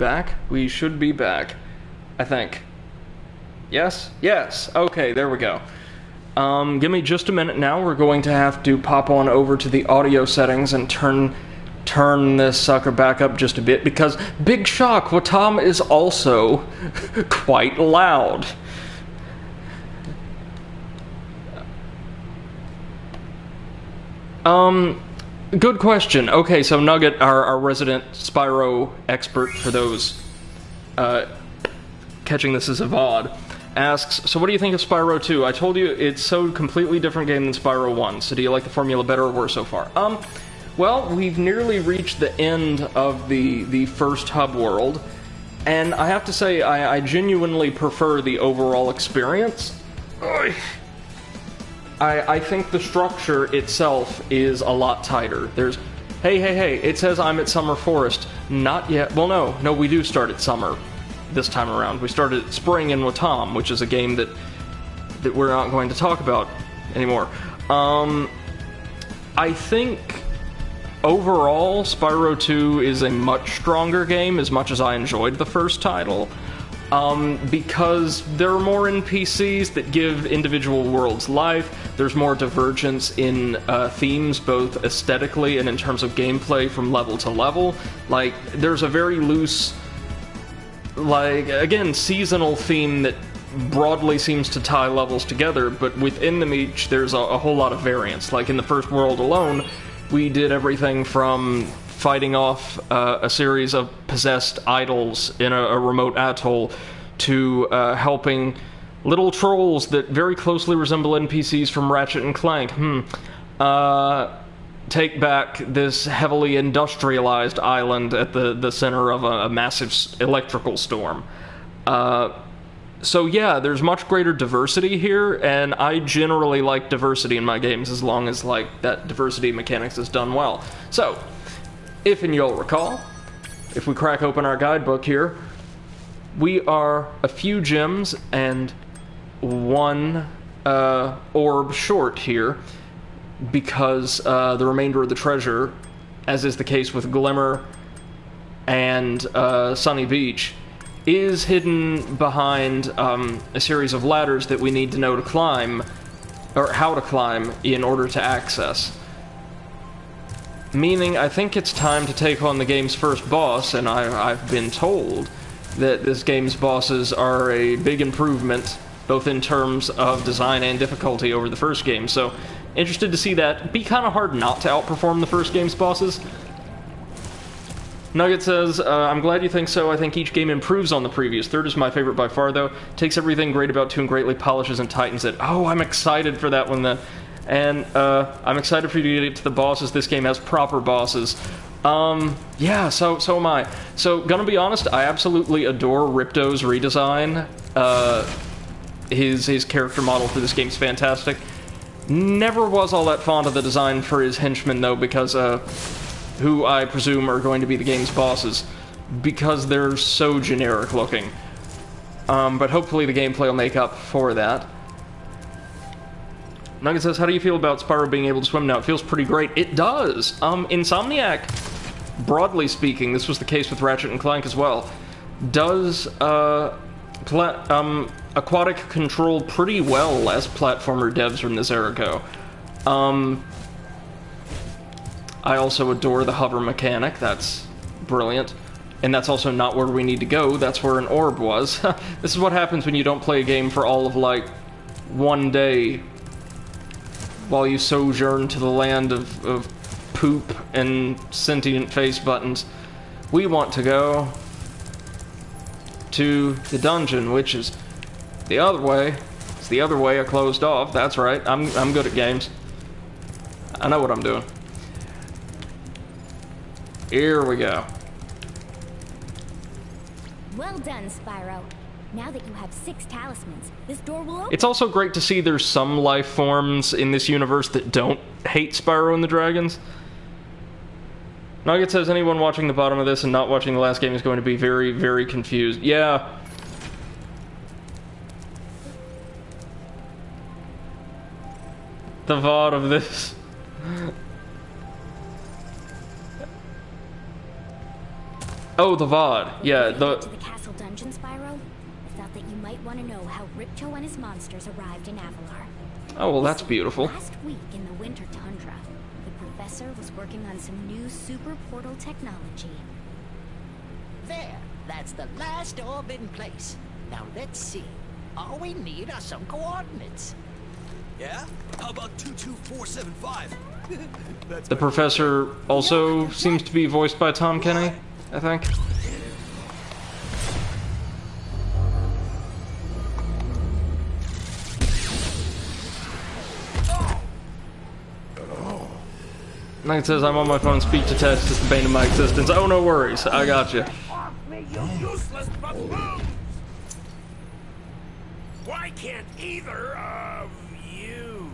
Back? We should be back. I think. Yes? Yes. Okay, there we go. Give me just a minute now. We're going to have to pop on over to the audio settings and turn this sucker back up just a bit, because, big shock, Wattam is also quite loud. Good question. Okay, so Nugget, our resident Spyro expert, for those catching this as a VOD, asks, so what do you think of Spyro 2? I told you it's so completely different game than Spyro 1, so do you like the formula better or worse so far? Well, we've nearly reached the end of the first hub world, and I have to say, I genuinely prefer the overall experience. I think the structure itself is a lot tighter. There's, hey, it says I'm at Summer Forest. Not yet. Well, no, we do start at Summer this time around. We started at Spring in Wattam, which is a game that we're not going to talk about anymore. I think overall, Spyro 2 is a much stronger game, as much as I enjoyed the first title. Because there are more NPCs that give individual worlds life, there's more divergence in themes, both aesthetically and in terms of gameplay from level to level. Like, there's a very loose, like, again, seasonal theme that broadly seems to tie levels together, but within them each, there's a whole lot of variance. Like, in the first world alone, we did everything from fighting off a series of possessed idols in a remote atoll, to helping little trolls that very closely resemble NPCs from Ratchet and Clank, take back this heavily industrialized island at the center of a massive electrical storm. So yeah, there's much greater diversity here, and I generally like diversity in my games as long as, like, that diversity mechanics is done well. So, if and you'll recall, if we crack open our guidebook here, we are a few gems and one orb short here, because the remainder of the treasure, as is the case with Glimmer and Sunny Beach, is hidden behind a series of ladders that we need to know to climb, or how to climb, in order to access. Meaning, I think it's time to take on the game's first boss, and I've been told that this game's bosses are a big improvement, both in terms of design and difficulty over the first game, so interested to see that. It'd be kind of hard not to outperform the first game's bosses. Nugget says, I'm glad you think so. I think each game improves on the previous. Third is my favorite by far, though. Takes everything great about 2 and greatly polishes and tightens it. Oh, I'm excited for that one then. And I'm excited for you to get to the bosses. This game has proper bosses. Yeah, so am I. So, gonna be honest, I absolutely adore Ripto's redesign. His character model for this game's fantastic. Never was all that fond of the design for his henchmen, though, because, who I presume are going to be the game's bosses, because they're so generic looking. But hopefully the gameplay will make up for that. Nugget says, how do you feel about Spyro being able to swim now? It feels pretty great. It does. Insomniac, broadly speaking, this was the case with Ratchet and Clank as well, does aquatic control pretty well as platformer devs from this era go. I also adore the hover mechanic. That's brilliant. And that's also not where we need to go. That's where an orb was. This is what happens when you don't play a game for all of, like, one day while you sojourn to the land of poop and sentient face buttons. We want to go to the dungeon, which is the other way. It's the other way I closed off. That's right. I'm good at games. I know what I'm doing. Here we go. Well done, Spyro. Now that you have 6 talismans, this door will open. It's also great to see there's some life forms in this universe that don't hate Spyro and the Dragons. Nugget says anyone watching the bottom of this and not watching the last game is going to be very, very confused. Yeah. The VOD of this. Oh, the VOD. Yeah, To the castle dungeon, Spyro, I thought that you might want to know how Ripto and his monsters arrived in Avalar. Oh, well, that's beautiful. Last week in the winter tundra, the professor was working on some new super portal technology. There, that's the last orb in place. Now let's see. All we need are some coordinates. Yeah? How about 22475? The professor also seems to be voiced by Tom Kenny, I think. Like it says, I'm on my phone, speak to text is the bane of my existence. Oh, no worries, I got you. Off me, you useless buffoon! Why can't either of you?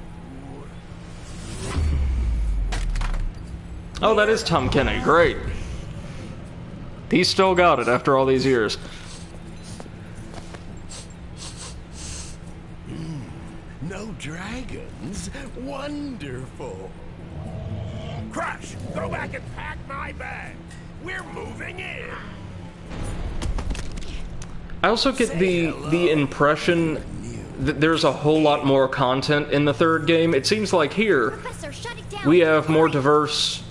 Oh, that is Tom Kenny, great. He's still got it after all these years. No dragons? Wonderful. Crush, go back and pack my bag. We're moving in. I also get the impression that there's a whole lot more content in the third game. It seems like here Professor, shut it down. we have more diverse,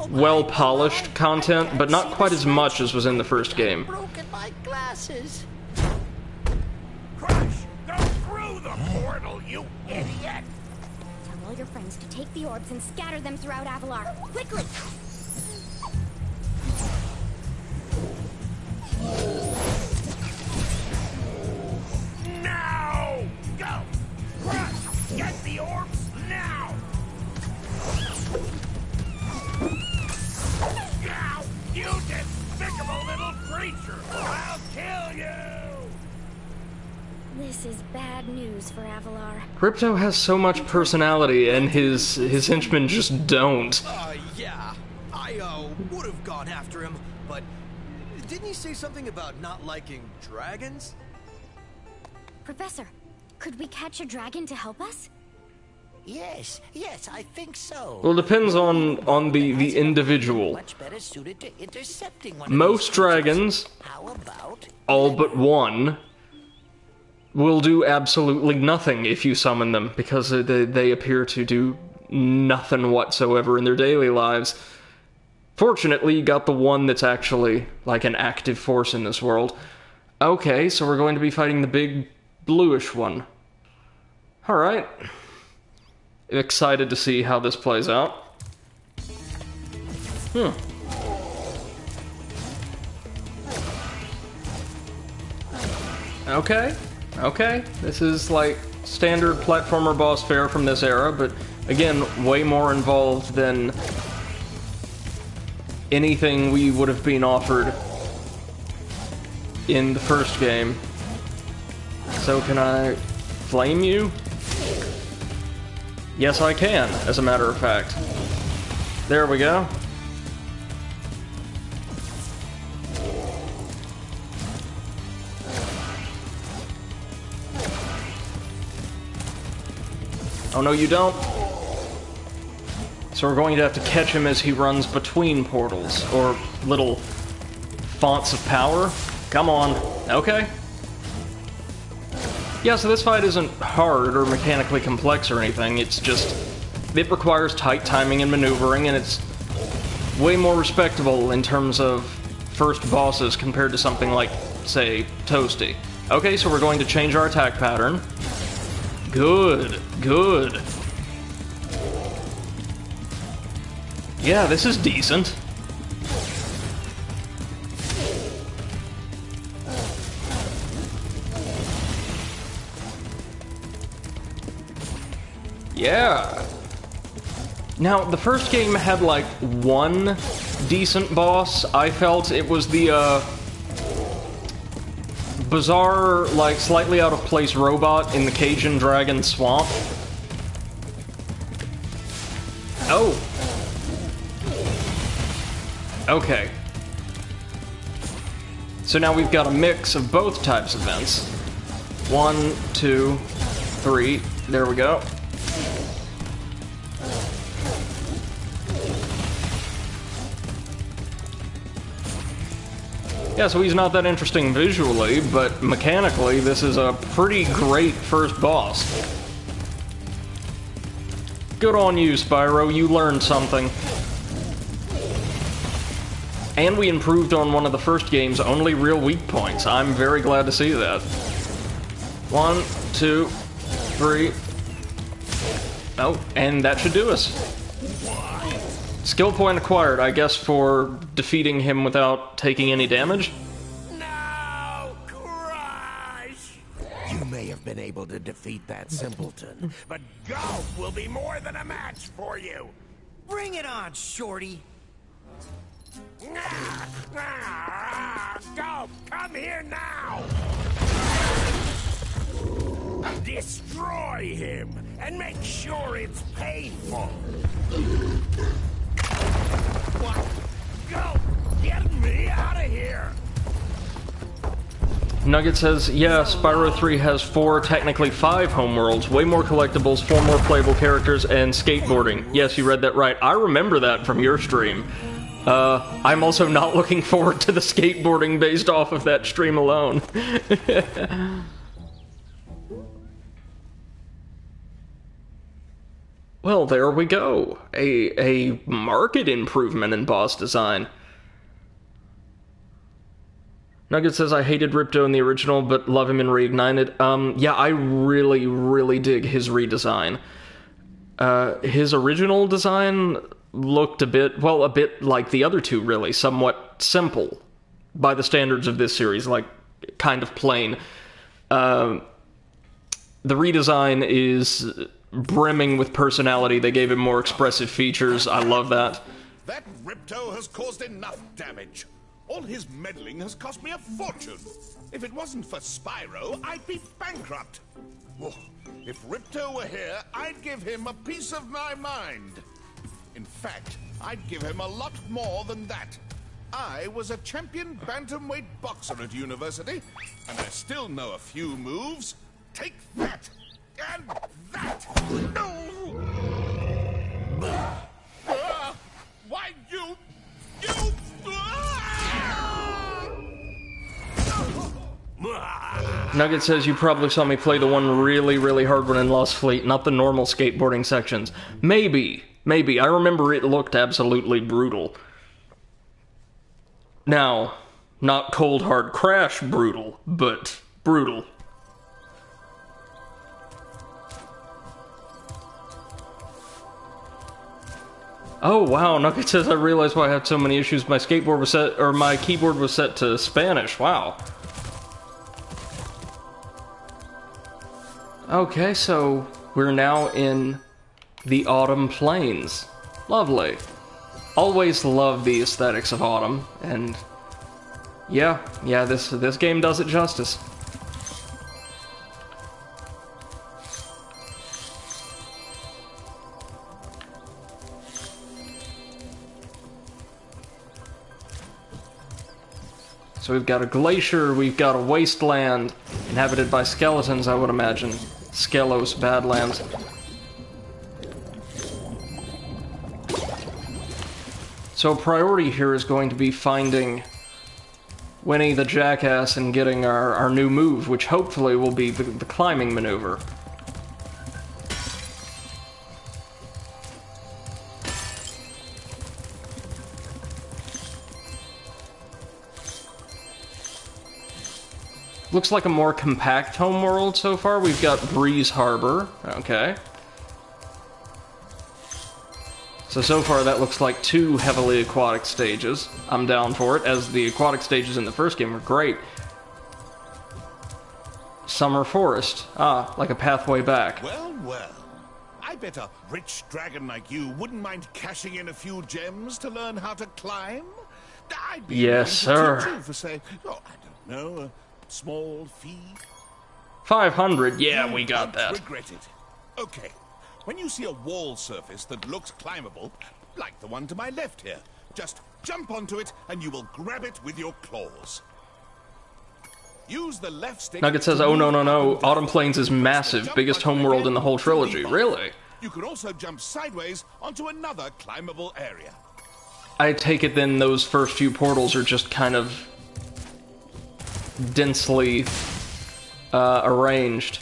well-polished content, but not quite as much as was in the first game. Broken my glasses. Crush, go through the portal, you idiot. Tell all your friends to take the orbs and scatter them throughout Avalar. Quickly! Now! Go! Crush, get the orbs now! Now, you despicable little creature! I'll kill you! This is bad news for Avalar. Ripto has so much personality, and his henchmen just don't. Yeah. I would have gone after him, but didn't he say something about not liking dragons? Professor, could we catch a dragon to help us? Yes, I think so. Well, it depends on the individual. Much better suited to intercepting one of Most these dragons, creatures. How about all but one, will do absolutely nothing if you summon them, because they appear to do nothing whatsoever in their daily lives. Fortunately, you got the one that's actually like an active force in this world. Okay, so we're going to be fighting the big bluish one. Alright. Excited to see how this plays out. Okay, this is like standard platformer boss fare from this era, but again, way more involved than anything we would have been offered in the first game. So can I flame you? Yes, I can, as a matter of fact. There we go. Oh no, you don't. So we're going to have to catch him as he runs between portals, or little fonts of power. Come on. Okay. Yeah, so this fight isn't hard or mechanically complex or anything, it's just... it requires tight timing and maneuvering, and it's way more respectable in terms of first bosses compared to something like, say, Toasty. Okay, so we're going to change our attack pattern. Good, good. Yeah, this is decent. Yeah. Now, the first game had, like, one decent boss. I felt it was the, bizarre, like, slightly out-of-place robot in the Cajun Dragon Swamp. Oh. Okay. So now we've got a mix of both types of vents. 1, 2, 3. There we go. Yeah, so he's not that interesting visually, but mechanically, this is a pretty great first boss. Good on you, Spyro, you learned something. And we improved on one of the first game's only real weak points. I'm very glad to see that. 1, 2, 3. Oh, and that should do us. Skill point acquired, I guess, for defeating him without taking any damage? No, Crush! You may have been able to defeat that simpleton. But Golf will be more than a match for you. Bring it on, Shorty. Golf, come here now! Destroy him, and make sure it's painful. What? Go! Get me out of here! Nugget says, yeah, Spyro 3 has 4, technically 5 homeworlds, way more collectibles, 4 more playable characters, and skateboarding. Yes, you read that right. I remember that from your stream. I'm also not looking forward to the skateboarding based off of that stream alone. Well, there we go. A marked improvement in boss design. Nugget says, I hated Ripto in the original, but love him in Reignited. Yeah, I really, really dig his redesign. His original design looked a bit like the other two, really. Somewhat simple, by the standards of this series, like, kind of plain. The redesign is brimming with personality. They gave him more expressive features. I love that. That Ripto has caused enough damage. All his meddling has cost me a fortune. If it wasn't for Spyro, I'd be bankrupt. Oh, if Ripto were here, I'd give him a piece of my mind. In fact, I'd give him a lot more than that. I was a champion bantamweight boxer at university, and I still know a few moves. Take that, and that. Why, you... Nugget says, you probably saw me play the one really, really hard one in Lost Fleet, not the normal skateboarding sections. Maybe. I remember it looked absolutely brutal. Now, not Cold Hard Crash brutal, but brutal. Oh wow, Nugget says, I realized why I had so many issues. My skateboard was set, or my keyboard was set to Spanish. Wow. Okay, so we're now in the Autumn Plains. Lovely. Always love the aesthetics of Autumn, and yeah, this game does it justice. So we've got a glacier, we've got a wasteland, inhabited by skeletons, I would imagine. Skelos Badlands. So priority here is going to be finding Winnie the Jackass and getting our new move, which hopefully will be the climbing maneuver. Looks like a more compact homeworld so far. We've got Breeze Harbor. Okay. So far that looks like 2 heavily aquatic stages. I'm down for it, as the aquatic stages in the first game were great. Summer Forest. Ah, like a pathway back. Well, I bet a rich dragon like you wouldn't mind cashing in a few gems to learn how to climb. I'd be yes, willing to sir. teach you for, say, I don't know, a small fee. 500, yeah, we got Won't that. regret it. Okay, when you see a wall surface that looks climbable, like the one to my left here, just jump onto it and you will grab it with your claws. Use the left stick. Nugget says, oh no. Autumn Plains is massive, biggest homeworld in the whole trilogy. Really? You can also jump sideways onto another climbable area. I take it then those first few portals are just kind of densely arranged.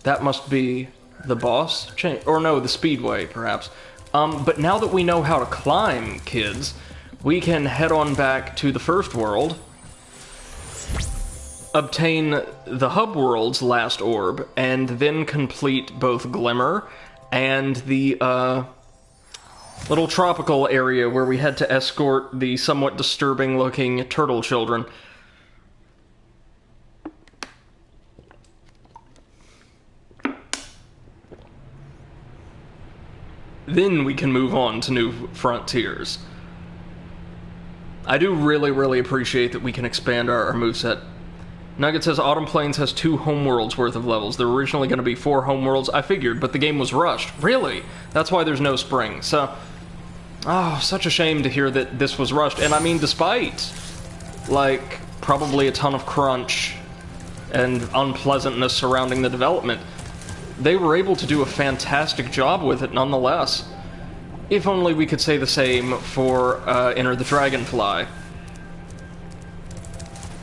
That must be the boss or no, the speedway, perhaps. But now that we know how to climb, kids, we can head on back to the first world, obtain the hub world's last orb, and then complete both Glimmer and the little tropical area where we had to escort the somewhat disturbing-looking turtle children. Then we can move on to New Frontiers. I do really, really appreciate that we can expand our moveset. Nugget says Autumn Plains has 2 homeworlds worth of levels. There were originally going to be 4 homeworlds. I figured, but the game was rushed. Really? That's why there's no spring. So, oh, such a shame to hear that this was rushed. And I mean, despite, like, probably a ton of crunch and unpleasantness surrounding the development, they were able to do a fantastic job with it nonetheless. If only we could say the same for Enter the Dragonfly,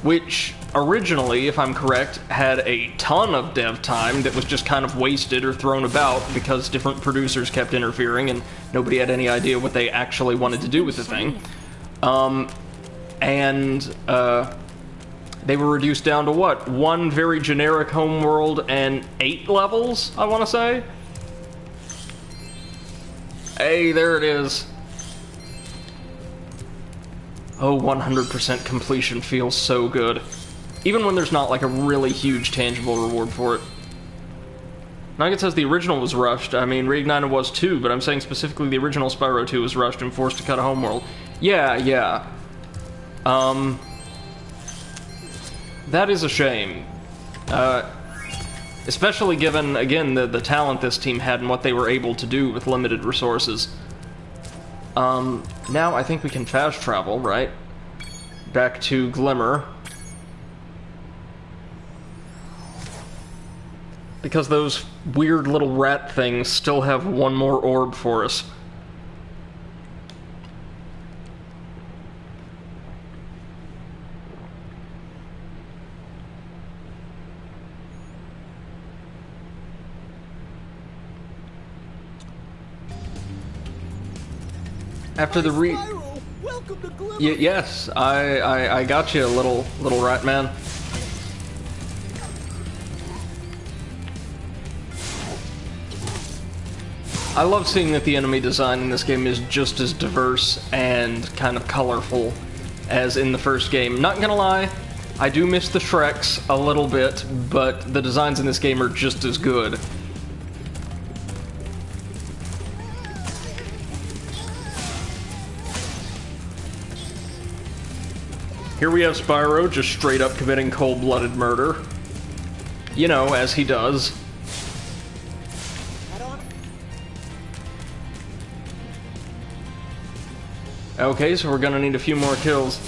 which originally, if I'm correct, had a ton of dev time that was just kind of wasted or thrown about because different producers kept interfering and nobody had any idea what they actually wanted to do with the thing. They were reduced down to what? 1 very generic homeworld and 8 levels, I want to say? Hey, there it is. Oh, 100% completion feels so good. Even when there's not like a really huge tangible reward for it. Nugget says the original was rushed. I mean, Reignited was too, but I'm saying specifically the original Spyro 2 was rushed and forced to cut a homeworld. Yeah. That is a shame. Especially given, again, the talent this team had and what they were able to do with limited resources. Now I think we can fast travel, right? Back to Glimmer. Because those weird little rat things still have 1 more orb for us. After the Welcome to Glimmer. yes, I got you, little rat man. I love seeing that the enemy design in this game is just as diverse and kind of colorful as in the first game. Not gonna lie, I do miss the Shreks a little bit, but the designs in this game are just as good. Here we have Spyro just straight up committing cold-blooded murder. You know, as he does. Okay, so we're gonna need a few more kills.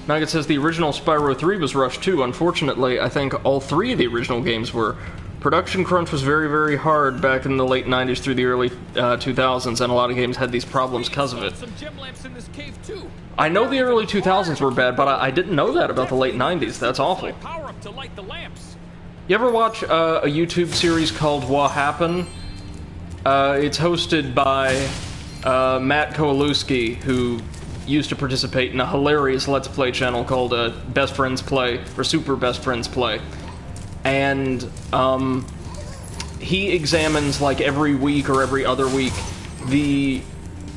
Nugget says the original Spyro 3 was rushed too. Unfortunately, I think all 3 of the original games were. Production crunch was very, very hard back in the late 90s through the early 2000s, and a lot of games had these problems because of it. I know the early 2000s were bad, but I didn't know that about the late 90s. That's awful. You ever watch a YouTube series called What Happened? It's hosted by Matt Kowalewski, who used to participate in a hilarious Let's Play channel called Best Friends Play, or Super Best Friends Play. And he examines, like, every week or every other week, the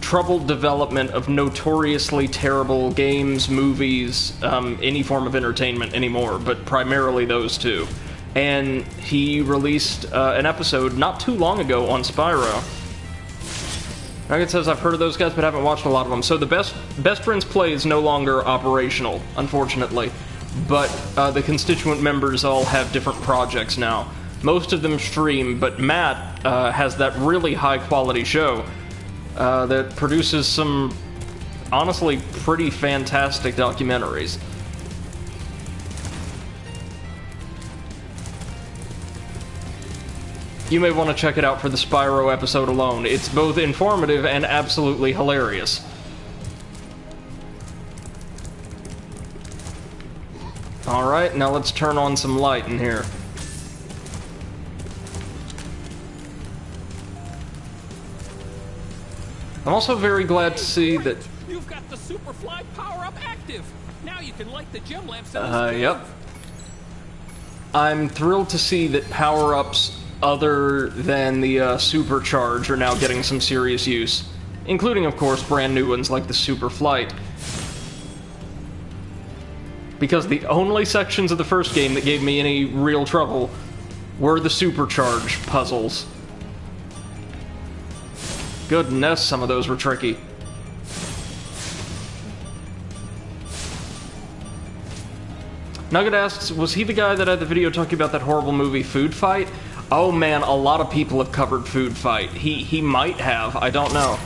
troubled development of notoriously terrible games, movies, any form of entertainment anymore, but primarily those 2. And he released an episode not too long ago on Spyro. Nugget says, I've heard of those guys, but haven't watched a lot of them. So the Best Friends Play is no longer operational, unfortunately. But the constituent members all have different projects now. Most of them stream, but Matt has that really high-quality show that produces some, honestly, pretty fantastic documentaries. You may want to check it out for the Spyro episode alone. It's both informative and absolutely hilarious. Alright, now let's turn on some light in here. I'm also very glad to see that... You've got the Superfly power-up active! Now you can light the gem lamps. Yep. I'm thrilled to see that power-ups other than the Supercharge are now getting some serious use. Including, of course, brand new ones like the Super Flight. Because the only sections of the first game that gave me any real trouble were the Supercharge puzzles. Goodness, some of those were tricky. Nugget asks, was he the guy that had the video talking about that horrible movie Food Fight? Oh man, a lot of people have covered Food Fight. He might have, I don't know.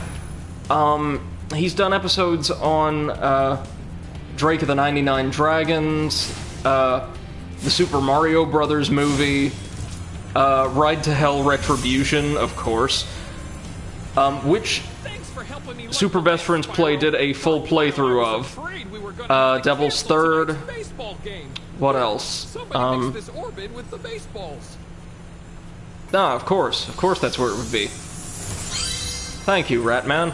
He's done episodes on Drake of the 99 Dragons, the Super Mario Brothers movie, Ride to Hell Retribution, of course, which Super Best Friends Play did a full playthrough of. Devil's Third. What else? Of course that's where it would be. Thank you, Ratman.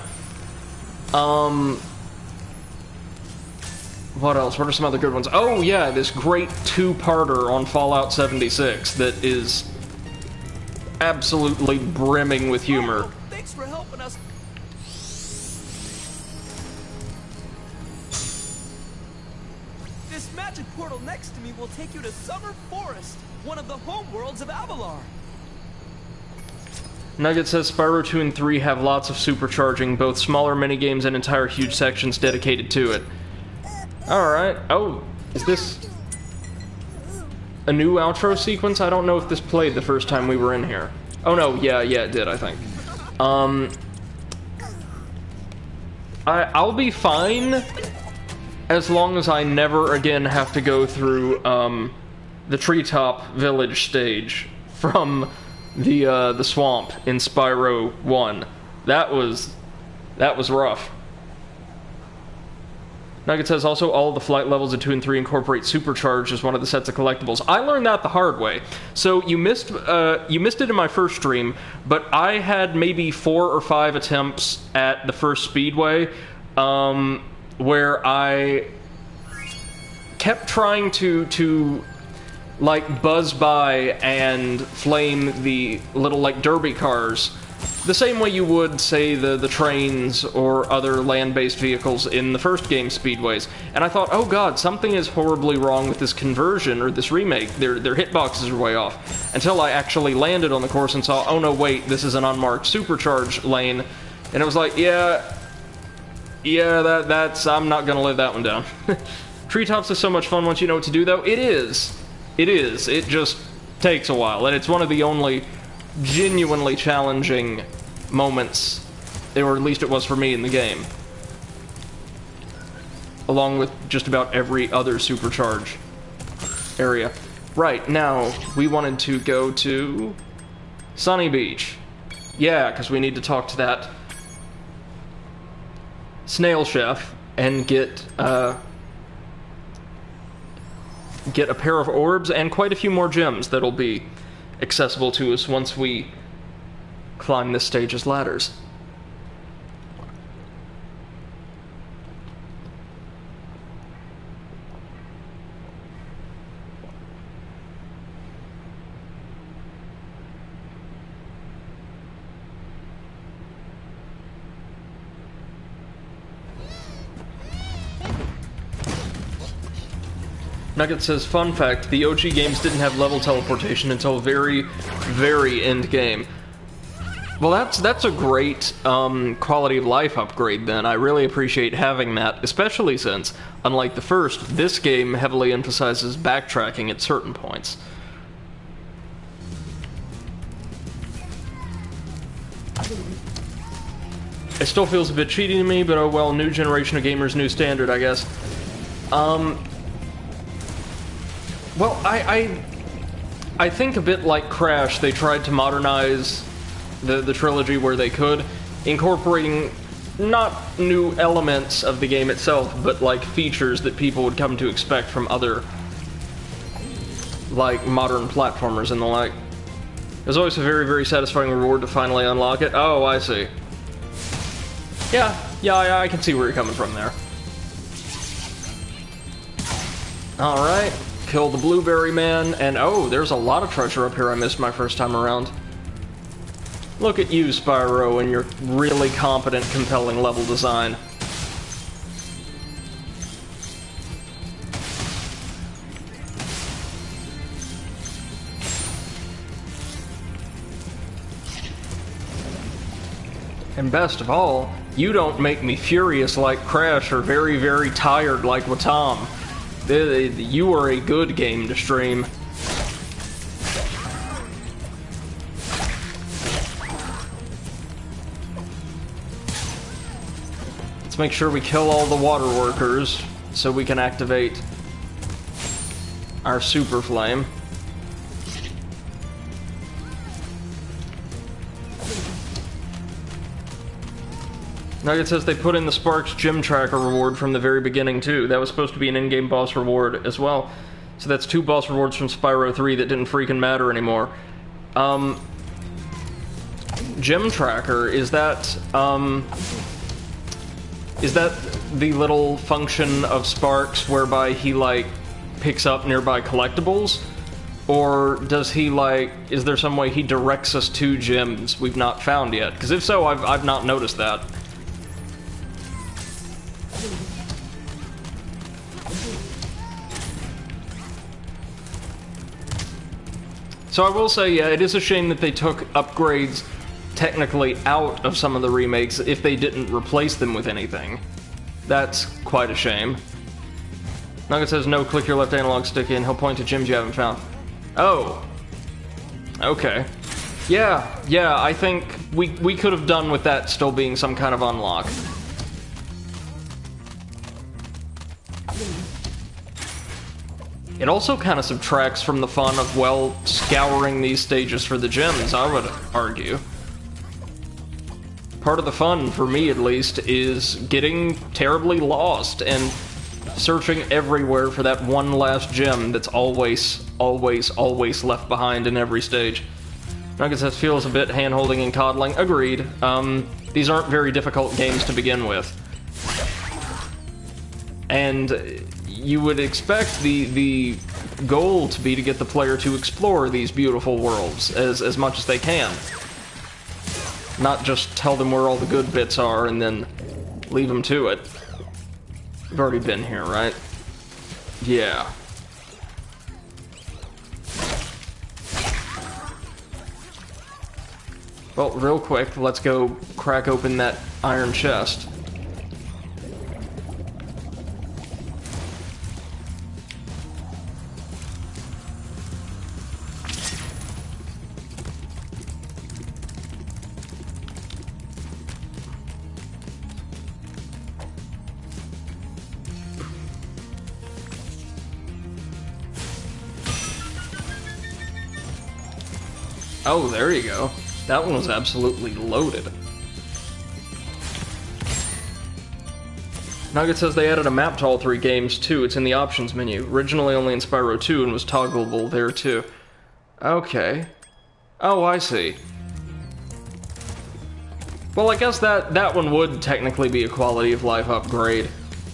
What else? What are some other good ones? Oh yeah, this great two-parter on Fallout 76 that is absolutely brimming with humor. Oh, thanks for helping us. This magic portal next to me will take you to Summer Forest, one of the homeworlds of Avalar. Nugget says Spyro 2 and 3 have lots of supercharging, both smaller minigames and entire huge sections dedicated to it. Alright. Oh, is this a new outro sequence? I don't know if this played the first time we were in here. Oh no, yeah, it did, I think. I'll be fine as long as I never again have to go through, the Treetop Village stage from the swamp in Spyro 1. That was rough. Nugget says also all of the flight levels in 2 and 3 incorporate Supercharge as one of the sets of collectibles. I learned that the hard way. So you missed it in my first stream, but I had maybe 4 or 5 attempts at the first Speedway, where I kept trying to like buzz by and flame the little like derby cars the same way you would, say, the trains or other land-based vehicles in the first game Speedways. And I thought, oh god, something is horribly wrong with this conversion or this remake. Their hitboxes are way off. Until I actually landed on the course and saw, oh no wait, this is an unmarked supercharge lane. And it was like, yeah, that's I'm not gonna live that one down. Treetops is so much fun once you know what to do, though. It is. It just takes a while, and it's one of the only genuinely challenging moments, or at least it was for me in the game. Along with just about every other supercharge area. Right, now, we wanted to go to Sunny Beach. Yeah, because we need to talk to that snail chef and get a pair of orbs and quite a few more gems that'll be accessible to us once we climb this stage as ladders. Nugget says, fun fact, the OG games didn't have level teleportation until very, very end game. Well, that's a great quality of life upgrade then. I really appreciate having that, especially since, unlike the first, this game heavily emphasizes backtracking at certain points. It still feels a bit cheaty to me, but oh well, new generation of gamers, new standard, I guess. Well, I think a bit like Crash, they tried to modernize the trilogy where they could, incorporating not new elements of the game itself, but like features that people would come to expect from other like modern platformers and the like. It's always a very, very satisfying reward to finally unlock it. Oh, I see. Yeah, I can see where you're coming from there. Alright, kill the Blueberry Man, and oh, there's a lot of treasure up here I missed my first time around. Look at you, Spyro, and your really competent, compelling level design. And best of all, you don't make me furious like Crash or very, very tired like Watam. You are a good game to stream. Let's make sure we kill all the water workers so we can activate our Super Flame. Nugget says they put in the Sparks Gym Tracker reward from the very beginning, too. That was supposed to be an in-game boss reward as well. So that's 2 boss rewards from Spyro 3 that didn't freaking matter anymore. Gym Tracker, is that the little function of Sparks whereby he, like, picks up nearby collectibles? Or does he, like, is there some way he directs us to gyms we've not found yet? Because if so, I've not noticed that. So I will say, yeah, it is a shame that they took upgrades technically out of some of the remakes if they didn't replace them with anything. That's quite a shame. Nugget says, no, click your left analog stick in, he'll point to gyms you haven't found. Oh. Okay. Yeah, I think we could have done with that still being some kind of unlock. It also kind of subtracts from the fun of, well, scouring these stages for the gems, I would argue. Part of the fun, for me at least, is getting terribly lost and searching everywhere for that one last gem that's always left behind in every stage. Nugget says, feels a bit hand-holding and coddling. Agreed. These aren't very difficult games to begin with. And you would expect the goal to be to get the player to explore these beautiful worlds as much as they can. Not just tell them where all the good bits are and then leave them to it. We've already been here, right? Yeah. Well, real quick, let's go crack open that iron chest. Oh, there you go. That one was absolutely loaded. Nugget says they added a map to all 3 games, too. It's in the options menu. Originally only in Spyro 2 and was toggleable there, too. Okay. Oh, I see. Well, I guess that one would technically be a quality of life upgrade,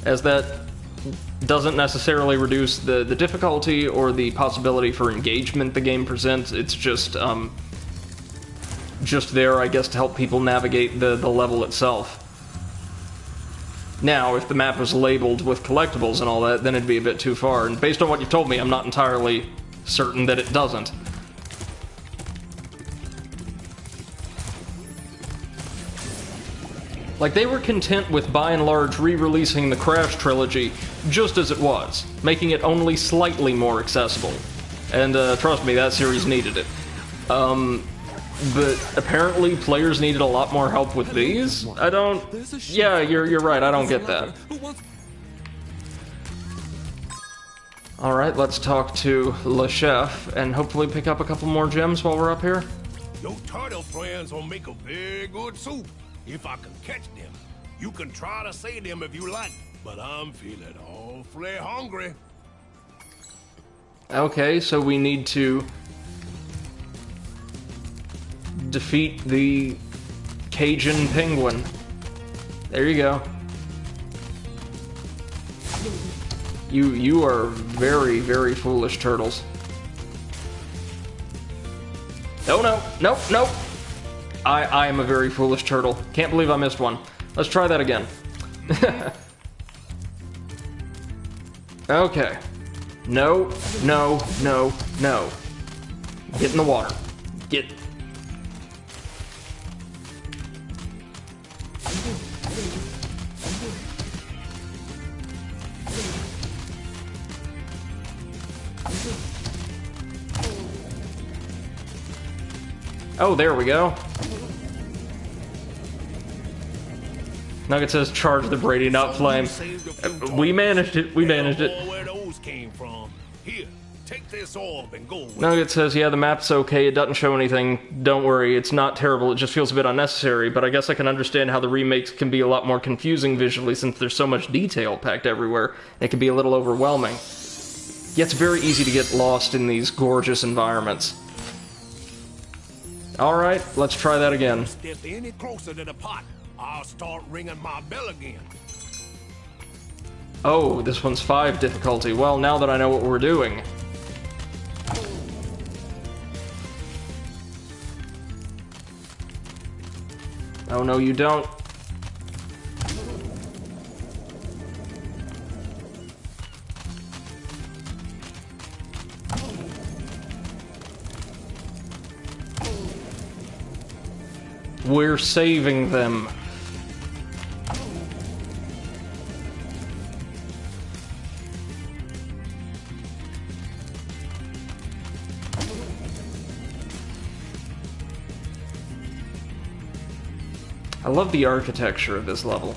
as that doesn't necessarily reduce the difficulty or the possibility for engagement the game presents. It's just there, I guess, to help people navigate the level itself. Now, if the map was labeled with collectibles and all that, then it'd be a bit too far. And based on what you've told me, I'm not entirely certain that it doesn't. Like, they were content with, by and large, re-releasing the Crash trilogy just as it was, making it only slightly more accessible. And, trust me, that series needed it. But apparently players needed a lot more help with these? I don't... Yeah, you're right, I don't get that. Alright, let's talk to Le Chef, and hopefully pick up a couple more gems while we're up here. Your turtle friends will make a very good soup, if I can catch them. You can try to say them if you like, but I'm feeling awfully hungry. Okay, so we need to defeat the Cajun penguin. There you go. You are very, very foolish, turtles. Oh no, nope, nope. I am a very foolish turtle. Can't believe I missed one. Let's try that again. Okay. No, no, no, no. Get in the water. Get. Oh, there we go. Nugget says charge the Brady Nut flame. We managed it. We managed it. Where those came from. Here, take this orb and go with Nugget says, yeah, the map's okay. It doesn't show anything. Don't worry. It's not terrible. It just feels a bit unnecessary. But I guess I can understand how the remakes can be a lot more confusing visually since there's so much detail packed everywhere. It can be a little overwhelming. Yeah, it's very easy to get lost in these gorgeous environments. Alright, let's try that again. Step any closer to the pot, I'll start ringing my bell again. Oh, this one's 5 difficulty. Well, now that I know what we're doing. Oh, no, you don't. We're saving them. I love the architecture of this level.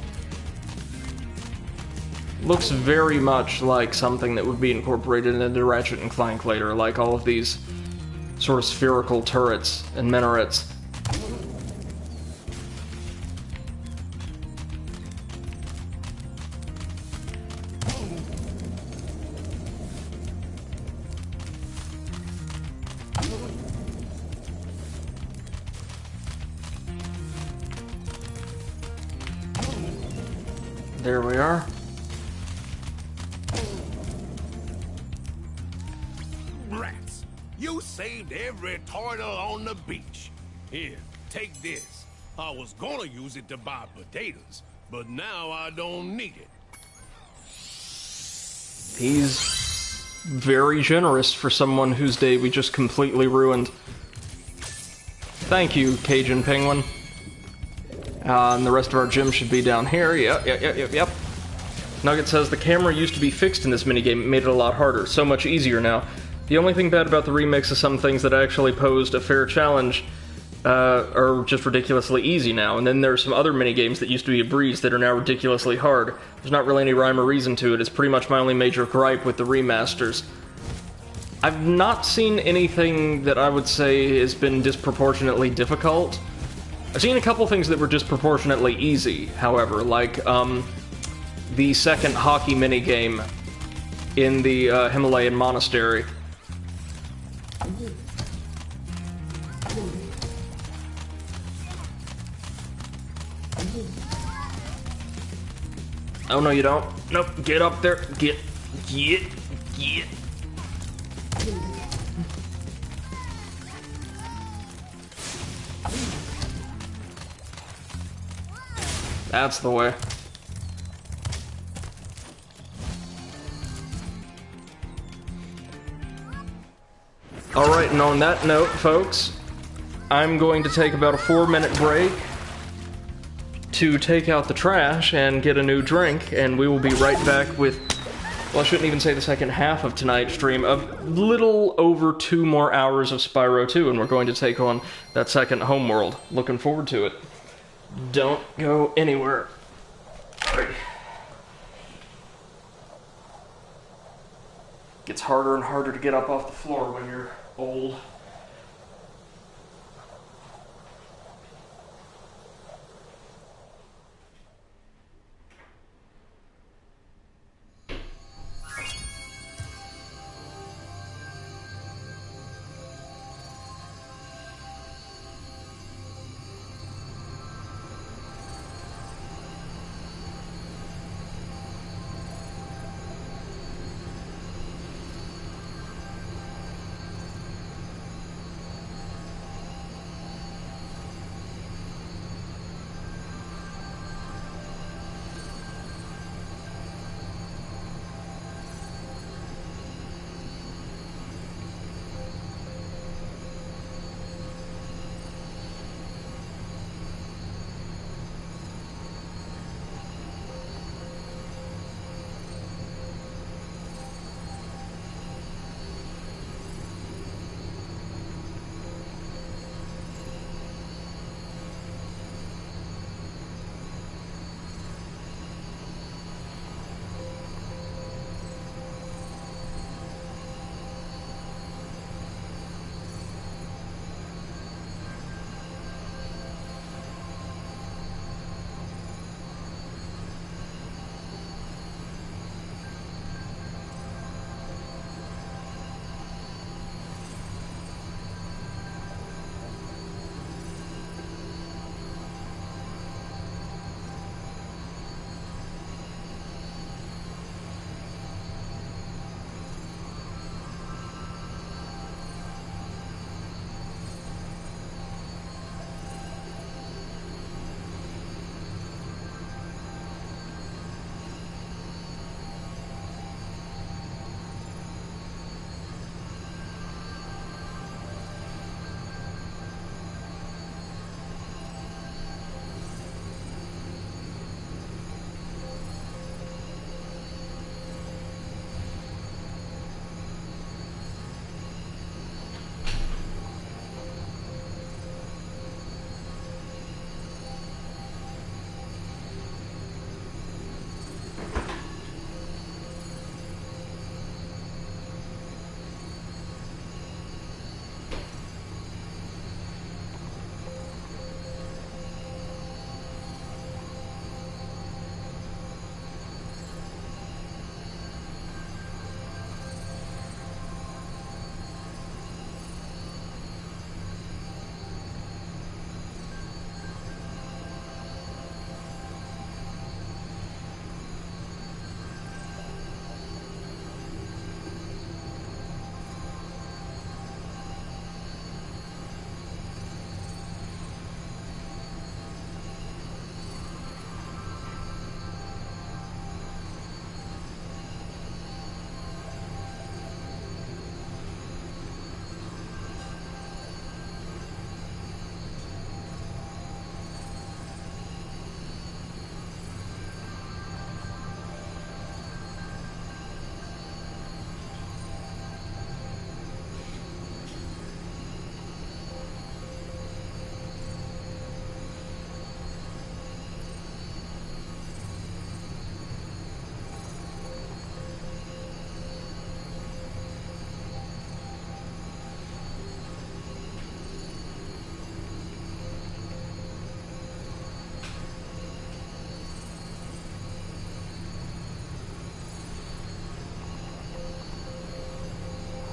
Looks very much like something that would be incorporated into Ratchet and Clank later, like all of these sort of spherical turrets and minarets. There we are. Rats, you saved every turtle on the beach. Here, take this. I was gonna use it to buy potatoes, but now I don't need it. He's very generous for someone whose day we just completely ruined. Thank you, Cajun Penguin. And the rest of our gym should be down here. Yep. Nugget says, the camera used to be fixed in this minigame. It made it a lot harder. So much easier now. The only thing bad about the remix is some things that actually posed a fair challenge are just ridiculously easy now. And then there's some other minigames that used to be a breeze that are now ridiculously hard. There's not really any rhyme or reason to it. It's pretty much my only major gripe with the remasters. I've not seen anything that I would say has been disproportionately difficult. I've seen a couple things that were disproportionately easy, however, like the second hockey minigame in the Himalayan monastery. Oh, no, you don't. Nope, get up there. Get. That's the way. Alright, and on that note, folks, I'm going to take about a 4-minute break to take out the trash and get a new drink, and we will be right back with, well, I shouldn't even say the second half of tonight's stream, a little over 2 more hours of Spyro 2, and we're going to take on that second homeworld. Looking forward to it. Don't go anywhere. Alright. Gets harder and harder to get up off the floor when you're old.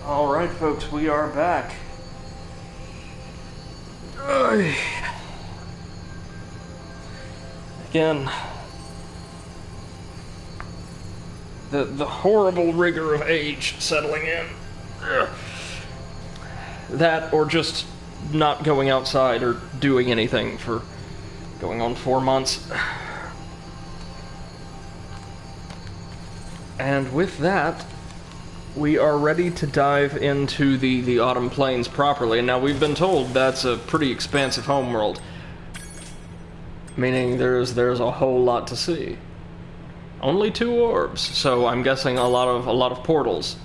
Alright, folks, we are back. Again, the horrible rigor of age settling in. That, or just not going outside or doing anything for going on 4 months. And with that, we are ready to dive into the Autumn Plains properly. And now we've been told that's a pretty expansive homeworld, meaning there's a whole lot to see. Only 2 orbs, so I'm guessing a lot of portals.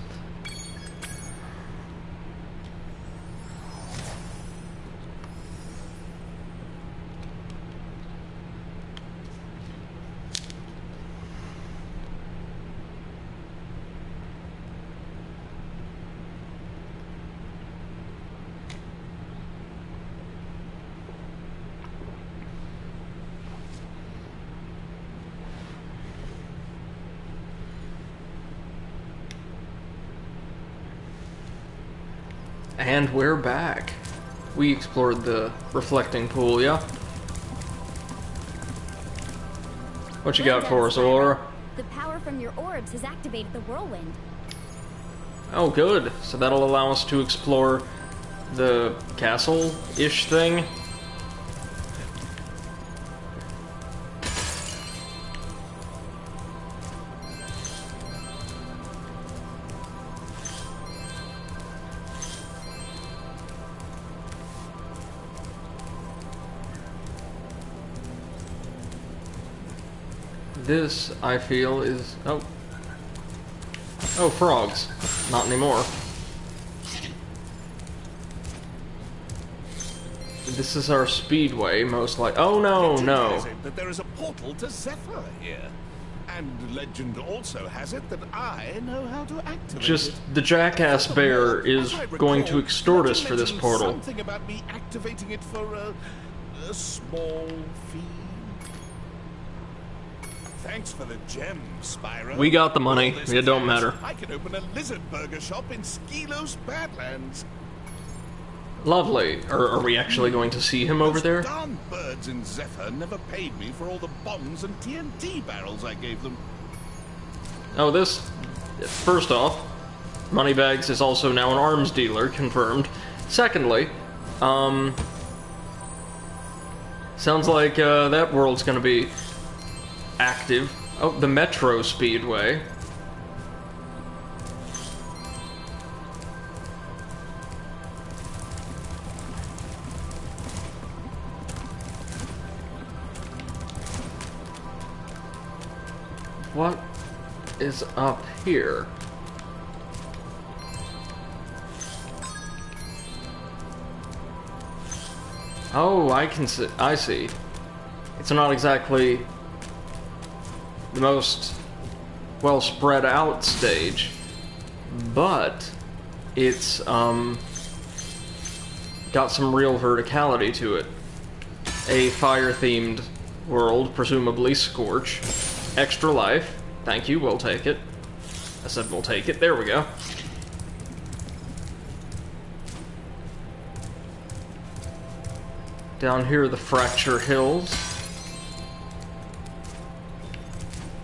And we're back. We explored the reflecting pool, yeah? What you got for us, Aurora? The power from your orbs has activated the whirlwind. Oh, good. So that'll allow us to explore the castle-ish thing. This, I feel, is... Oh, frogs. Not anymore. This is our speedway, most likely. Oh, no, no. Has it that there is a portal to Zephyr here. And legend also has it that I know how to activate Just, it. the jackass bear is As I going to recall, extort us you for this mentioned portal. Something about me activating it for a small fee. Thanks for the gem, Spyro. We got the money. With all this It don't cash, matter. I can open a lizard burger shop in Skelos Badlands. Lovely. Are we actually going to see him over Those there? darn birds in Zephyr never paid me for all the bombs and TNT barrels I gave them. Oh, this... First off, Moneybags is also now an arms dealer, confirmed. Secondly, sounds like that world's gonna be active. Oh, the Metro Speedway. What is up here? Oh, I see. It's not exactly the most well spread out stage, but it's got some real verticality to it. A fire-themed world, presumably Scorch. Extra life. Thank you, we'll take it. I said we'll take it. There we go. Down here are the Fracture Hills.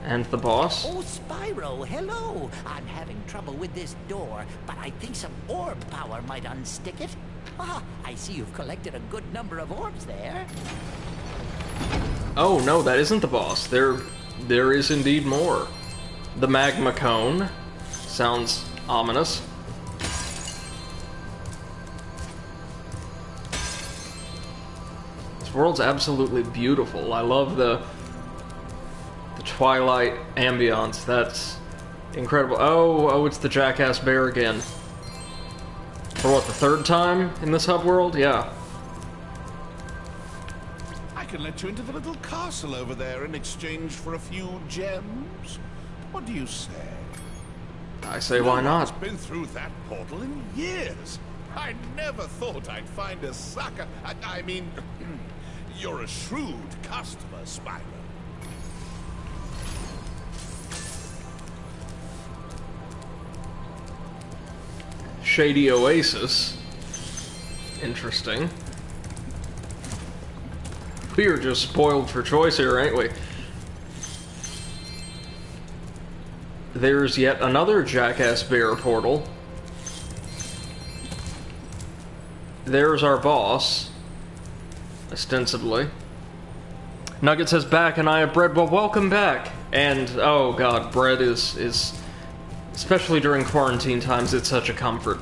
And the boss. Oh, Spyro, hello. I'm having trouble with this door, but I think some orb power might unstick it. Ah, I see you've collected a good number of orbs there. Oh, no, that isn't the boss. There is indeed more. The Magma Cone. Sounds ominous. This world's absolutely beautiful. I love the twilight ambiance. That's incredible. Oh, it's the jackass bear again. For what, the 3rd time in this hub world? Yeah. I can let you into the little castle over there in exchange for a few gems. What do you say? I say, why No one's not? been through that portal in years. I never thought I'd find a sucker. I mean, you're a shrewd customer, Spyro. shady oasis. Interesting. We are just spoiled for choice here, ain't we? There's yet another Jackass Bear portal. There's our boss. Ostensibly. Nugget says back and I have bread. Well, welcome back. And, oh god, bread is especially during quarantine times, it's such a comfort.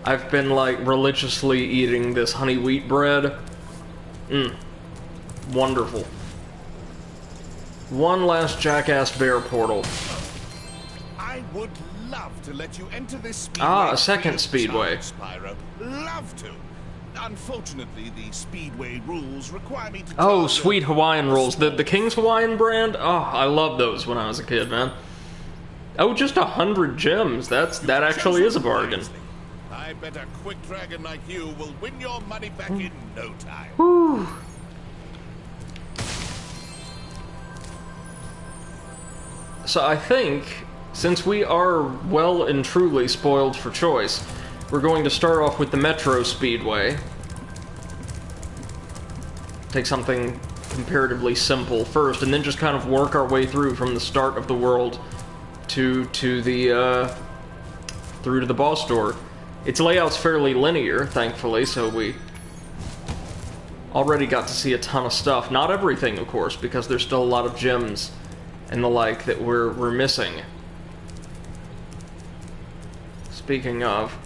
I've been, like, religiously eating this honey wheat bread. Wonderful. One last Jackass Bear portal. I would love to let you enter this speedway. A second speedway. Spyro. Love to. Unfortunately, the speedway rules require me to... Oh, sweet Hawaiian rolls. The King's Hawaiian brand? Oh, I loved those when I was a kid, man. Oh, just 100 gems. That actually is a bargain. I bet a quick dragon like you will win your money back in no time. Whew. So I think, since we are well and truly spoiled for choice, we're going to start off with the Metro Speedway. Take something comparatively simple first, and then just kind of work our way through from the start of the world to the through to the boss door. Its layout's fairly linear, thankfully, so we already got to see a ton of stuff. Not everything, of course, because there's still a lot of gems and the like that we're missing. Speaking of...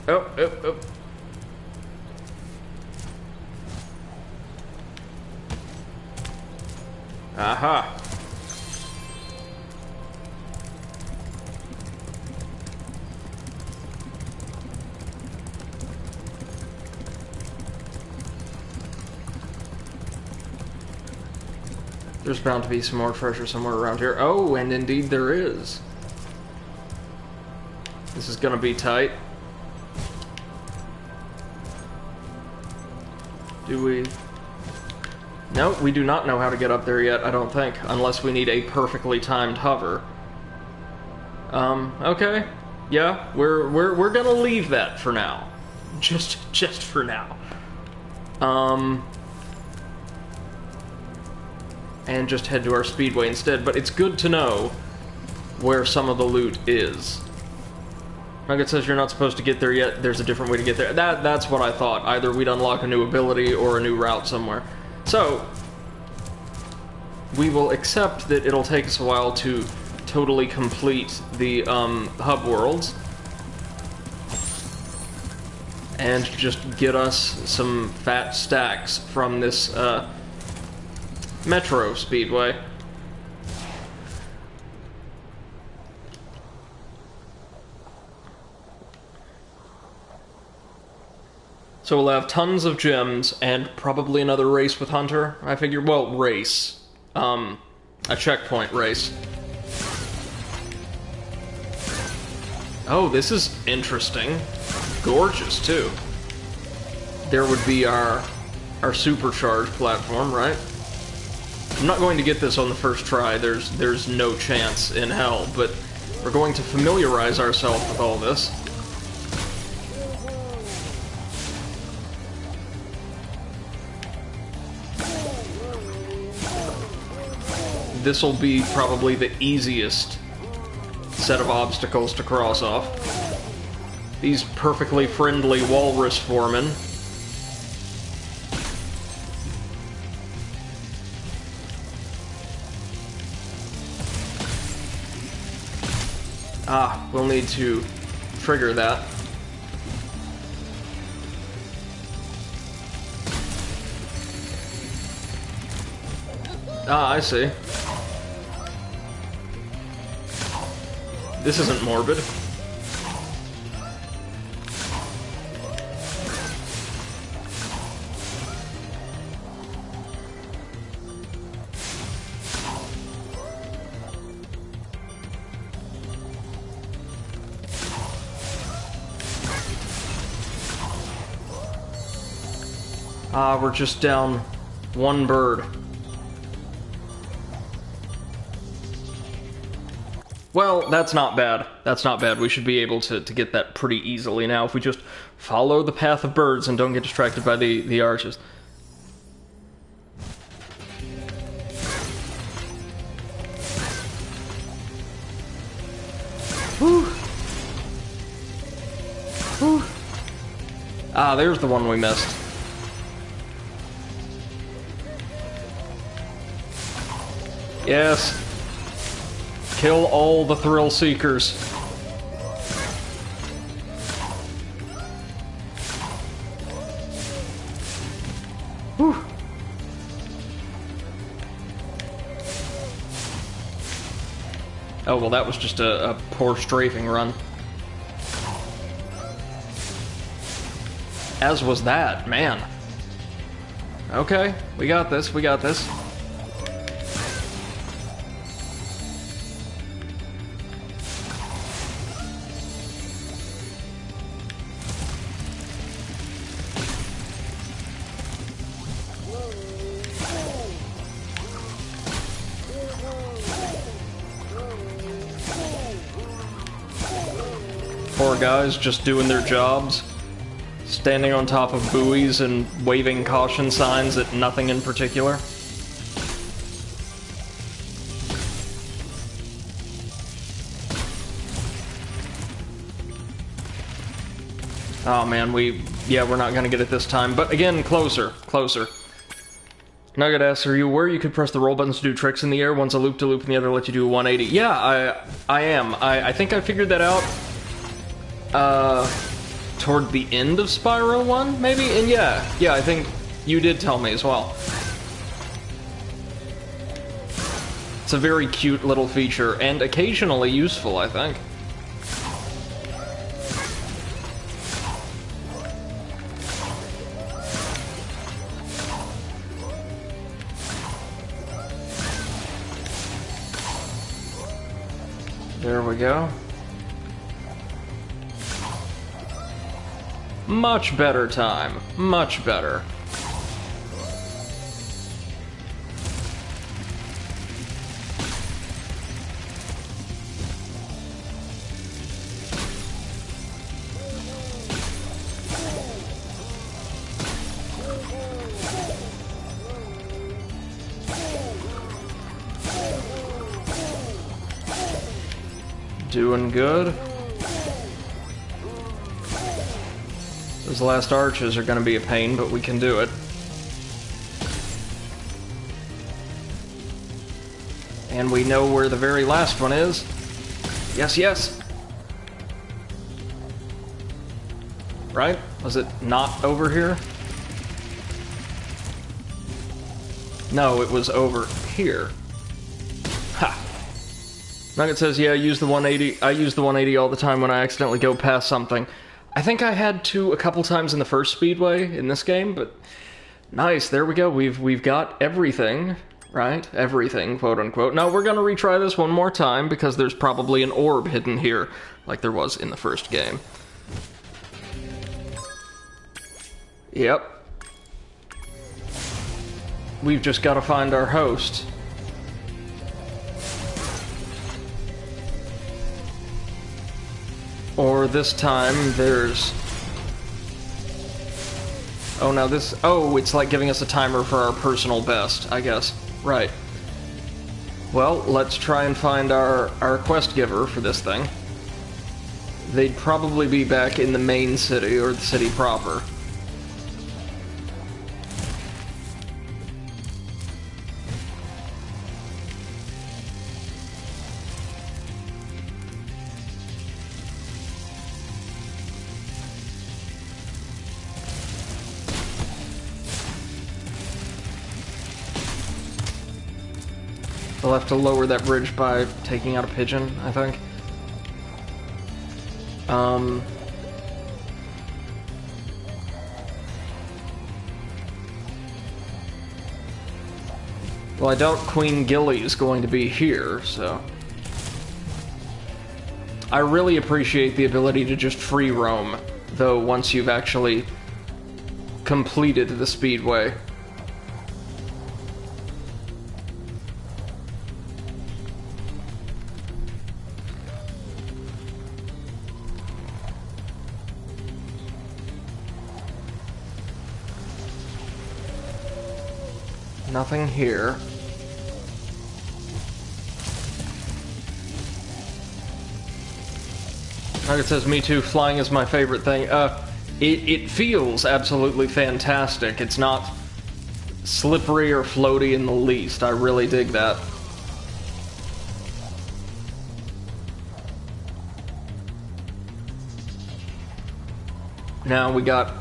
Oh. Aha. There's bound to be some more treasure somewhere around here. Oh, and indeed there is. This is gonna be tight. Do we... No, we do not know how to get up there yet, I don't think, unless we need a perfectly timed hover. Okay. Yeah, we're gonna leave that for now. Just for now. And just head to our speedway instead, but it's good to know where some of the loot is. Nugget says you're not supposed to get there yet, there's a different way to get there. That's what I thought. Either we'd unlock a new ability or a new route somewhere. So, we will accept that it'll take us a while to totally complete the hub worlds. And just get us some fat stacks from this Metro Speedway. So we'll have tons of gems, and probably another race with Hunter, I figure. Well, race. A checkpoint race. Oh, this is interesting. Gorgeous, too. There would be our supercharged platform, right? I'm not going to get this on the first try, there's no chance in hell, but we're going to familiarize ourselves with all this. This'll be probably the easiest set of obstacles to cross off. These perfectly friendly walrus foremen. Ah, we'll need to trigger that. Ah, I see. This isn't morbid. Ah, we're just down one bird. Well, that's not bad. That's not bad. We should be able to get that pretty easily now if we just follow the path of birds and don't get distracted by the arches. Whew. Whew. Ah, there's the one we missed. Yes. Kill all the thrill seekers. Whew. Oh, well, that was just a poor strafing run. As was that, man. Okay, we got this, we got this. Poor guys just doing their jobs, standing on top of buoys and waving caution signs at nothing in particular. Oh man, we're not gonna get it this time, but again, closer. Nugget asks, are you aware you could press the roll buttons to do tricks in the air? One's a loop-to-loop and the other lets you do a 180. Yeah, I am. I think I figured that out toward the end of Spyro 1, maybe? And yeah, I think you did tell me as well. It's a very cute little feature, and occasionally useful, I think. There we go. Much better time. Much better. Doing good. Those last arches are going to be a pain, but we can do it. And we know where the very last one is. Yes, yes. Right? Was it not over here? No, it was over here. Ha! Nugget says, yeah, I use the 180. I use the 180 all the time when I accidentally go past something. I think I had to a couple times in the first Speedway in this game, but nice, there we go. We've got everything, right? Everything, quote unquote. Now we're gonna retry this one more time because there's probably an orb hidden here, like there was in the first game. Yep. We've just got to find our host. Or this time, there's... Oh, now this... Oh, it's like giving us a timer for our personal best, I guess. Right. Well, let's try and find our quest giver for this thing. They'd probably be back in the main city, or the city proper. We'll have to lower that bridge by taking out a pigeon, I think. Well, I doubt Queen Gilly's going to be here, so... I really appreciate the ability to just free roam, though, once you've actually completed the Speedway. Nothing here. Nugget says, me too, flying is my favorite thing. It feels absolutely fantastic. It's not slippery or floaty in the least. I really dig that. Now we got...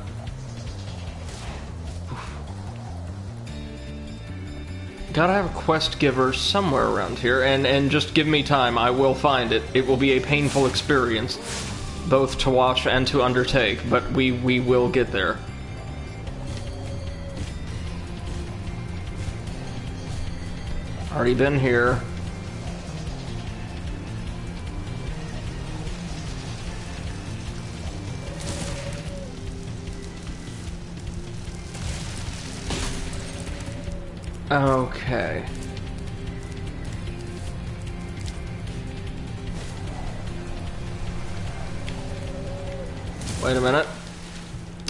Gotta have a quest giver somewhere around here, and just give me time, I will find it. It will be a painful experience, both to watch and to undertake, but we will get there. Already been here. Okay. Wait a minute.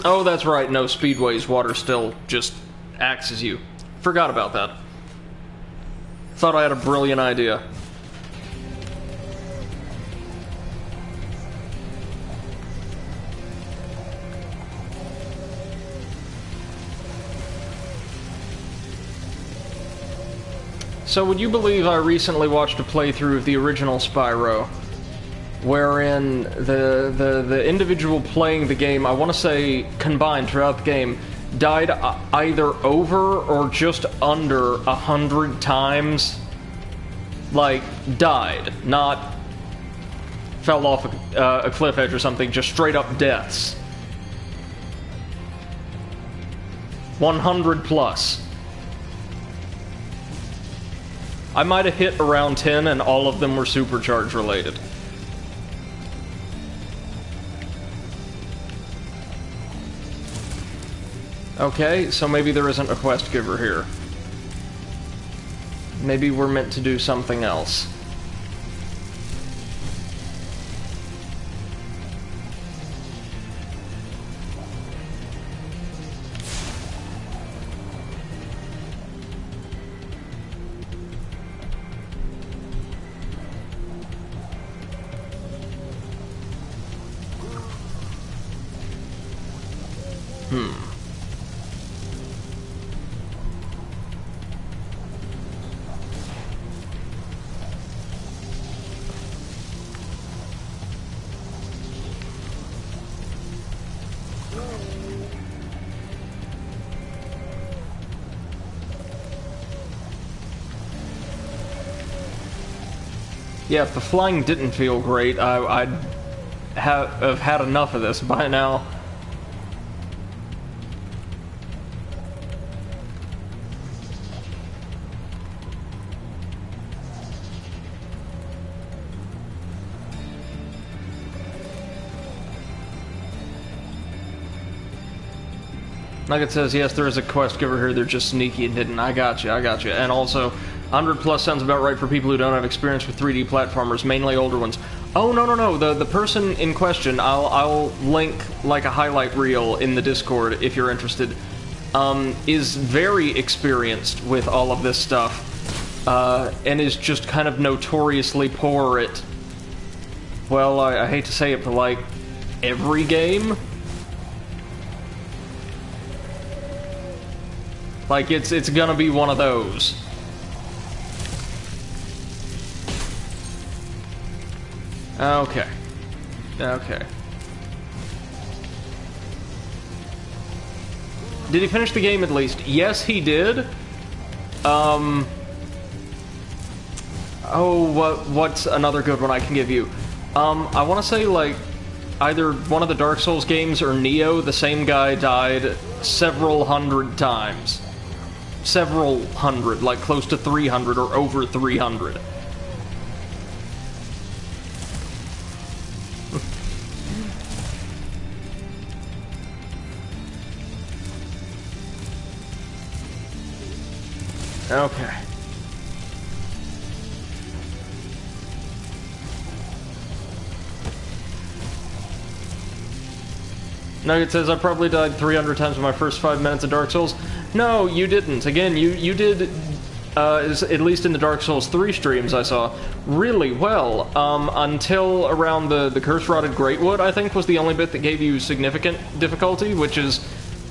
Oh, that's right, no speedways. Water still just axes you. Forgot about that. Thought I had a brilliant idea. So would you believe I recently watched a playthrough of the original Spyro, wherein the individual playing the game, I want to say combined throughout the game, died either over or just under 100 times. Like, died, not fell off a cliff edge or something, just straight up deaths. 100 plus. I might have hit around 10 and all of them were supercharge related. Okay, so maybe there isn't a quest giver here. Maybe we're meant to do something else. Yeah, if the flying didn't feel great, I'd have had enough of this by now. Nugget says, yes, there is a quest giver here, they're just sneaky and hidden. I got you. And also, 100 plus sounds about right for people who don't have experience with 3D platformers, mainly older ones. Oh, no. The person in question, I'll link like a highlight reel in the Discord if you're interested, is very experienced with all of this stuff, and is just kind of notoriously poor at, well, I hate to say it, but like, every game? Like, it's gonna be one of those. Okay. Did he finish the game at least? Yes, he did. Oh, what's another good one I can give you? I want to say, like, either one of the Dark Souls games or Nioh, the same guy died several hundred times. Several hundred, like close to 300 or over 300. Okay. Nugget says, I probably died 300 times in my first 5 minutes of Dark Souls. No, you didn't. Again, you did, at least in the Dark Souls 3 streams I saw, really well, until around the Curse-Rotted Greatwood, I think, was the only bit that gave you significant difficulty, which is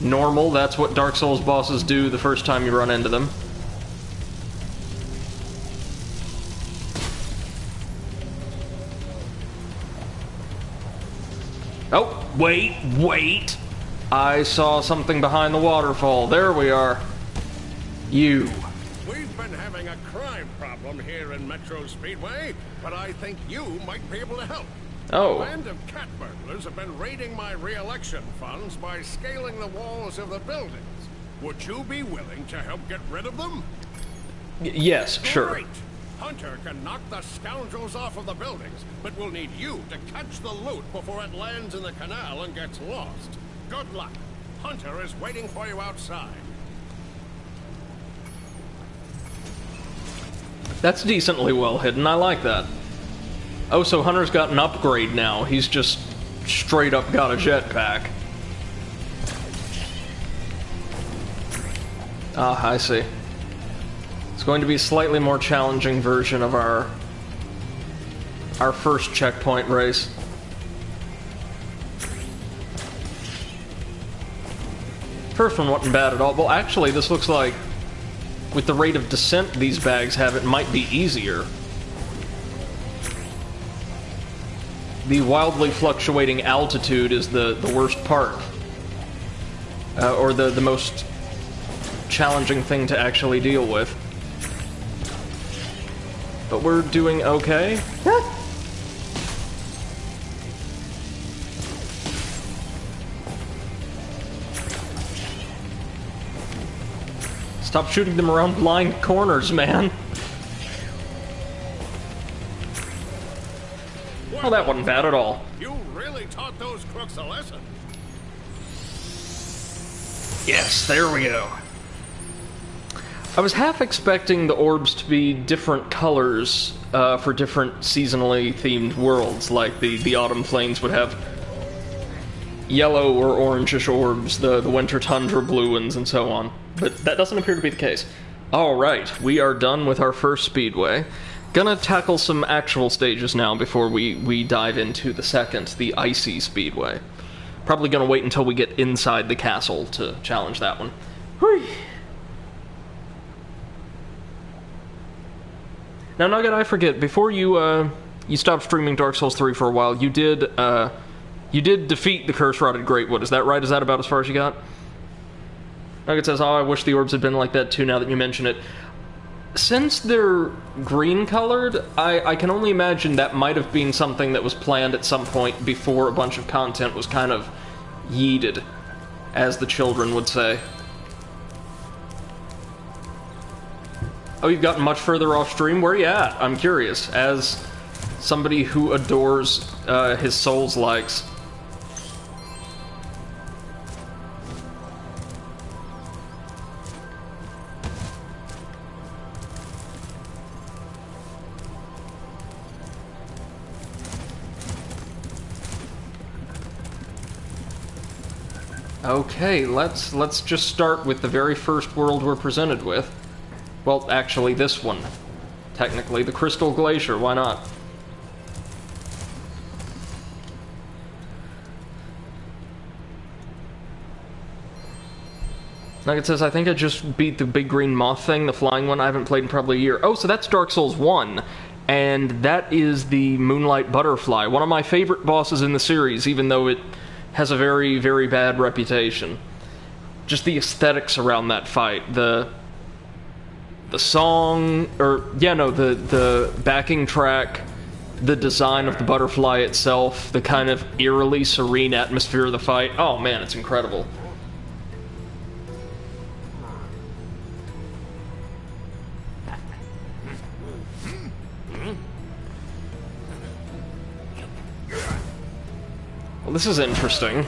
normal. That's what Dark Souls bosses do the first time you run into them. Oh, wait! I saw something behind the waterfall. There we are. You. We've been having a crime problem here in Metro Speedway, but I think you might be able to help. Oh. A band of cat burglars have been raiding my re-election funds by scaling the walls of the buildings. Would you be willing to help get rid of them? Yes, sure. Great. Hunter can knock the scoundrels off of the buildings, but we'll need you to catch the loot before it lands in the canal and gets lost. Good luck. Hunter is waiting for you outside. That's decently well hidden. I like that. Oh, so Hunter's got an upgrade now. He's just straight up got a jetpack. Ah, I see. It's going to be a slightly more challenging version of our first checkpoint race. First one wasn't bad at all. Well, actually, this looks like, with the rate of descent these bags have, it might be easier. The wildly fluctuating altitude is the worst part. Or the most challenging thing to actually deal with. But we're doing okay. Stop shooting them around blind corners, man. Well, that wasn't bad at all. You really taught those crooks a lesson. Yes, there we go. I was half expecting the orbs to be different colors for different seasonally themed worlds, like the Autumn Plains would have yellow or orangish orbs, the Winter Tundra blue ones, and so on. But that doesn't appear to be the case. Alright, we are done with our first speedway. Gonna tackle some actual stages now before we dive into the second, the Icy Speedway. Probably gonna wait until we get inside the castle to challenge that one. Whee! Now, Nugget, I forget, before you stopped streaming Dark Souls 3 for a while, you did defeat the Curse-Rotted Greatwood, is that right? Is that about as far as you got? Nugget says, oh, I wish the orbs had been like that too, now that you mention it. Since they're green-colored, I can only imagine that might have been something that was planned at some point before a bunch of content was kind of yeeted, as the children would say. Oh, you've gotten much further off stream? Where are you at? I'm curious, as somebody who adores his Souls-likes. Okay, let's just start with the very first world we're presented with. Well, actually, this one. Technically, the Crystal Glacier, why not? Nugget says, I think I just beat the big green moth thing, the flying one. I haven't played in probably a year. Oh, so that's Dark Souls 1. And that is the Moonlight Butterfly, one of my favorite bosses in the series, even though it has a very, very bad reputation. Just the aesthetics around that fight, the song, or, yeah, no, the backing track, the design of the butterfly itself, the kind of eerily serene atmosphere of the fight. Oh man, it's incredible. Well, this is interesting.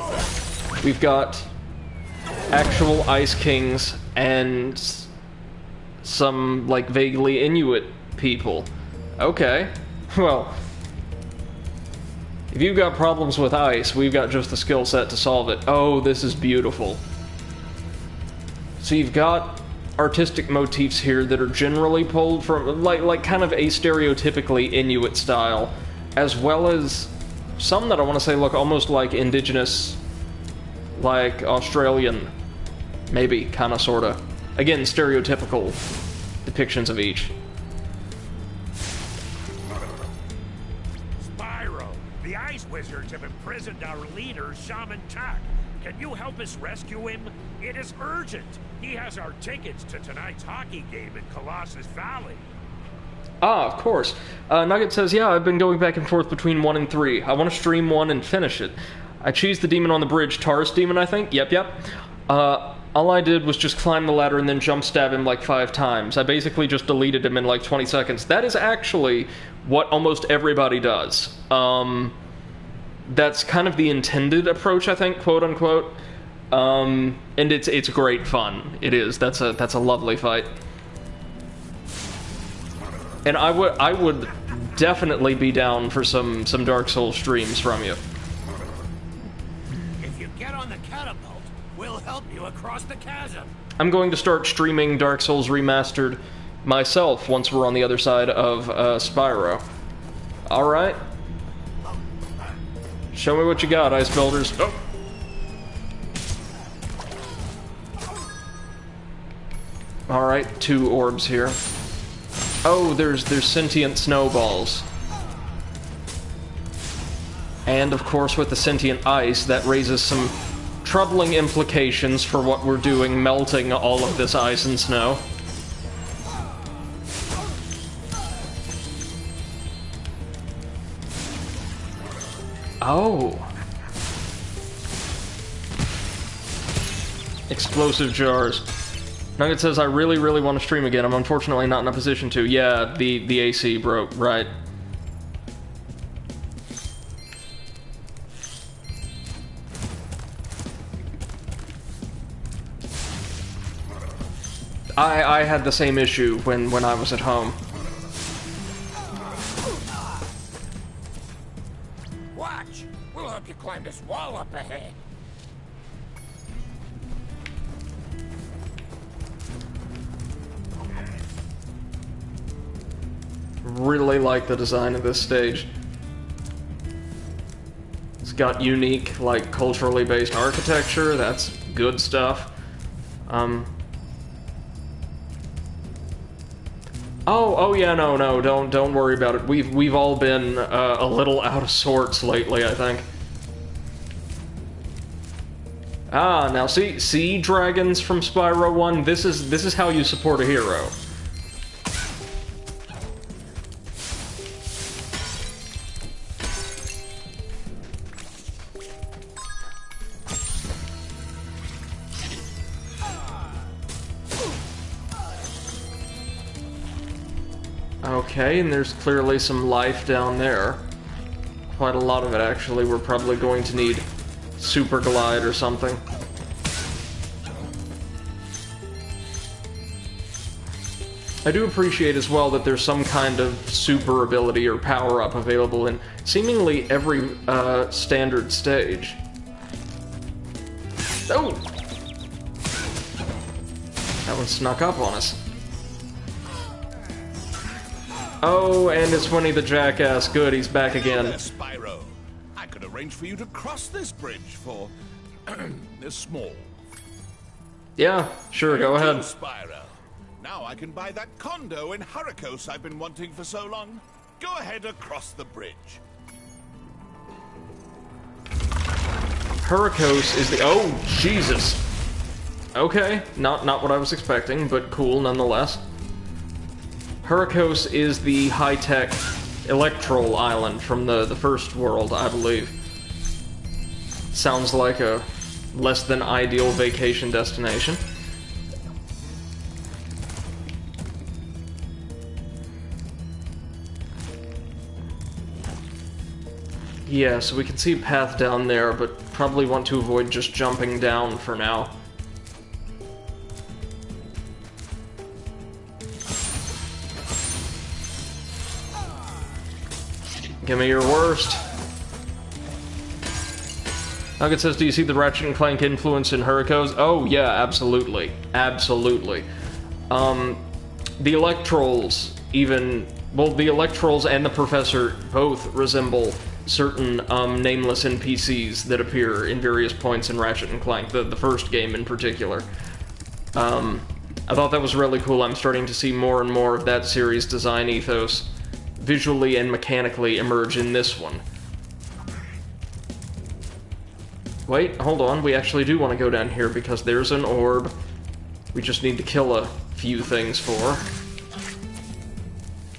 We've got actual Ice Kings and some, like, vaguely Inuit people. Okay. Well, If you've got problems with ice, we've got just the skill set to solve it. Oh, this is beautiful. So you've got artistic motifs here that are generally pulled from, like kind of a stereotypically Inuit style, as well as some that I want to say look almost like indigenous, like Australian, maybe, kind of, sort of. Again, stereotypical depictions of each. Spyro, the Ice Wizards have imprisoned our leader, Shaman Tak. Can you help us rescue him? It is urgent. He has our tickets to tonight's hockey game in Colossus Valley. Ah, of course. Nugget says, yeah, I've been going back and forth between 1 and 3. I want to stream 1 and finish it. I cheesed the demon on the bridge, Taurus demon, I think? Yep. All I did was just climb the ladder and then jump stab him like 5 times. I basically just deleted him in like 20 seconds. That is actually what almost everybody does. That's kind of the intended approach, I think, quote unquote. And it's great fun. It is. That's a lovely fight. And I would definitely be down for some Dark Souls streams from you. If you get on the catapult, we'll help you across the chasm. I'm going to start streaming Dark Souls Remastered myself once we're on the other side of Spyro. Alright. Show me what you got, Ice Builders. Oh. Alright, 2 orbs here. Oh, there's sentient snowballs. And, of course, with the sentient ice, that raises some troubling implications for what we're doing, melting all of this ice and snow. Oh. Explosive jars. Nugget says, I really, really want to stream again. I'm unfortunately not in a position to. Yeah, the AC broke, right. I had the same issue when I was at home. Watch! We'll help you climb this wall up ahead. Really like the design of this stage. It's got unique, like, culturally based architecture. That's good stuff. Oh yeah, no, don't worry about it. We've all been a little out of sorts lately, I think. Ah, now see dragons from Spyro 1. This is how you support a hero. Okay, and there's clearly some life down there. Quite a lot of it, actually. We're probably going to need Super Glide or something. I do appreciate as well that there's some kind of super ability or power-up available in seemingly every standard stage. Oh! That one snuck up on us. Oh, and it's Winnie the Jackass. Good, he's back again. Hey there, Spyro. I could arrange for you to cross this bridge for small. Yeah, sure, go ahead. Spyro. Now I can buy that condo in Hurricos I've been wanting for so long. Go ahead across the bridge. Hurricos is the... Oh, Jesus. Okay, not what I was expecting, but cool nonetheless. Hurricos is the high-tech Electrol Island from the first world, I believe. Sounds like a less than ideal vacation destination. Yeah, so we can see a path down there, but probably want to avoid just jumping down for now. Give me your worst. Nugget says, do you see the Ratchet and Clank influence in Hurricos? Oh, yeah, absolutely. Absolutely. The Electrolls even... Well, the Electrolls and the Professor both resemble certain nameless NPCs that appear in various points in Ratchet and Clank, the first game in particular. I thought that was really cool. I'm starting to see more and more of that series' design ethos visually and mechanically emerge in this one. Wait, hold on. We actually do want to go down here because there's an orb we just need to kill a few things for.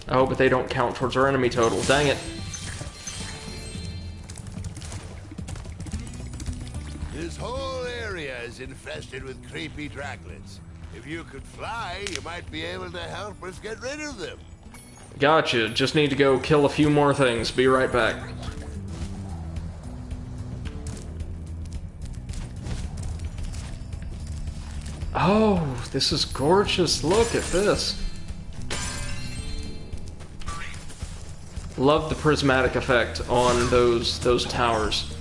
Oh, but they don't count towards our enemy total. Dang it. This whole area is infested with creepy draglets. If you could fly, you might be able to help us get rid of them. Gotcha. Just need to go kill a few more things. Be right back. Oh, this is gorgeous. Look at this. Love the prismatic effect on those towers.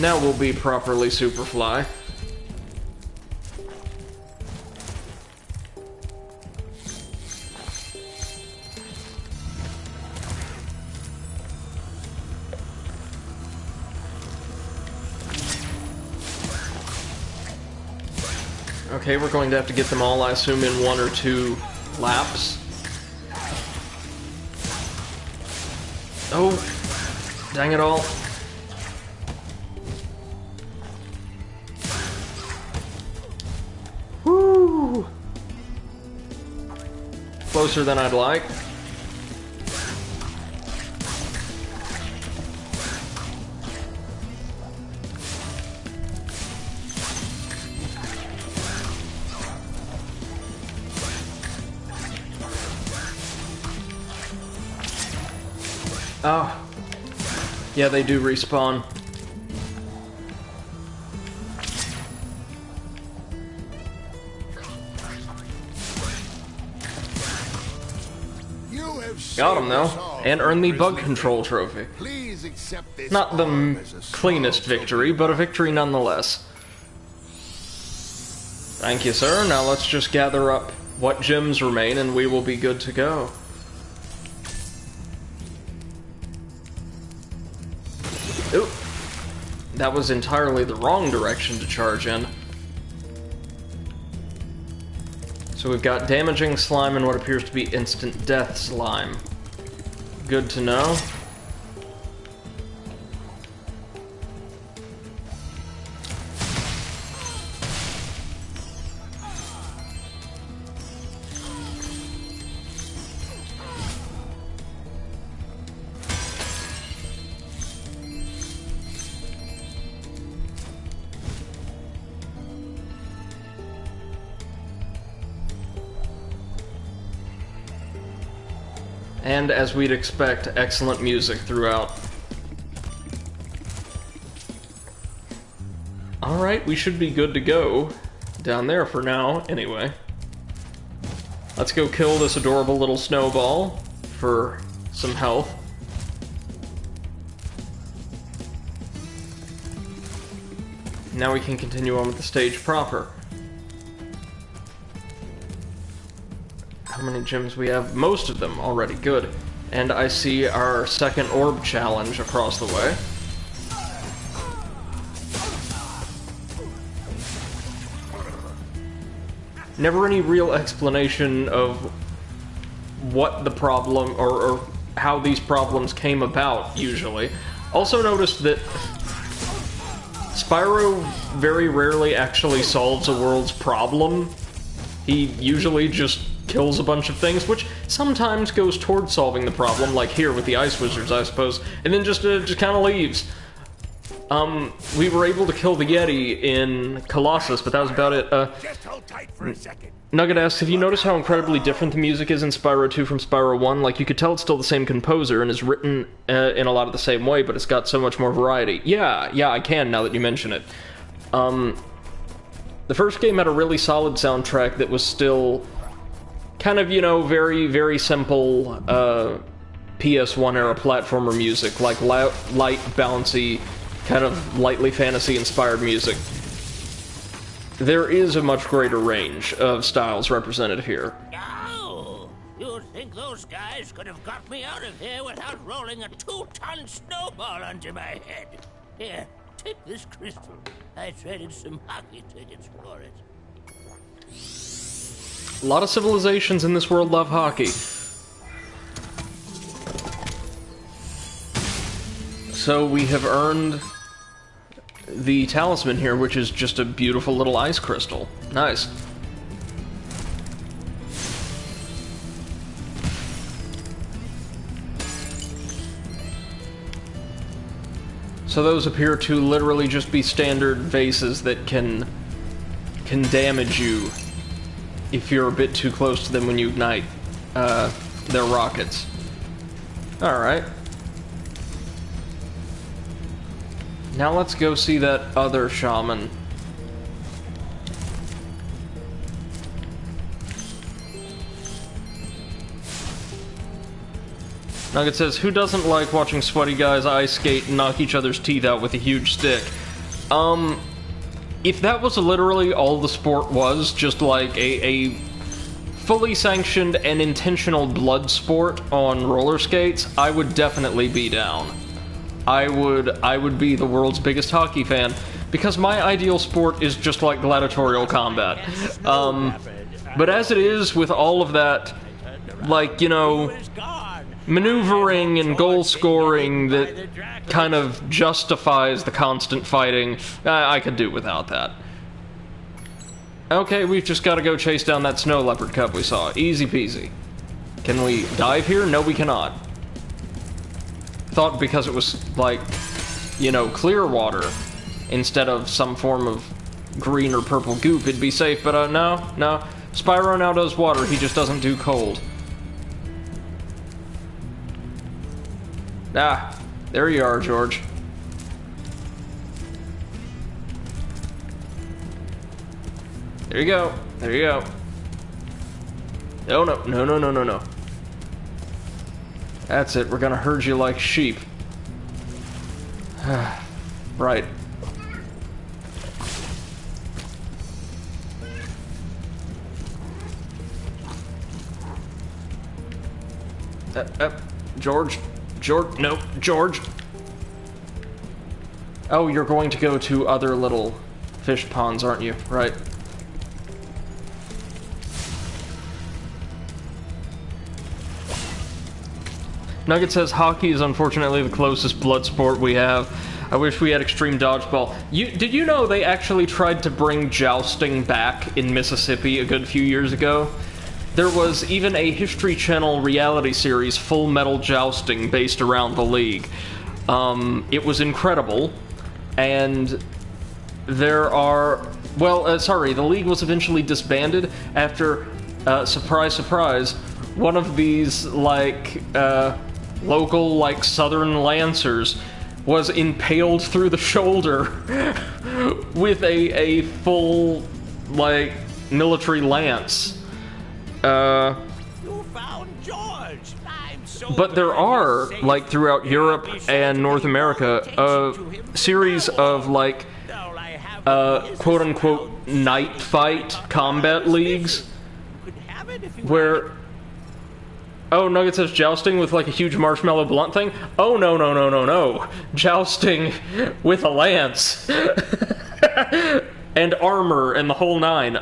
Now we'll be properly Superfly. Okay, we're going to have to get them all, I assume, in 1 or 2 laps. Oh, dang it all. Woo! Closer than I'd like. Oh. Yeah, they do respawn. Got him, though. And earned the bug control trophy. Please accept this. Not the cleanest victory, but a victory nonetheless. Thank you, sir. Now let's just gather up what gems remain and we will be good to go. Oop. That was entirely the wrong direction to charge in. So we've got damaging slime and what appears to be instant death slime. Good to know. And, as we'd expect, excellent music throughout. Alright, we should be good to go. Down there for now, anyway. Let's go kill this adorable little snowball for some health. Now we can continue on with the stage proper. How many gems we have? Most of them already. Good. And I see our second orb challenge across the way. Never any real explanation of what the problem or how these problems came about, usually. Also noticed that Spyro very rarely actually solves a world's problem. He usually just kills a bunch of things, which sometimes goes towards solving the problem, like here with the Ice Wizards, I suppose, and then just kind of leaves. We were able to kill the Yeti in Colossus, but that was about it. Just hold tight for a second. Nugget asks, have you noticed how incredibly different the music is in Spyro 2 from Spyro 1? Like, you could tell it's still the same composer and is written in a lot of the same way, but it's got so much more variety. Yeah, I can, now that you mention it. The first game had a really solid soundtrack that was still kind of, you know, very, very simple, PS1 era platformer music, like light, bouncy, kind of lightly fantasy-inspired music. There is a much greater range of styles represented here. Oh, you think those guys could have got me out of here without rolling a 2-ton snowball onto my head? Here, take this crystal. I traded some hockey tickets for it. A lot of civilizations in this world love hockey. So we have earned the talisman here, which is just a beautiful little ice crystal. Nice. So those appear to literally just be standard vases that can damage you if you're a bit too close to them when you ignite their rockets. Alright. Now let's go see that other shaman. Nugget says, who doesn't like watching sweaty guys ice skate and knock each other's teeth out with a huge stick? If that was literally all the sport was, just like a fully sanctioned and intentional blood sport on roller skates, I would definitely be down. I would be the world's biggest hockey fan, because my ideal sport is just like gladiatorial combat. But as it is, with all of that, like, you know, maneuvering and goal scoring that kind of justifies the constant fighting, I could do without that. Okay, we've just got to go chase down that snow leopard cub we saw. Easy peasy. Can we dive here? No, we cannot. Thought because it was, like, you know, clear water instead of some form of green or purple goop, it'd be safe, but no. Spyro now does water, he just doesn't do cold. Ah, there you are, George. There you go. There you go. No, no, no, no, no, no, no. That's it, we're gonna herd you like sheep. Right. George? No, George! Oh, you're going to go to other little fish ponds, aren't you? Right. Nugget says, hockey is unfortunately the closest blood sport we have. I wish we had extreme dodgeball. Did you know they actually tried to bring jousting back in Mississippi a good few years ago? There was even a History Channel reality series, Full Metal Jousting, based around the league. It was incredible, and there are... Well, sorry, the league was eventually disbanded after, surprise, surprise, one of these, like, local, like, Southern Lancers was impaled through the shoulder with a full, like, military lance. You found George. I'm so but there are, like, throughout Europe and North America, a series of, like, quote-unquote night fight combat leagues where... Oh, Nugget says jousting with, like, a huge marshmallow blunt thing? Oh, no, no, no, no, no. Jousting with a lance. And armor and the whole nine.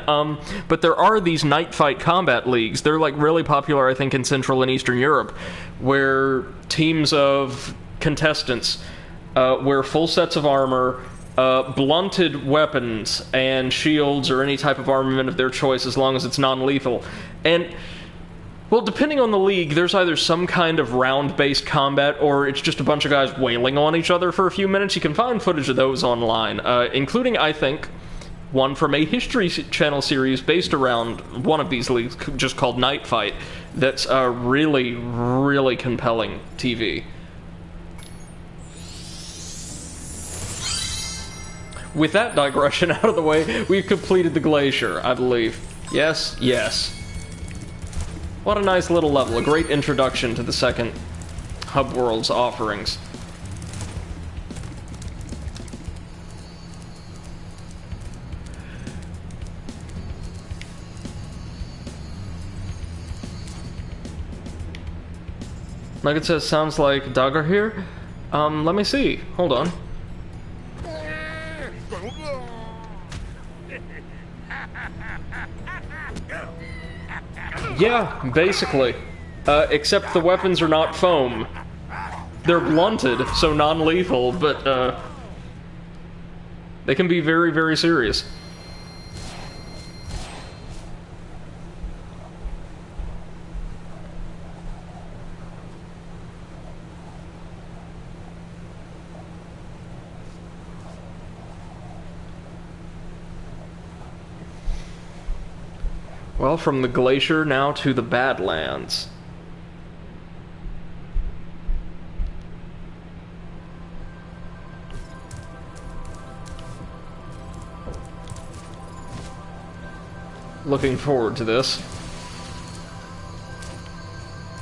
But there are these night fight combat leagues. They're, like, really popular, I think, in Central and Eastern Europe, where teams of contestants wear full sets of armor, blunted weapons, and shields or any type of armament of their choice as long as it's non-lethal. And... well, depending on the league, there's either some kind of round-based combat, or it's just a bunch of guys wailing on each other for a few minutes. You can find footage of those online, including, I think, one from a History Channel series based around one of these leagues, just called Night Fight, that's really, really compelling TV. With that digression out of the way, we've completed the glacier, I believe. Yes, yes. What a nice little level, a great introduction to the second Hub World's offerings. Nugget says, sounds like Dagger here. Let me see. Hold on. Yeah, basically. Except the weapons are not foam. They're blunted, so non-lethal, but, they can be very, very serious. Well, from the glacier now to the Badlands. Looking forward to this.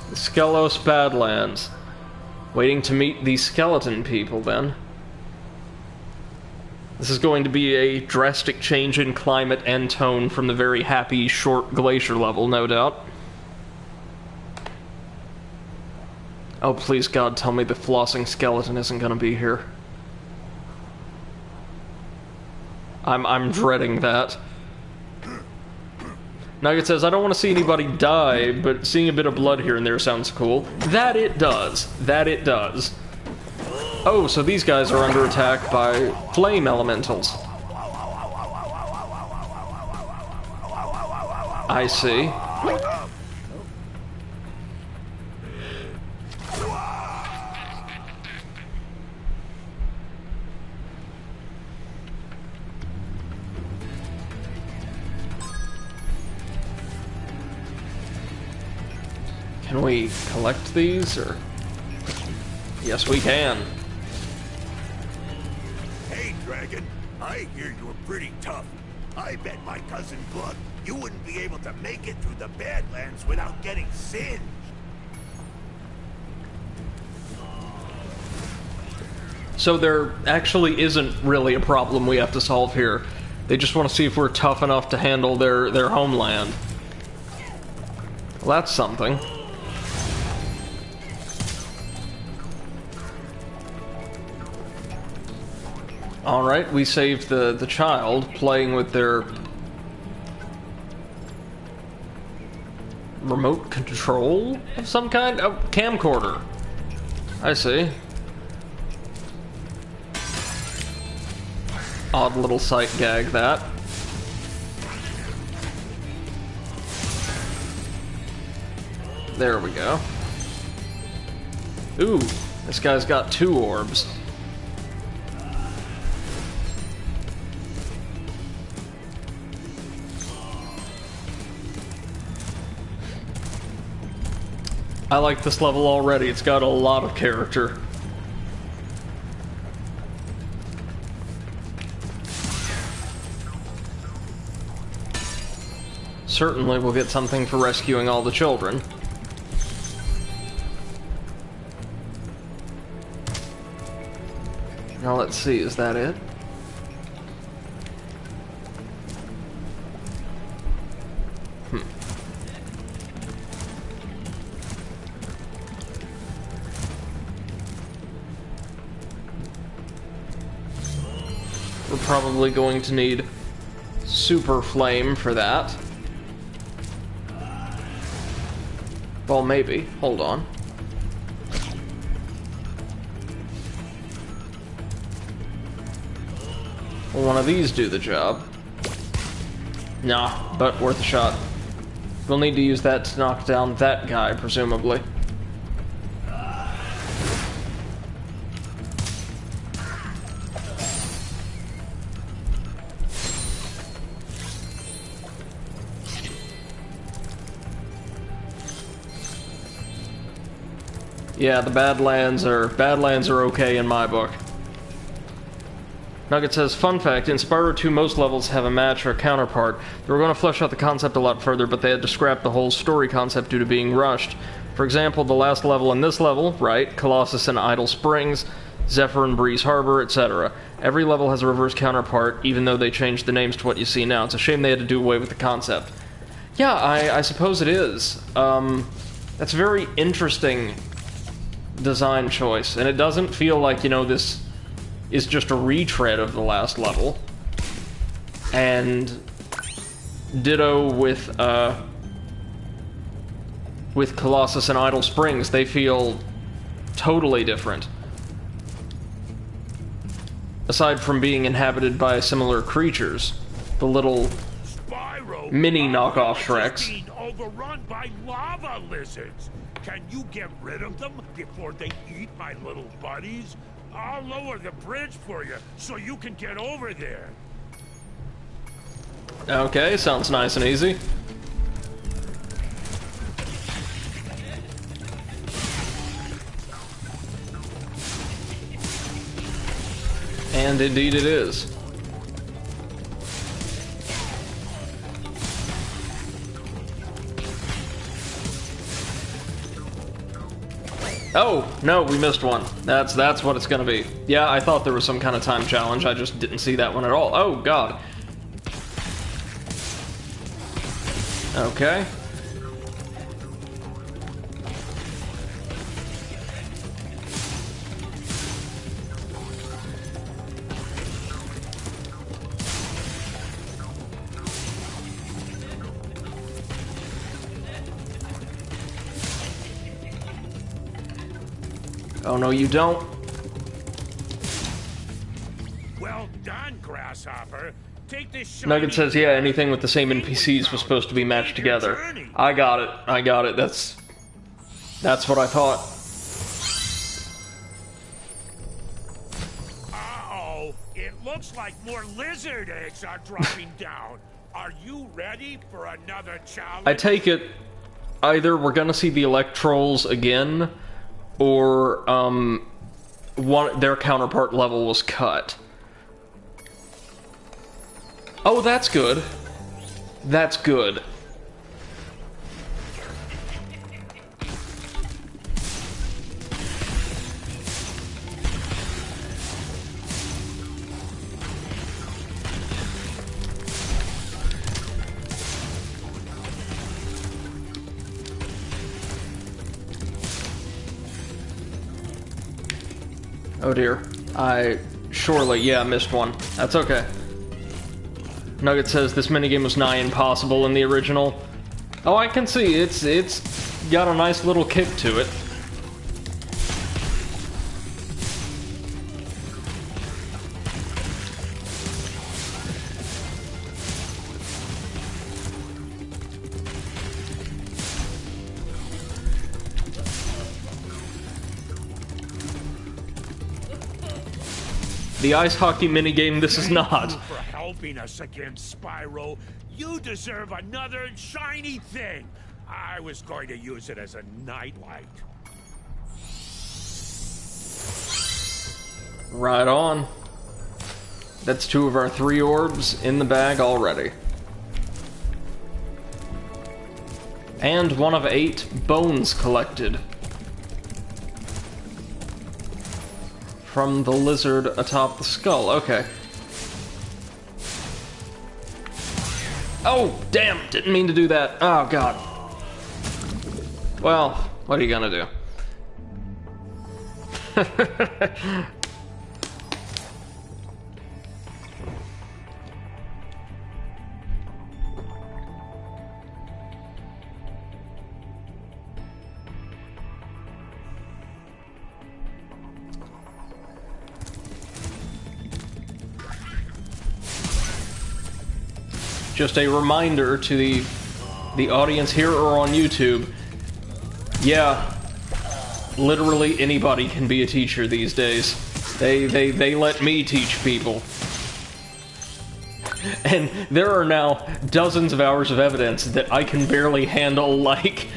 The Skelos Badlands. Waiting to meet the skeleton people, then. This is going to be a drastic change in climate and tone from the very happy, short glacier level, no doubt. Oh, please, God, tell me the flossing skeleton isn't gonna be here. I'm dreading that. Nugget says, I don't want to see anybody die, but seeing a bit of blood here and there sounds cool. That it does. That it does. Oh, so these guys are under attack by flame elementals. I see. Can we collect these, or? Yes, we can. Hey, Dragon. I hear you're pretty tough. I bet my cousin Glug you wouldn't be able to make it through the Badlands without getting singed. So there actually isn't really a problem we have to solve here. They just want to see if we're tough enough to handle their homeland. Well, that's something. Alright, we saved the child playing with their remote control of some kind? Oh, camcorder. I see. Odd little sight gag, that. There we go. Ooh, this guy's got 2 orbs. I like this level already. It's got a lot of character. Certainly we'll get something for rescuing all the children. Now let's see, is that it? We're probably going to need Super Flame for that. Well, maybe. Hold on. Will one of these do the job? Nah, but worth a shot. We'll need to use that to knock down that guy, presumably. Yeah, the Badlands are okay in my book. Nugget says, fun fact, in Spyro 2 most levels have a match or a counterpart. They were going to flesh out the concept a lot further, but they had to scrap the whole story concept due to being rushed. For example, the last level in this level, right? Colossus and Idle Springs, Zephyr and Breeze Harbor, etc. Every level has a reverse counterpart, even though they changed the names to what you see now. It's a shame they had to do away with the concept. Yeah, I suppose it is. That's a very interesting design choice, and it doesn't feel like, you know, this is just a retread of the last level. And ditto with Colossus and Idle Springs, they feel totally different. Aside from being inhabited by similar creatures, the little mini knockoff Shreks. Being overrun by lava lizards. Can you get rid of them before they eat my little buddies? I'll lower the bridge for you so you can get over there. Okay, sounds nice and easy. And indeed it is. Oh, no, we missed one. That's what it's gonna be. Yeah, I thought there was some kind of time challenge, I just didn't see that one at all. Oh, God. Okay. Oh, no, you don't. Well done, Grasshopper. Take this Nugget says, yeah, anything with the same NPCs was supposed to be matched together. I got it. I got it. That's what I thought. Uh-oh. It looks like more lizard eggs are dropping down. Are you ready for another challenge? I take it either we're gonna see the Electrolls again, or their counterpart level was cut. Oh, that's good. That's good. Oh dear. I missed one. That's okay. Nugget says this minigame was nigh impossible in the original. Oh, I can see. It's got a nice little kick to it. The ice hockey minigame, this is not. For helping us against Spyro, you deserve another shiny thing. I was going to use it as a nightlight. Right on. That's 2 of our 3 orbs in the bag already. And 1 of 8 bones collected. From the lizard atop the skull. Okay. Oh, damn! Didn't mean to do that. Oh, God. Well, what are you gonna do? Just a reminder to the audience here or on YouTube, yeah, literally anybody can be a teacher these days. They let me teach people. And there are now dozens of hours of evidence that I can barely handle, like,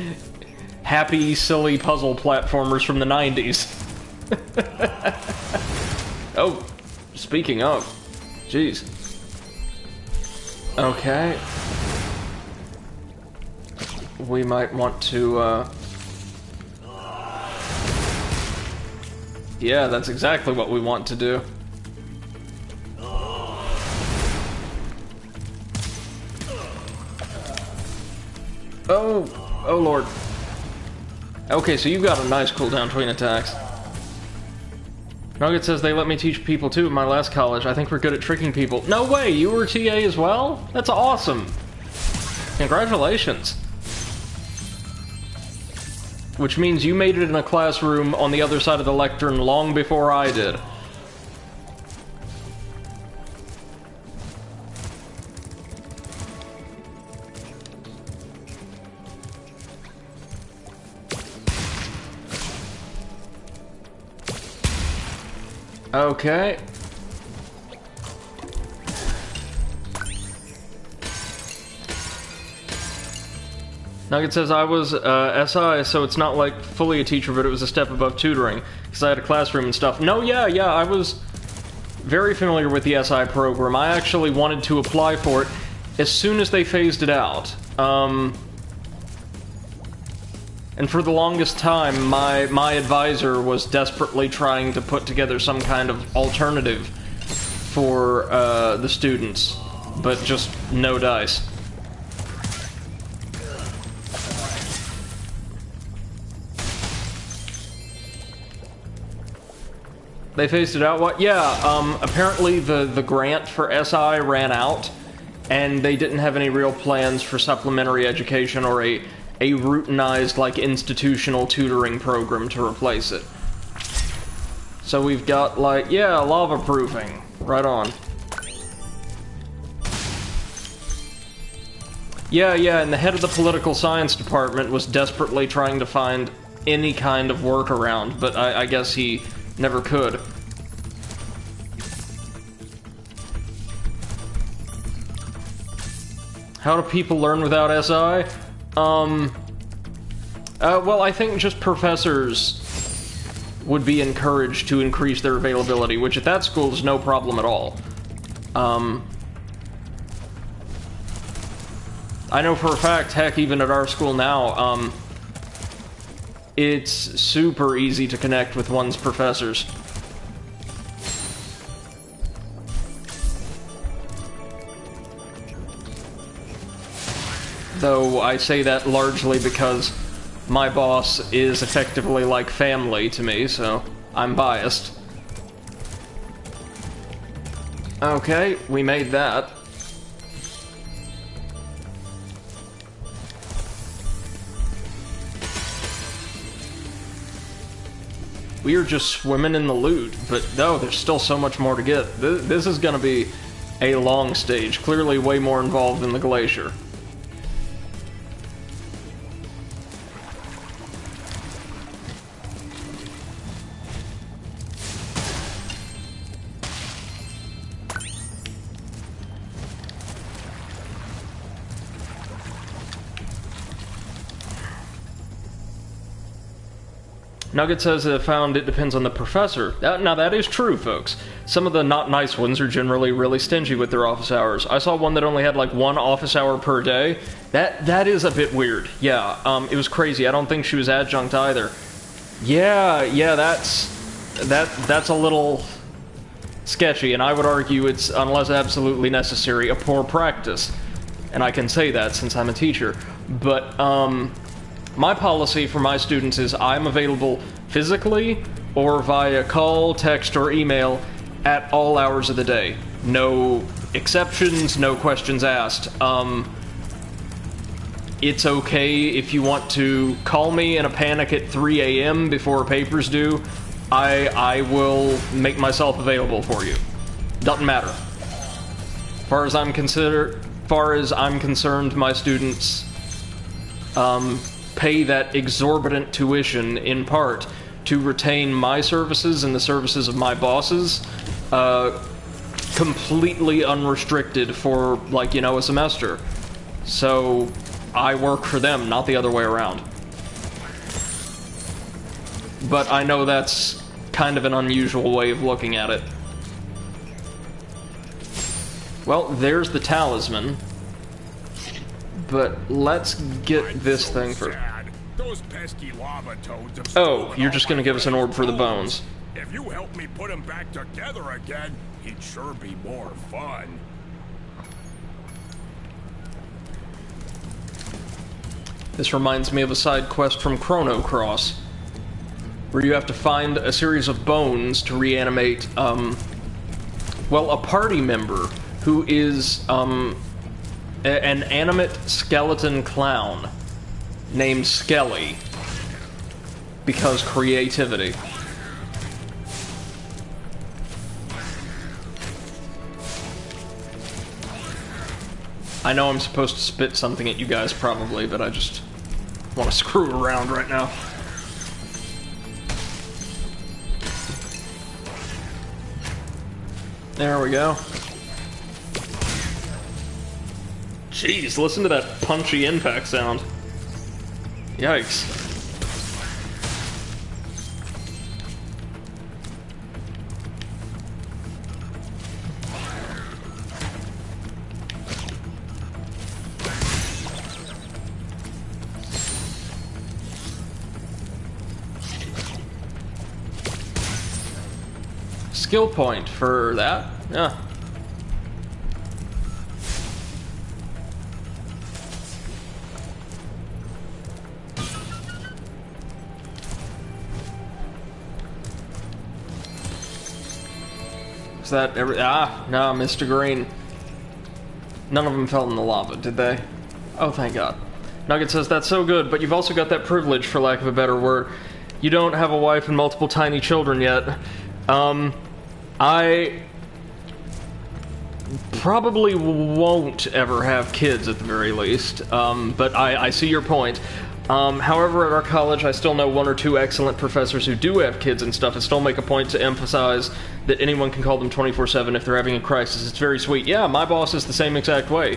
happy, silly puzzle platformers from the 90s. Oh, speaking of, jeez. Okay. We might want to, Yeah, that's exactly what we want to do. Oh lord. Okay, so you've got a nice cooldown between attacks. Nugget says they let me teach people too at my last college. I think we're good at tricking people. No way, you were TA as well? That's awesome. Congratulations. Which means you made it in a classroom on the other side of the lectern long before I did. Okay. Nugget says I was SI, so it's not like fully a teacher, but it was a step above tutoring, because I had a classroom and stuff. No, yeah, I was very familiar with the SI program. I actually wanted to apply for it as soon as they phased it out. And for the longest time, my advisor was desperately trying to put together some kind of alternative for the students, but just no dice. They phased it out? What? Yeah, apparently the grant for SI ran out, and they didn't have any real plans for supplementary education or a routinized, like, institutional tutoring program to replace it. So we've got, like, yeah, lava proofing. Right on. Yeah, and the head of the political science department was desperately trying to find any kind of workaround, but I guess he never could. How do people learn without SI? Well, I think just professors would be encouraged to increase their availability, which at that school is no problem at all. I know for a fact, heck, even at our school now, it's super easy to connect with one's professors. Though I say that largely because my boss is effectively like family to me, so I'm biased. Okay, we made that. We are just swimming in the loot, but no, there's still so much more to get. This is gonna be a long stage, clearly way more involved than the glacier. Nugget says that found it depends on the professor. Now that is true, folks. Some of the not nice ones are generally really stingy with their office hours. I saw one that only had like 1 office hour per day. That is a bit weird. Yeah, it was crazy. I don't think she was adjunct either. Yeah, that's a little sketchy, and I would argue it's, unless absolutely necessary, a poor practice. And I can say that since I'm a teacher. But, my policy for my students is I'm available physically or via call, text, or email at all hours of the day. No exceptions, no questions asked. It's okay if you want to call me in a panic at 3 a.m. before papers due. I will make myself available for you. Doesn't matter. Far as I'm concerned, my students pay that exorbitant tuition in part to retain my services and the services of my bosses completely unrestricted for, like, you know, a semester. So I work for them, not the other way around. But I know that's kind of an unusual way of looking at it. Well, there's the talisman. But let's get this thing first. Those pesky lava toads have Oh, you're just gonna give us an orb for the bones. If you help me put them back together again, it'd sure be more fun. This reminds me of a side quest from Chrono Cross, where you have to find a series of bones to reanimate, well, a party member who is, an animate skeleton clown named Skelly, because creativity. I know I'm supposed to spit something at you guys probably, but I just want to screw around right now. There we go. Jeez, listen to that punchy impact sound. Yikes. Skill point for that. Yeah. Is that every... Ah, no, Mr. Green. None of them fell in the lava, did they? Oh, thank God. Nugget says, that's so good, but you've also got that privilege, for lack of a better word. You don't have a wife and multiple tiny children yet. I probably won't ever have kids at the very least, but I see your point. However, at our college, I still know one or two excellent professors who do have kids and stuff, and still make a point to emphasize that anyone can call them 24/7 if they're having a crisis. It's very sweet. Yeah, my boss is the same exact way.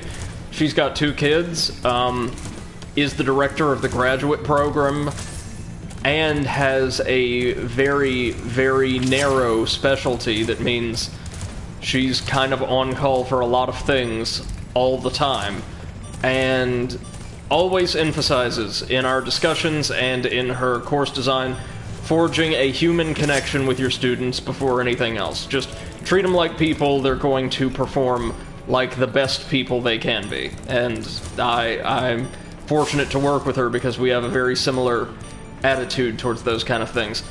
She's got 2 kids, is the director of the graduate program, and has a very, very narrow specialty that means she's kind of on call for a lot of things all the time, and always emphasizes in our discussions and in her course design forging a human connection with your students before anything else. Just treat them like people. They're going to perform like the best people they can be, and I'm fortunate to work with her because we have a very similar attitude towards those kind of things.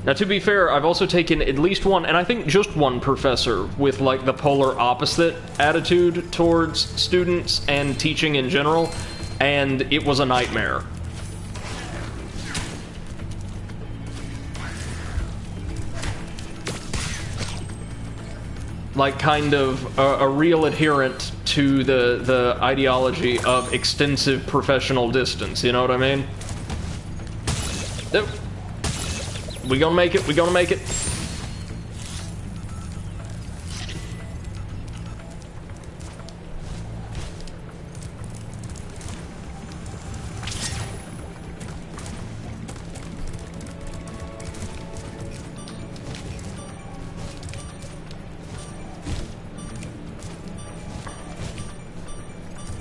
Now, to be fair, I've also taken at least one, and I think just one professor with, like, the polar opposite attitude towards students and teaching in general, and it was a nightmare. Like, kind of a real adherent to the ideology of extensive professional distance, you know what I mean? Nope. We gonna make it, we gonna make it.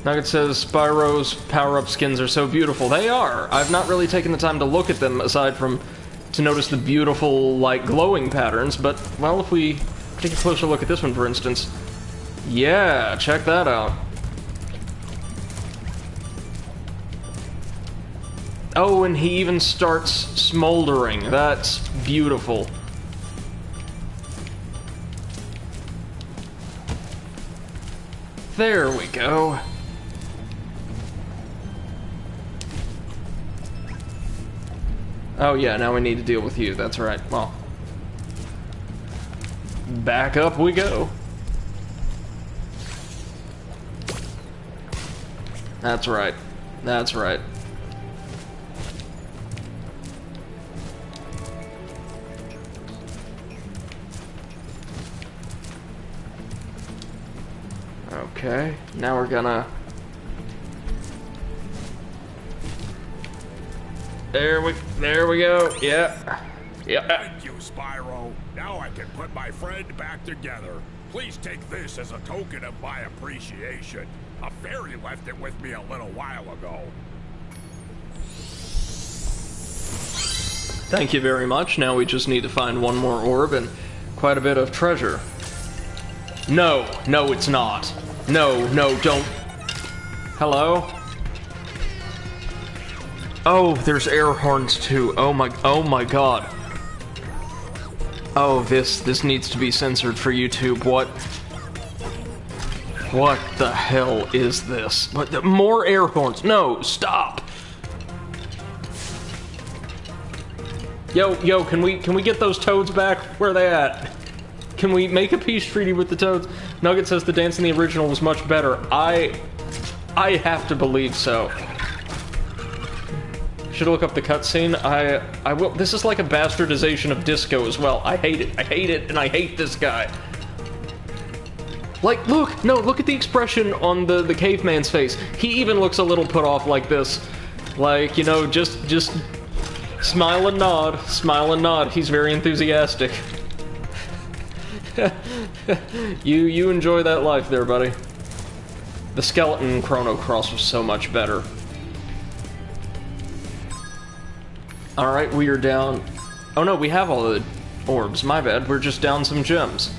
Nugget says, Spyro's power-up skins are so beautiful. They are! I've not really taken the time to look at them, aside from to notice the beautiful, like, glowing patterns, but, well, if we take a closer look at this one, for instance... Yeah, check that out. Oh, and he even starts smoldering. That's beautiful. There we go. Oh yeah, now we need to deal with you, that's right. Well, back up we go. That's right. That's right. Okay, now we're gonna... There we go. Yeah. Yep. Thank you, Spyro. Now I can put my friend back together. Please take this as a token of my appreciation. A fairy left it with me a little while ago. Thank you very much. Now we just need to find one more orb and quite a bit of treasure. No, no, it's not. No, no, don't. Hello? Oh, there's air horns too. Oh my god. Oh, this needs to be censored for YouTube. What the hell is this? What, more air horns? No, stop. Yo, can we get those toads back? Where are they at? Can we make a peace treaty with the toads? Nugget says the dance in the original was much better. I have to believe so. Should look up the cutscene. I will. This is like a bastardization of disco as well. I hate it. I hate it, and I hate this guy. Like, look at the expression on the caveman's face. He even looks a little put off like this. Like, you know, just smile and nod. Smile and nod. He's very enthusiastic. You enjoy that life there, buddy. The skeleton Chrono Cross was so much better. Alright, we are down... Oh no, we have all the orbs. My bad. We're just down some gems.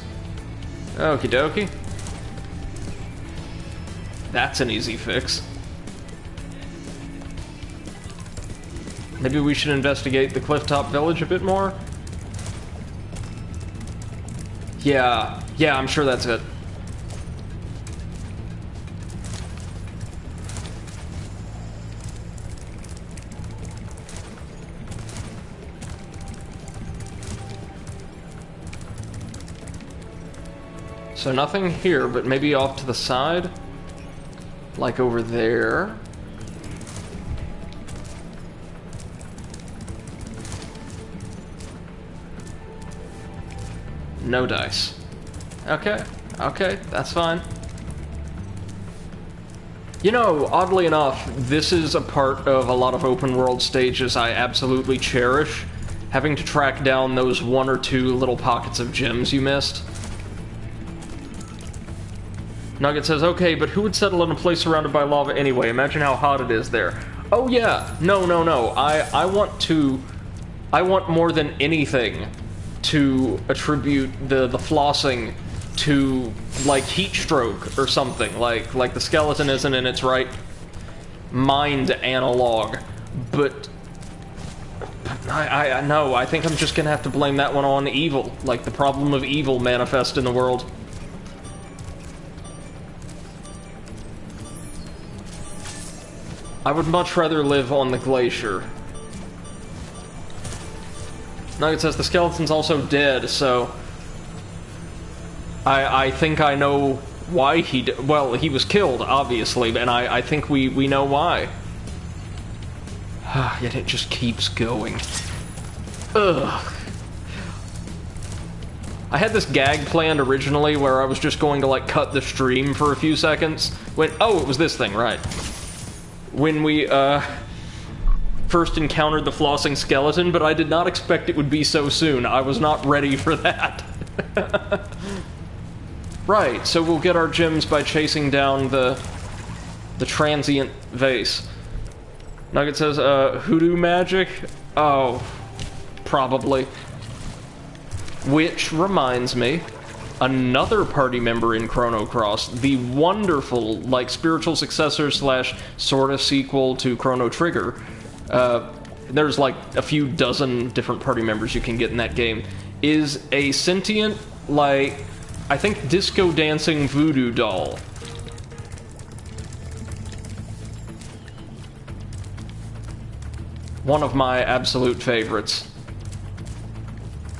Okie dokie. That's an easy fix. Maybe we should investigate the Clifftop Village a bit more? Yeah, I'm sure that's it. So nothing here, but maybe off to the side? Like over there? No dice. Okay, that's fine. You know, oddly enough, this is a part of a lot of open world stages I absolutely cherish. Having to track down those one or two little pockets of gems you missed. Nugget says, okay, but who would settle in a place surrounded by lava anyway? Imagine how hot it is there. Oh yeah, no. I want more than anything to attribute the flossing to, like, heat stroke or something. Like the skeleton isn't in its right mind analog. But I know, I think I'm just gonna have to blame that one on evil. Like, the problem of evil manifest in the world. I would much rather live on the glacier. Nugget says the skeleton's also dead, so... I think I know why he well, he was killed, obviously, and I think we know why. Yet it just keeps going. Ugh. I had this gag planned originally where I was just going to, like, cut the stream for a few seconds. Oh, it was this thing, right. When we, first encountered the flossing skeleton, but I did not expect it would be so soon. I was not ready for that. Right, so we'll get our gems by chasing down the transient vase. Nugget says, hoodoo magic? Oh, probably. Which reminds me, another party member in Chrono Cross, the wonderful, like, spiritual successor slash sort of sequel to Chrono Trigger. There's like a few dozen different party members you can get in that game, is a sentient, like, I think disco dancing voodoo doll. One of my absolute favorites.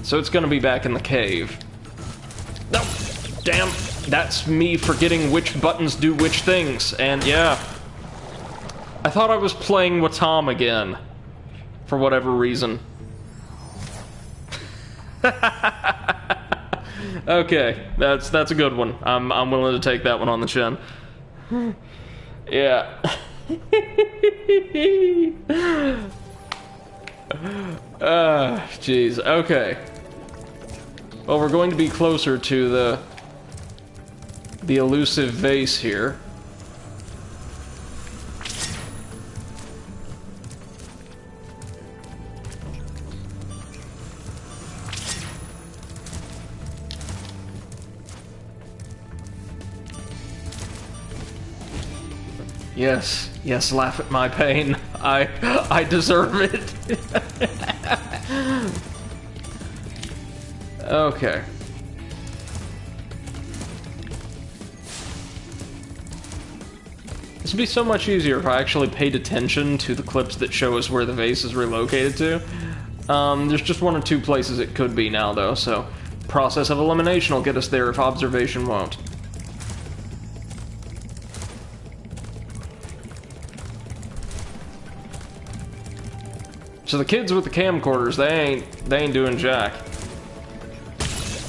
So it's gonna be back in the cave. No! Damn! That's me forgetting which buttons do which things, and yeah. I thought I was playing Watam again. For whatever reason. Okay, that's a good one. I'm willing to take that one on the chin. Yeah. Jeez. Okay. Well, we're going to be closer to the elusive vase here. Yes, yes, laugh at my pain. I deserve it. Okay. This would be so much easier if I actually paid attention to the clips that show us where the vase is relocated to. There's just one or two places it could be now, though, so process of elimination will get us there if observation won't. So the kids with the camcorders, they ain't doing jack.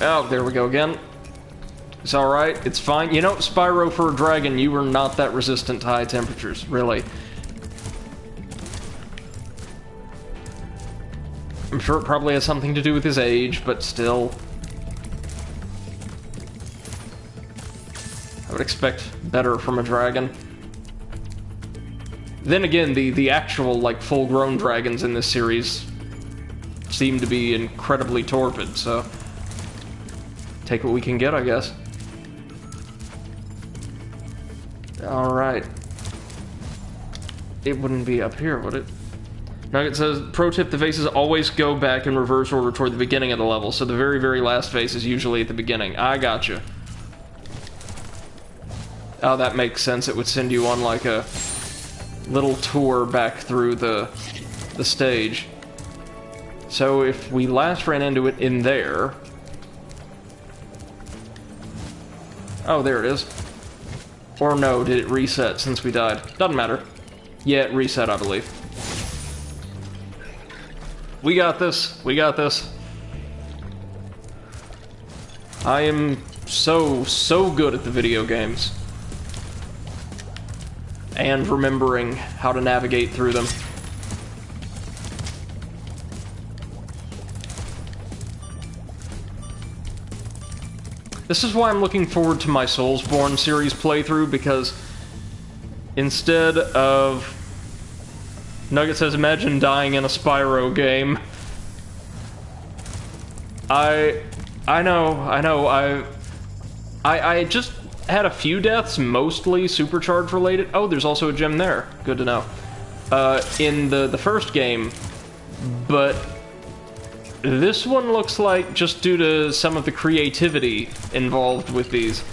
Oh, there we go again. It's alright, it's fine. You know, Spyro, for a dragon, you were not that resistant to high temperatures, really. I'm sure it probably has something to do with his age, but still. I would expect better from a dragon. Then again, the actual, like, full-grown dragons in this series seem to be incredibly torpid, so take what we can get, I guess. Alright. It wouldn't be up here, would it? Nugget says, pro tip, the vases always go back in reverse order toward the beginning of the level, so the very, very last vase is usually at the beginning. I gotcha. Oh, that makes sense. It would send you on, like, a little tour back through the stage. So if we last ran into it in there... Oh, there it is. Or no, did it reset since we died? Doesn't matter. Yeah, it reset, I believe. We got this. We got this. I am so good at the video games. And remembering how to navigate through them. This is why I'm looking forward to my Soulsborne series playthrough, because instead of... Nugget says, imagine dying in a Spyro game. I know, I just had a few deaths, mostly supercharge related. Oh, there's also a gem there. Good to know. In the first game, but this one looks like, just due to some of the creativity involved with these,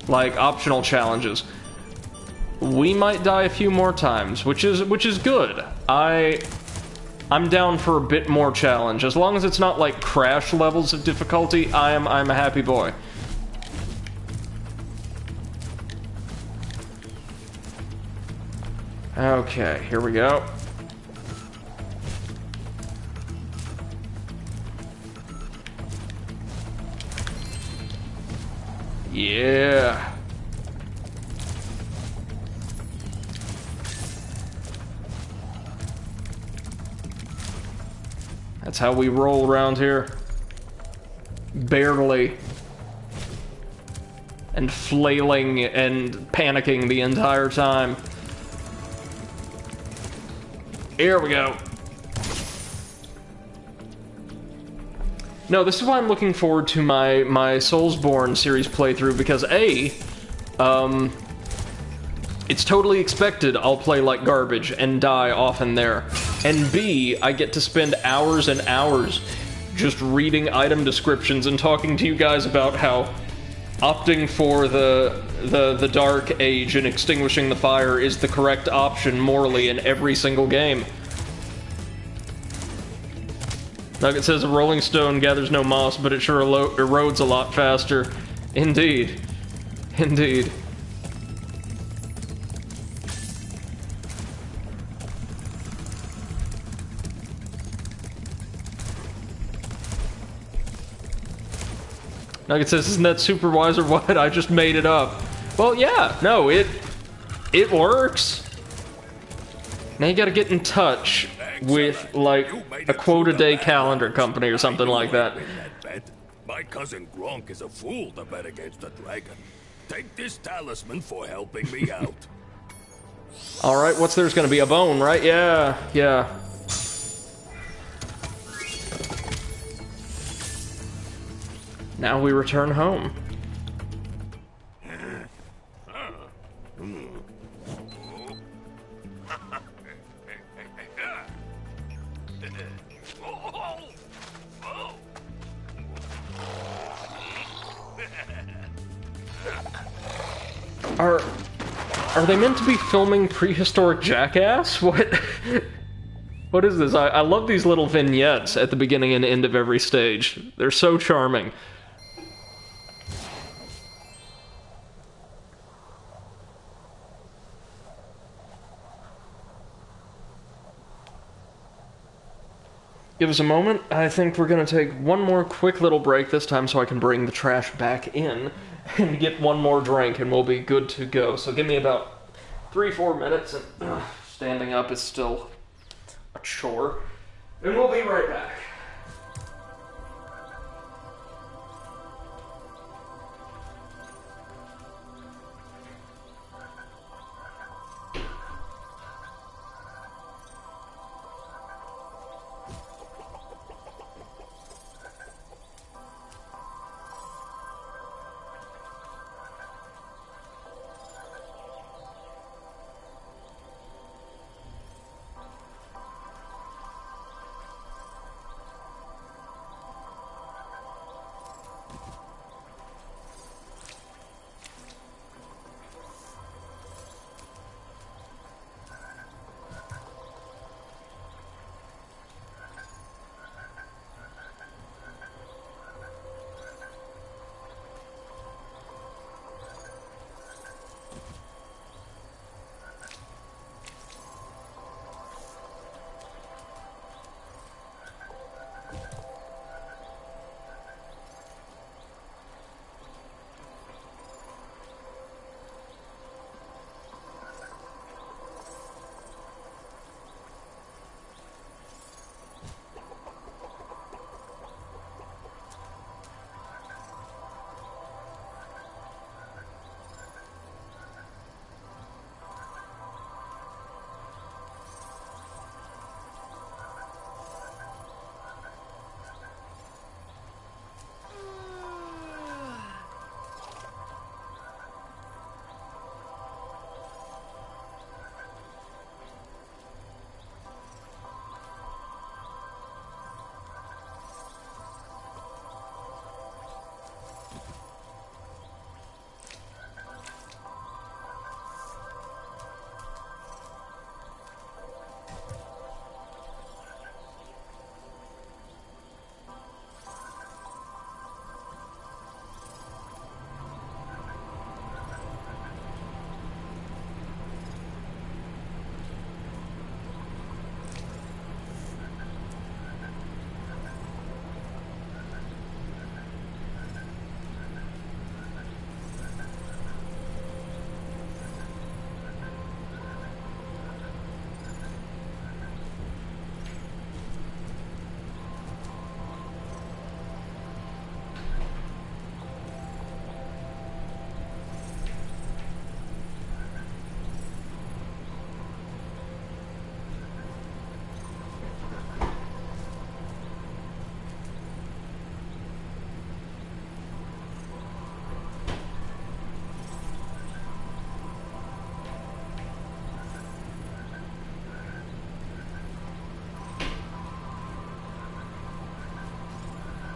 like optional challenges, we might die a few more times, which is good. I'm down for a bit more challenge. As long as it's not like Crash levels of difficulty, I'm a happy boy. Okay, here we go. Yeah. That's how we roll around here. Barely. And flailing and panicking the entire time. Here we go. No, this is why I'm looking forward to my Soulsborne series playthrough, because A, it's totally expected I'll play like garbage and die often there. And B, I get to spend hours and hours just reading item descriptions and talking to you guys about how opting for the Dark Age and extinguishing the fire is the correct option morally in every single game. Nugget says a rolling stone gathers no moss, but it sure erodes a lot faster. Indeed. Indeed. Nugget says, isn't that super wise or what? I just made it up. Well, yeah, no, it works. Now you gotta get in touch with, like, a quote-a-day calendar company or something like that. My cousin Gronk is a fool to bet against a dragon. Take this talisman for helping me out. Alright, what's there's gonna be? A bone, right? Yeah, yeah. Now we return home. Are they meant to be filming prehistoric Jackass? What? What is this? I love these little vignettes at the beginning and end of every stage. They're so charming. Give us a moment. I think we're gonna take one more quick little break this time so I can bring the trash back in and get one more drink and we'll be good to go. So give me about 3-4 minutes and standing up is still a chore. And we'll be right back.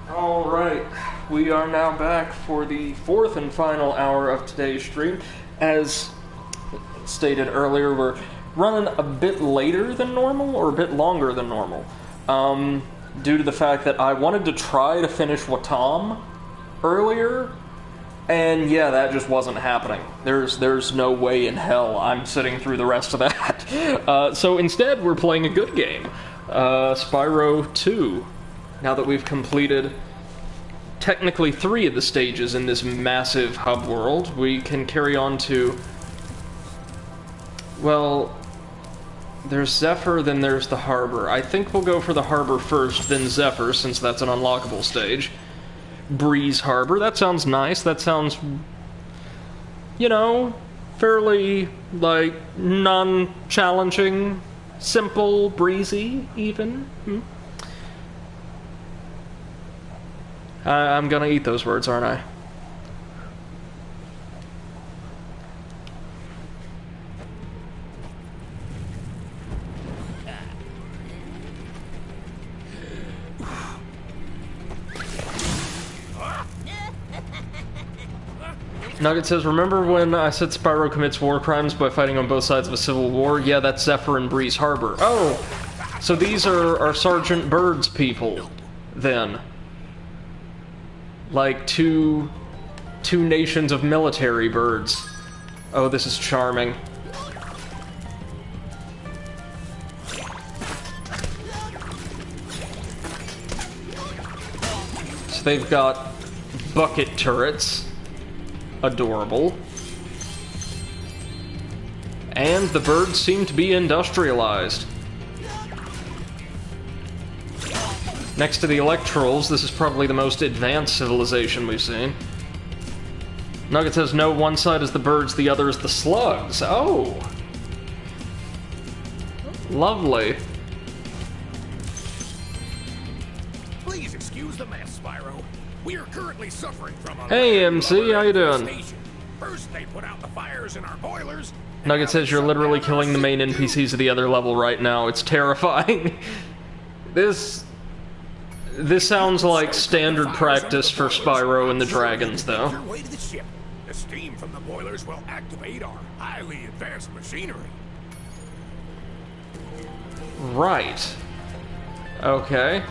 Alright, we are now back for the fourth and final hour of today's stream. As stated earlier, we're running a bit later than normal, or a bit longer than normal, due to the fact that I wanted to try to finish Watam earlier, and yeah, that just wasn't happening. There's no way in hell I'm sitting through the rest of that. So instead, we're playing a good game, Spyro 2. Now that we've completed technically 3 of the stages in this massive hub world, we can carry on to, well, there's Zephyr, then there's the Harbor. I think we'll go for the Harbor first, then Zephyr, since that's an unlockable stage. Breeze Harbor, that sounds nice, that sounds, you know, fairly, like, non-challenging, simple, breezy, even. I'm gonna eat those words, aren't I? Nugget says, remember when I said Spyro commits war crimes by fighting on both sides of a civil war? Yeah, that's Zephyr and Breeze Harbor. Oh! So these are Sergeant Bird's people, then. Like, two nations of military birds. Oh, this is charming. So they've got bucket turrets. Adorable. And the birds seem to be industrialized. Next to the Electrals, this is probably the most advanced civilization we've seen. Nugget says, no, one side is the birds, the other is the slugs. Oh! Lovely. Please excuse the mess, Spyro. We are currently suffering from a... Hey, MC, how you doing? First they put out the fires in our boilers. Nugget says you're literally killing the main NPCs of the other level right now. It's terrifying. This sounds like standard practice for Spyro and the Dragons, though. Your way to the ship. The steam from the boilers will activate our highly advanced machinery. Right. Okay.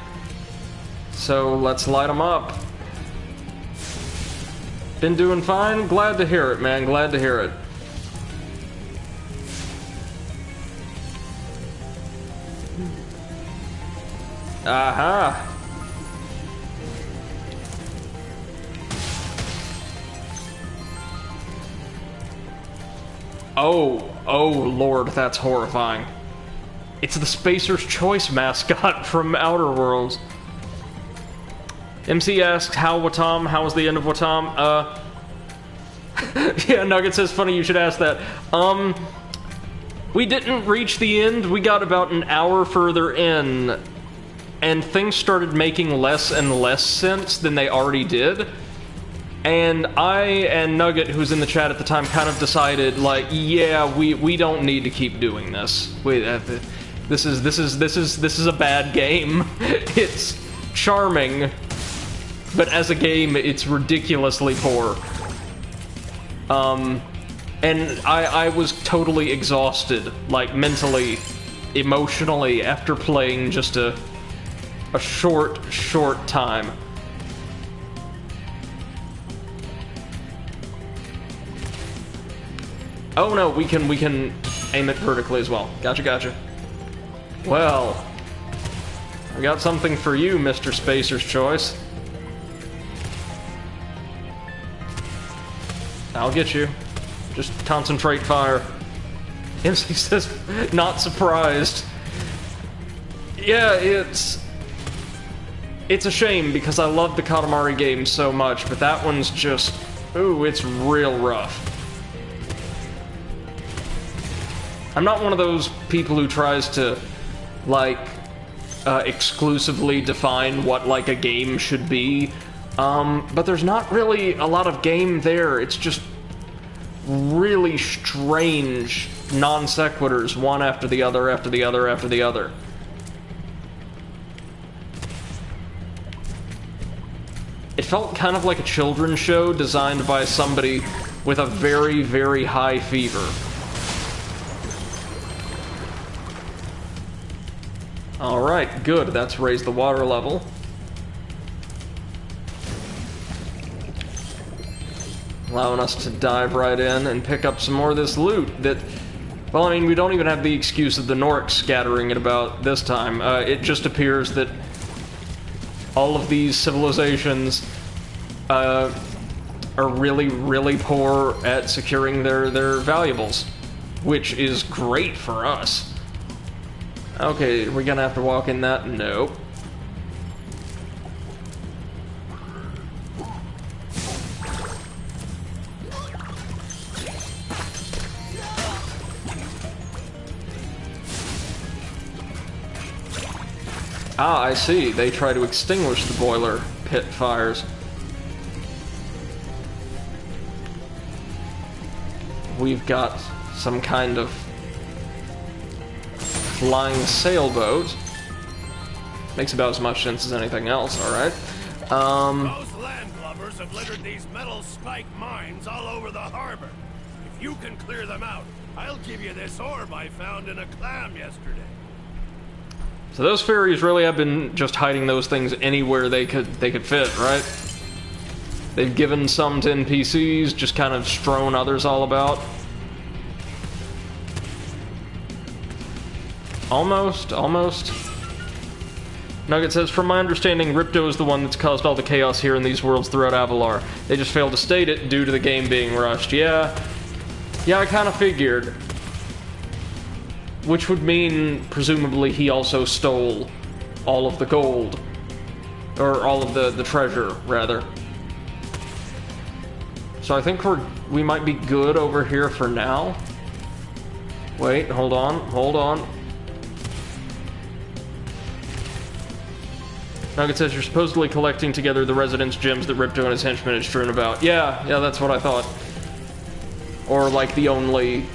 So let's light them up. Been doing fine? Glad to hear it, man. Glad to hear it. Aha! Oh lord, that's horrifying. It's the Spacer's Choice mascot from Outer Worlds. MC asks, how Watam? How was the end of Watam? Yeah, Nugget says, funny you should ask that. We didn't reach the end. We got about an hour further in, and things started making less and less sense than they already did. And I and Nugget, who's in the chat at the time, kind of decided, like, yeah, we don't need to keep doing this. This is a bad game. It's charming, but as a game, it's ridiculously poor. And I was totally exhausted, like, mentally, emotionally, after playing just a short time. Oh no, we can aim it vertically as well. Gotcha. Well, I got something for you, Mr. Spacer's Choice. I'll get you. Just concentrate fire. MC says, not surprised. Yeah, it's a shame because I love the Katamari games so much, but that one's just, ooh, it's real rough. I'm not one of those people who tries to, like, exclusively define what, like, a game should be. But there's not really a lot of game there. It's just really strange non sequiturs, one after the other, after the other, after the other. It felt kind of like a children's show designed by somebody with a very, very high fever. Alright, good. That's raised the water level. Allowing us to dive right in and pick up some more of this loot that, well, I mean, we don't even have the excuse of the Norks scattering it about this time. It just appears that all of these civilizations are really, really poor at securing their valuables, which is great for us. Okay, are we gonna have to walk in that? Nope. Ah, I see. They try to extinguish the boiler pit fires. We've got some kind of flying sailboat. Makes about as much sense as anything else, alright. Those landlubbers Spires have littered these metal spike mines all over the harbor. If you can clear them out, I'll give you this orb I found in a clam yesterday. So those fairies really have been just hiding those things anywhere they could fit, right? They've given some to NPCs, just kind of strewn others all about. Almost. Nugget says, from my understanding, Ripto is the one that's caused all the chaos here in these worlds throughout Avalar. They just failed to state it due to the game being rushed. Yeah, I kind of figured. Which would mean, presumably, he also stole all of the gold. Or all of the treasure, rather. So I think we might be good over here for now. Wait, hold on. Nugget says you're supposedly collecting together the residence gems that Ripto and his henchmen had strewn about. Yeah, that's what I thought. Or, like, the only,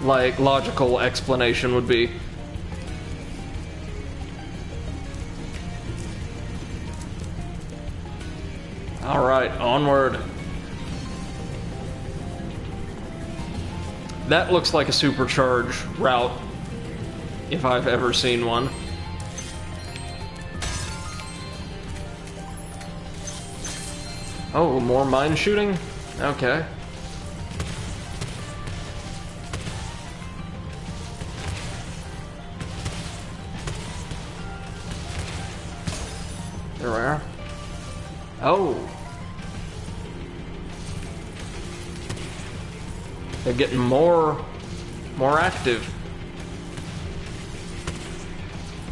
like, logical explanation would be. Alright, onward. That looks like a supercharge route, if I've ever seen one. Oh, more mine shooting? Okay. There we are. Oh. They're getting more active.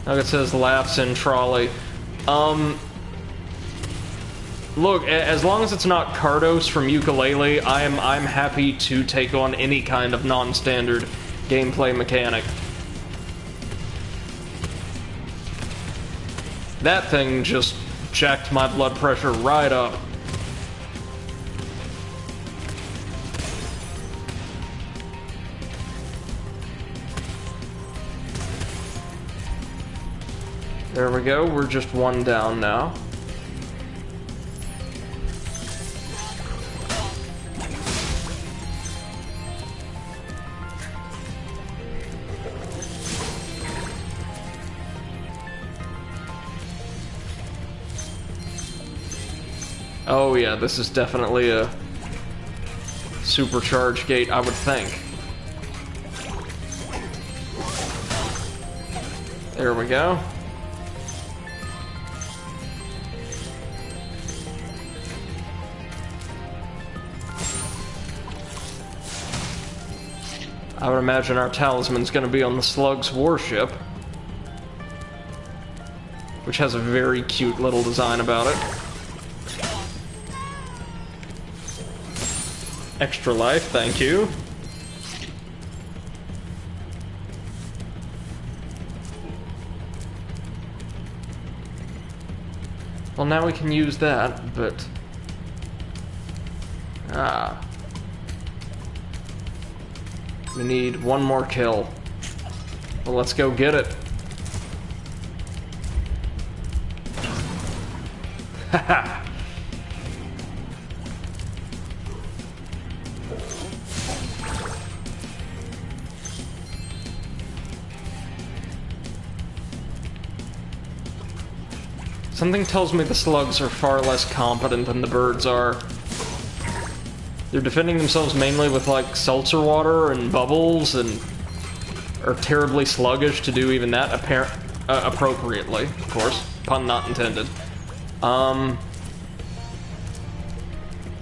Nugget says laughs in trolley. Look, as long as it's not Cardos from Yooka-Laylee, I'm happy to take on any kind of non-standard gameplay mechanic. That thing just jacked my blood pressure right up. There we go, we're just one down now. Oh yeah, this is definitely a supercharge gate, I would think. There we go. I would imagine our talisman's gonna be on the Slug's warship, which has a very cute little design about it. Extra life, thank you. Well, now we can use that, but... we need one more kill. Well, let's go get it. Haha! Something tells me the slugs are far less competent than the birds are. They're defending themselves mainly with, like, seltzer water and bubbles, and are terribly sluggish to do even that appropriately, of course. Pun not intended.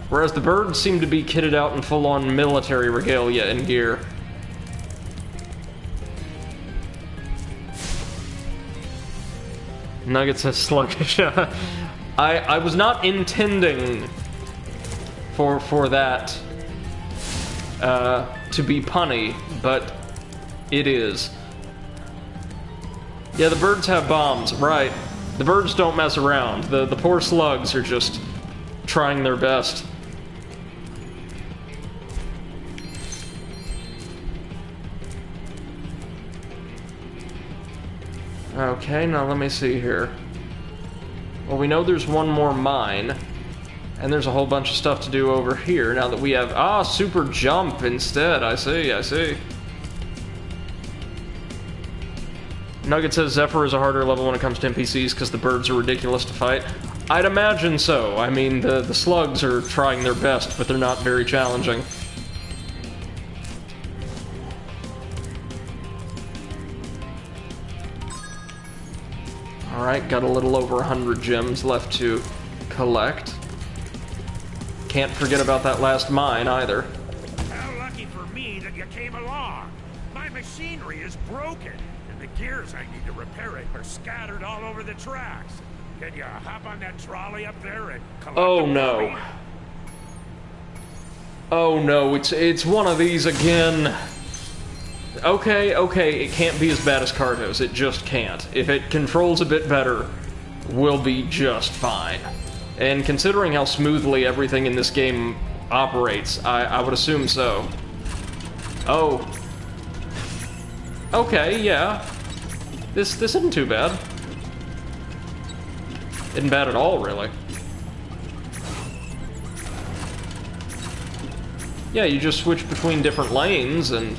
Whereas the birds seem to be kitted out in full-on military regalia and gear. Nugget says sluggish. I was not intending for that to be punny, but it is. Yeah, the birds have bombs, right. The birds don't mess around. The poor slugs are just trying their best. Okay, now let me see here. Well, we know there's one more mine. And there's a whole bunch of stuff to do over here now that we have... Ah, super jump instead. I see, I see. Nugget says Zephyr is a harder level when it comes to NPCs because the birds are ridiculous to fight. I'd imagine so. I mean, the slugs are trying their best, but they're not very challenging. Alright, got a little over 100 gems left to collect. Can't forget about that last mine, either. How lucky for me that you came along. My machinery is broken, and the gears I need to repair it are scattered all over the tracks. Can you hop on that trolley up there and collect Oh them no. for me? Oh no, it's one of these again. Okay, okay, it can't be as bad as Cardos. It just can't. If it controls a bit better, we'll be just fine. And considering how smoothly everything in this game operates, I would assume so. Oh. Okay, yeah. This isn't too bad. Isn't bad at all, really. Yeah, you just switch between different lanes and...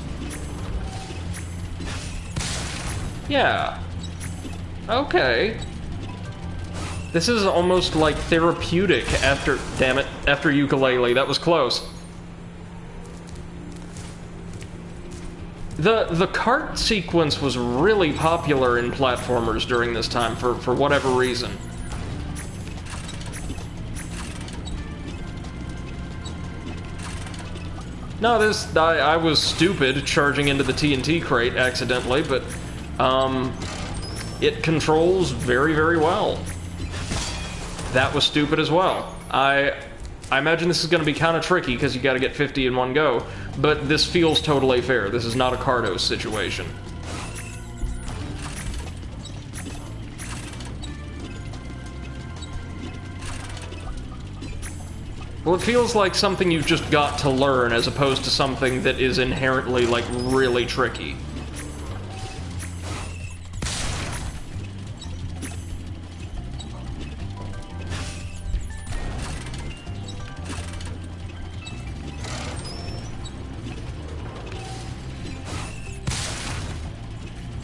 Yeah. Okay. This is almost like therapeutic after... Damn it, after Yooka-Laylee. That was close. The cart sequence was really popular in platformers during this time for whatever reason. No, I was stupid charging into the TNT crate accidentally, but it controls very, very well. That was stupid as well. I imagine this is going to be kind of tricky because you got to get 50 in one go, but this feels totally fair. This is not a Cardos situation. Well, it feels like something you've just got to learn as opposed to something that is inherently, like, really tricky.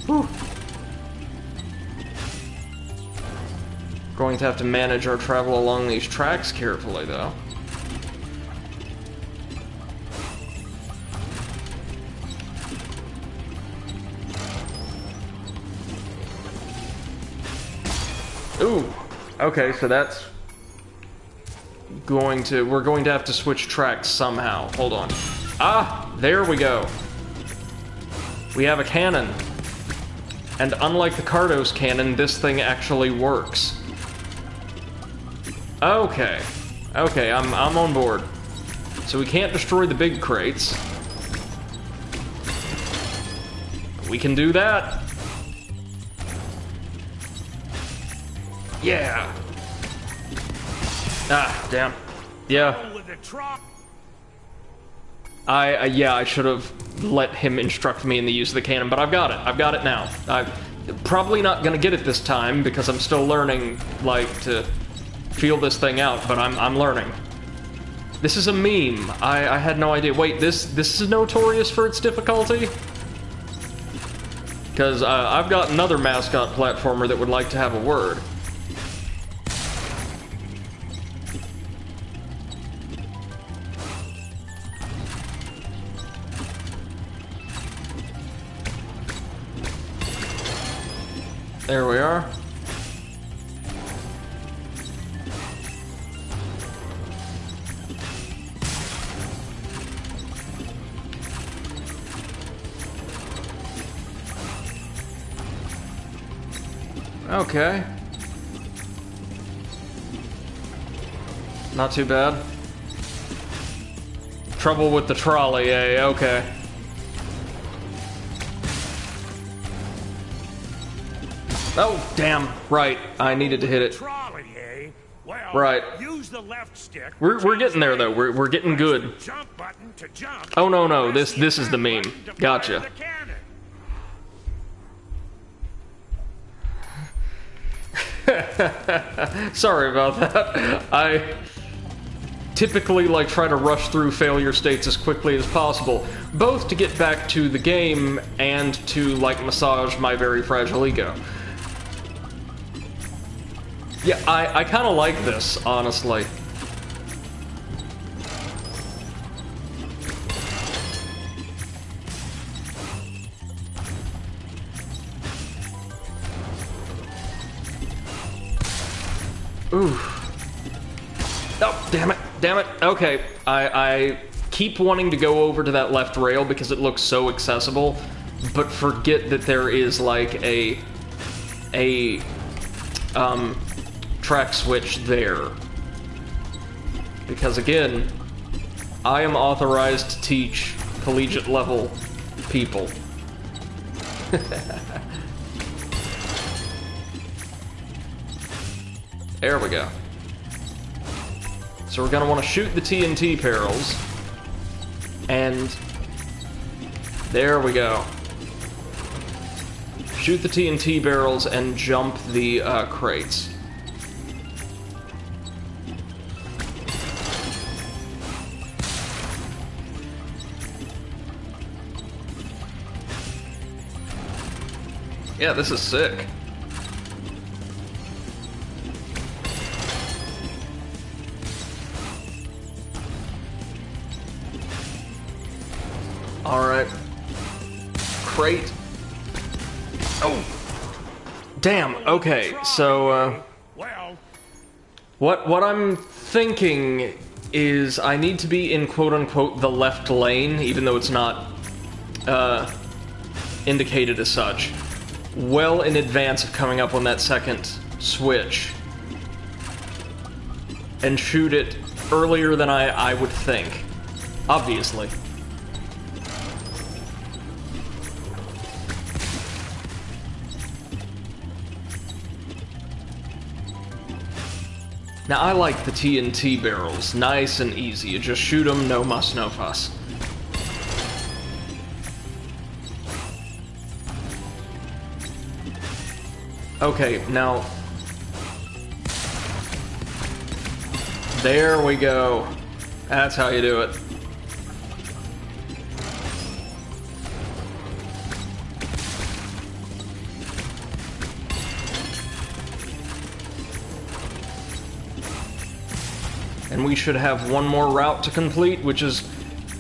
Whew. Going to have to manage our travel along these tracks carefully, though. Ooh, okay, so that's going to... We're going to have to switch tracks somehow. Hold on. Ah, there we go. We have a cannon. And unlike the Cardos cannon, this thing actually works. Okay. Okay, I'm on board. So we can't destroy the big crates. We can do that. Yeah. Ah, damn. Yeah. Yeah, I should have let him instruct me in the use of the cannon, but I've got it. I've got it now. I'm probably not gonna get it this time because I'm still learning, like, to feel this thing out, but I'm learning. This is a meme. I had no idea. Wait, this is notorious for its difficulty? Because I've got another mascot platformer that would like to have a word. There we are. Okay. Not too bad. Trouble with the trolley, eh? Okay. Oh, damn. Right. I needed to hit it. Trolley, eh? Well, right. Use the left stick. We're getting there though. We're getting good. Jump button to jump. Oh no, this is the meme. Gotcha. Sorry about that. I typically like try to rush through failure states as quickly as possible, both to get back to the game and to like massage my very fragile ego. Yeah, I kind of like this, honestly. Ooh. Oh, damn it. Damn it. Okay. I keep wanting to go over to that left rail because it looks so accessible, but forget that there is like a track switch there. Because again, I am authorized to teach collegiate level people. There we go. So we're gonna want to shoot the TNT barrels. And there we go. Shoot the TNT barrels and jump the crates. Yeah, this is sick. Alright. Crate. Oh! Damn, okay, so, What I'm thinking is I need to be in quote-unquote the left lane, even though it's not, indicated as such, well in advance of coming up on that second switch. And shoot it earlier than I would think. Obviously. Now, I like the TNT barrels. Nice and easy. You just shoot them, no muss, no fuss. Okay, now... There we go. That's how you do it. And we should have one more route to complete, which is,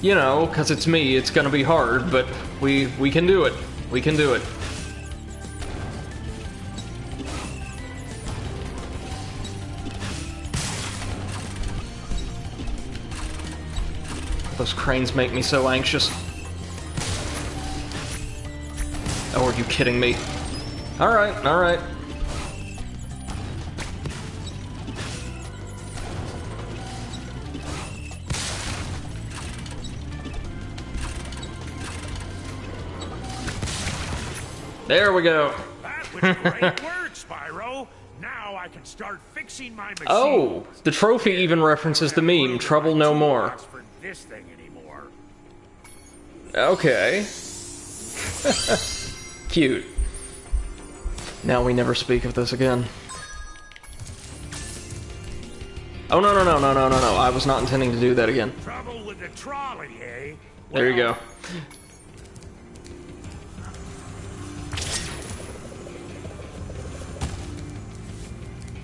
you know, because it's me, it's gonna be hard, but we can do it. We can do it. Those cranes make me so anxious. Oh, are you kidding me? Alright, alright. There we go. That was great work, Spyro. Now I can start fixing my machine. Oh, the trophy even references the meme, Trouble No More. For this thing anymore. Okay. Cute. Now we never speak of this again. Oh, no, no, no, no, no, no, no. I was not intending to do that again. Trouble with the trolley, eh? There you go.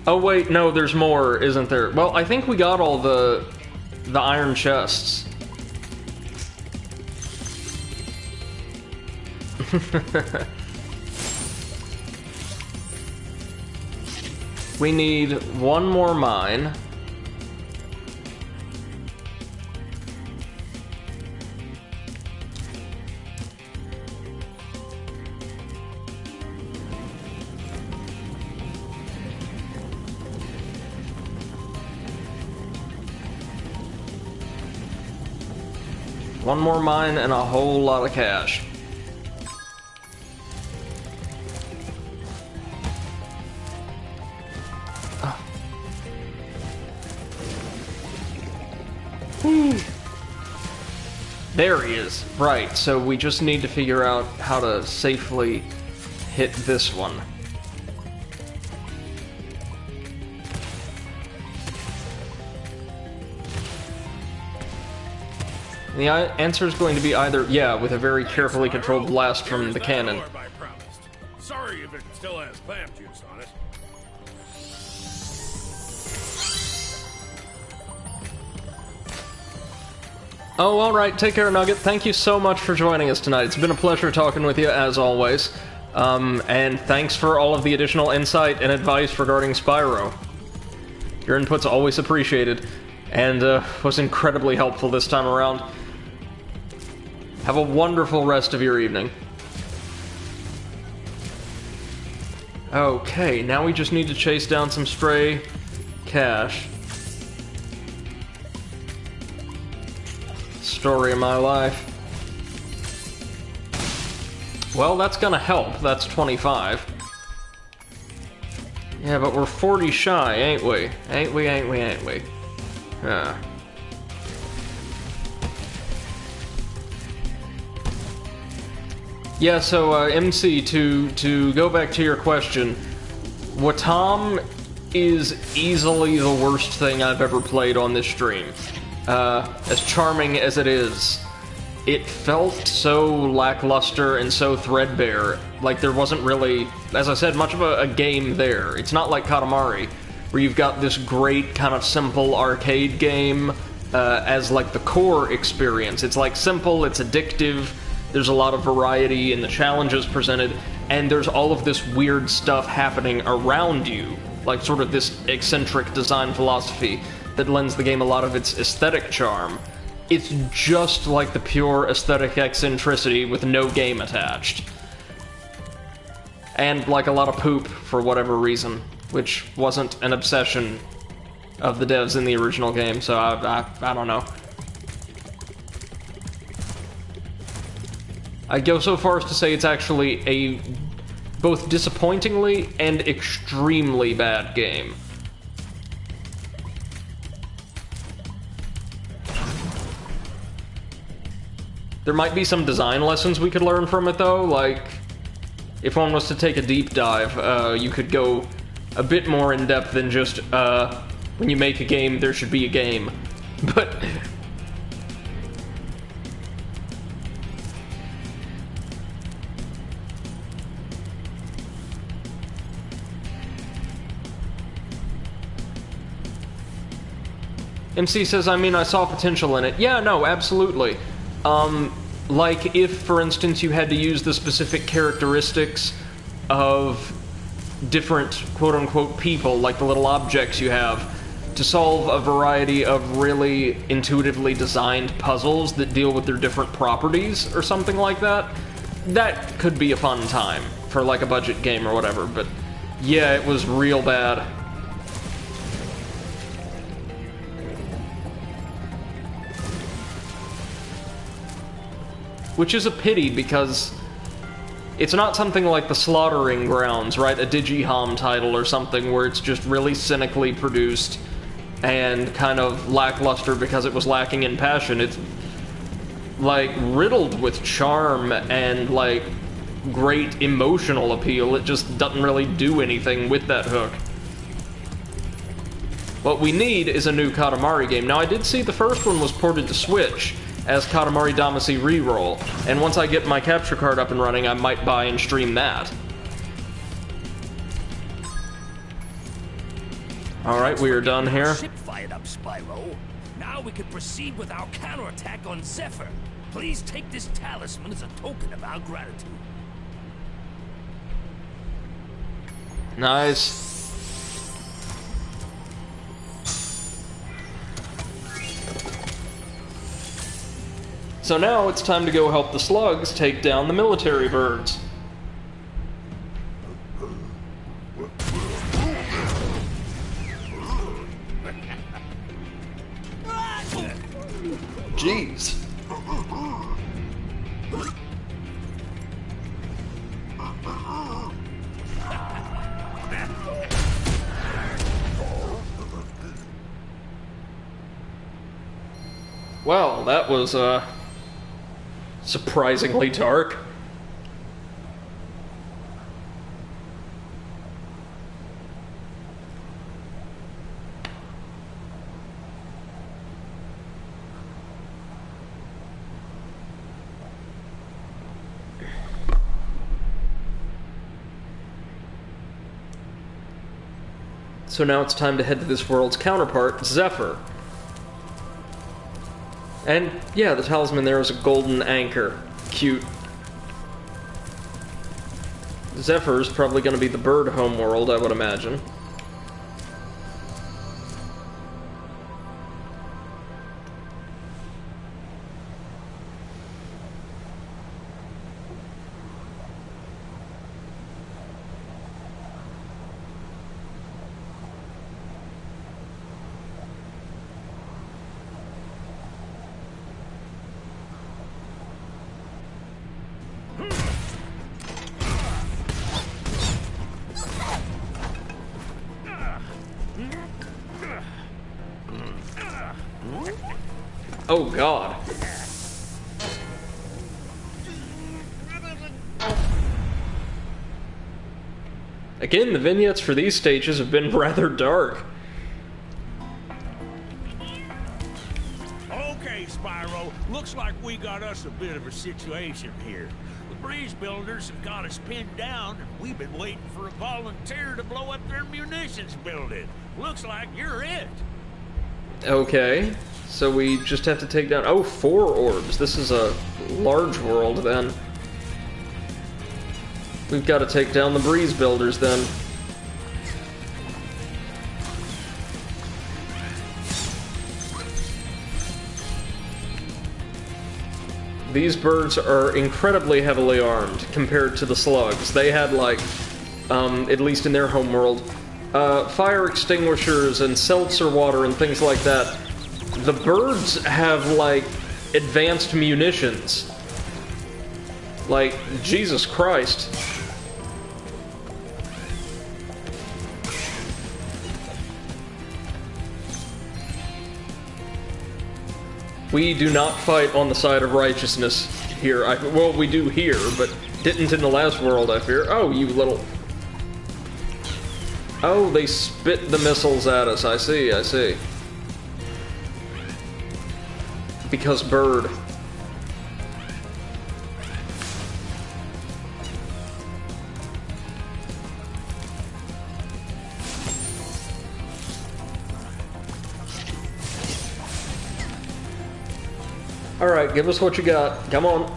Oh wait, no, there's more, isn't there? Well, I think we got all the iron chests. We need one more mine. One more mine and a whole lot of cash. There he is. Right, so we just need to figure out how to safely hit this one. The answer is going to be either, yeah, with a very carefully controlled blast from the cannon. Sorry if it still has clam juice on it. Oh, alright, take care, Nugget. Thank you so much for joining us tonight. It's been a pleasure talking with you, as always. And thanks for all of the additional insight and advice regarding Spyro. Your input's always appreciated, and was incredibly helpful this time around. Have a wonderful rest of your evening. Okay, now we just need to chase down some stray cash. Story of my life. Well, that's gonna help. That's 25. Yeah, but we're 40 shy, ain't we? Ain't we? Yeah. Yeah, so, MC, to go back to your question, Wattam is easily the worst thing I've ever played on this stream. As charming as it is, it felt so lackluster and so threadbare, like there wasn't really, as I said, much of a game there. It's not like Katamari, where you've got this great kind of simple arcade game as like the core experience. It's like simple, it's addictive, there's a lot of variety in the challenges presented, and there's all of this weird stuff happening around you, like sort of this eccentric design philosophy that lends the game a lot of its aesthetic charm. It's just like the pure aesthetic eccentricity with no game attached. And like a lot of poop for whatever reason, which wasn't an obsession of the devs in the original game, so I don't know. I'd go so far as to say it's actually a both disappointingly and extremely bad game. There might be some design lessons we could learn from it, though. Like, if one was to take a deep dive, you could go a bit more in depth than just, when you make a game, there should be a game. But MC says, I mean, I saw potential in it. Yeah, no, absolutely. Like if, for instance, you had to use the specific characteristics of different quote-unquote people, like the little objects you have, to solve a variety of really intuitively designed puzzles that deal with their different properties or something like that, that could be a fun time for like a budget game or whatever, but yeah, it was real bad. Which is a pity, because it's not something like the Slaughtering Grounds, right? A Digi-Hom title or something where it's just really cynically produced and kind of lackluster because it was lacking in passion. It's, like, riddled with charm and, like, great emotional appeal. It just doesn't really do anything with that hook. What we need is a new Katamari game. Now, I did see the first one was ported to Switch as Katamari Damacy Reroll, and once I get my capture card up and running, I might buy and stream that. Alright, we are done here. Ship fired up, Spyro. Now we can proceed with our counterattack on Zephyr. Please take this talisman as a token of our gratitude. Nice. So now it's time to go help the slugs take down the military birds. Jeez. Well, that was, surprisingly dark. So now it's time to head to this world's counterpart, Zephyr. And yeah, the talisman there is a golden anchor. Cute. Zephyr is probably going to be the bird homeworld, I would imagine. Oh god. Again, the vignettes for these stages have been rather dark. Okay, Spyro. Looks like we got us a bit of a situation here. The Breeze Builders have got us pinned down, and we've been waiting for a volunteer to blow up their munitions building. Looks like you're it. Okay, so we just have to take down... Oh, 4 orbs. This is a large world, then. We've got to take down the Breeze Builders, then. These birds are incredibly heavily armed compared to the slugs. They had, like, at least in their homeworld, fire extinguishers and seltzer water and things like that. The birds have, like, advanced munitions. Like, Jesus Christ. We do not fight on the side of righteousness here. Well, we do here, but didn't in the last world, I fear. Oh, you little... Oh, they spit the missiles at us. I see, I see. Because bird. Alright, give us what you got. Come on.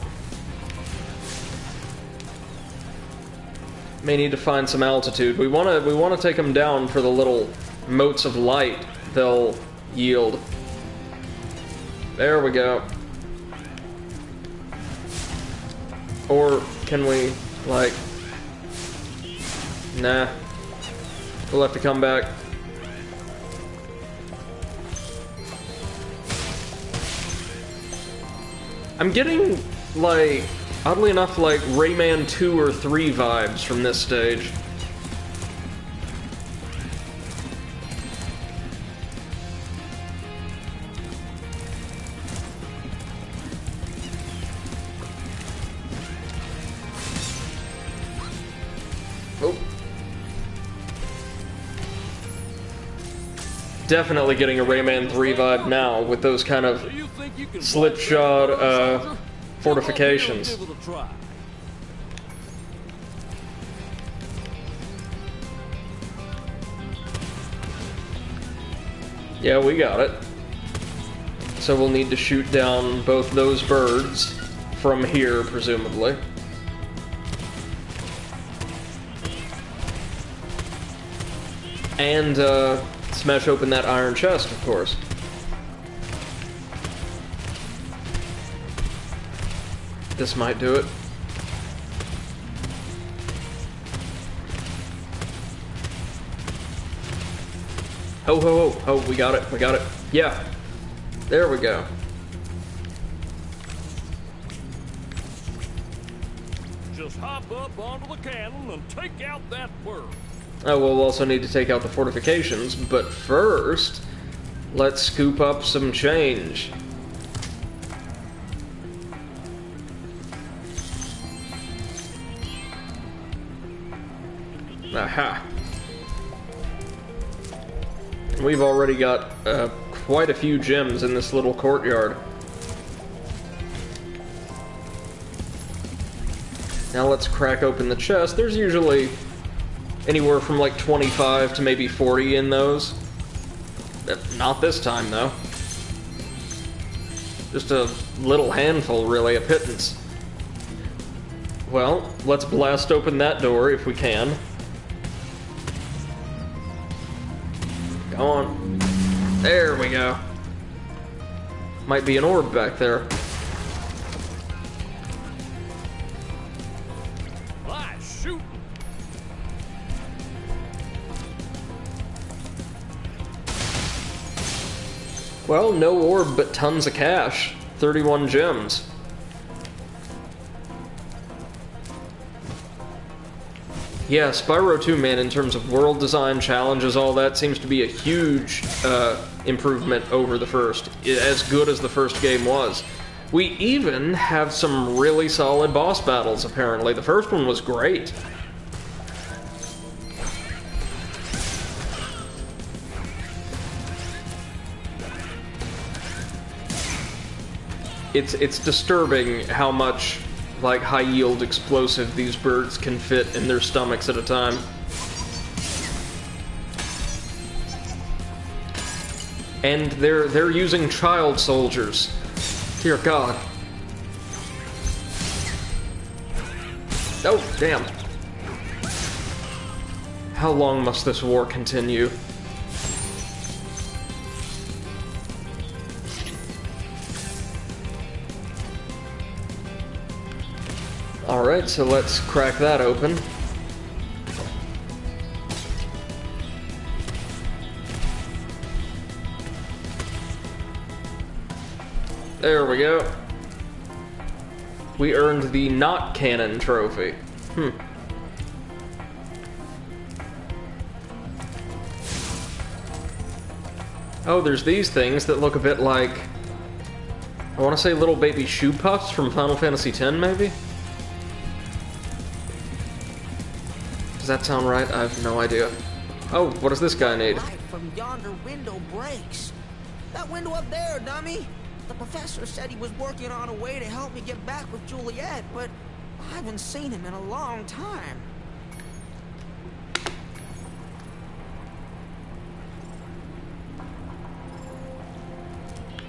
May need to find some altitude. We wanna take them down for the little motes of light they'll yield. There we go. Or can we, like... Nah. We'll have to come back. I'm getting, like, oddly enough, like, Rayman 2 or 3 vibes from this stage. Oh. Definitely getting a Rayman 3 vibe now with those kind of slipshod fortifications. Yeah, we got it. So we'll need to shoot down both those birds from here, presumably. And smash open that iron chest, of course. This might do it. Ho, ho, ho, ho, we got it, we got it. Yeah, there we go. Just hop up onto the cannon and take out that bird. Oh, we'll also need to take out the fortifications, but first, let's scoop up some change. Aha. We've already got quite a few gems in this little courtyard. Now let's crack open the chest. There's usually anywhere from like 25 to maybe 40 in those. Not this time, though. Just a little handful, really, a pittance. Well, let's blast open that door if we can. Go on. There we go. Might be an orb back there. Shoot! Well, no orb, but tons of cash. 31 gems. Yeah, Spyro 2, man, in terms of world design, challenges, all that, seems to be a huge improvement over the first. As good as the first game was. We even have some really solid boss battles, apparently. The first one was great. It's disturbing how much, like, high-yield explosive these birds can fit in their stomachs at a time. And they're using child soldiers. Dear God. Oh, damn. How long must this war continue? Alright, so let's crack that open. There we go. We earned the Not Cannon trophy. Oh, there's these things that look a bit like... I want to say little baby shoe puffs from Final Fantasy X, maybe? Does that sound right? I have no idea. Oh, what does this guy need? Light from yonder window breaks. That window up there, dummy! The professor said he was working on a way to help me get back with Juliet, but I haven't seen him in a long time.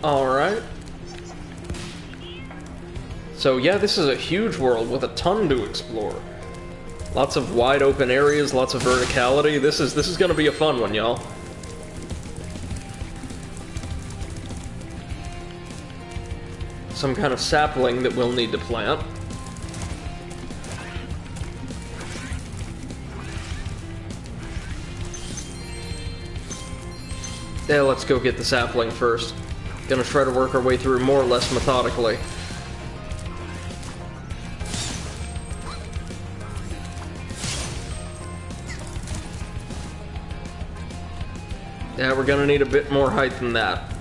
Alright. So yeah, this is a huge world with a ton to explore. Lots of wide open areas, lots of verticality. This is gonna be a fun one, y'all. Some kind of sapling that we'll need to plant. Yeah, let's go get the sapling first. Gonna try to work our way through more or less methodically. Yeah, we're gonna need a bit more height than that.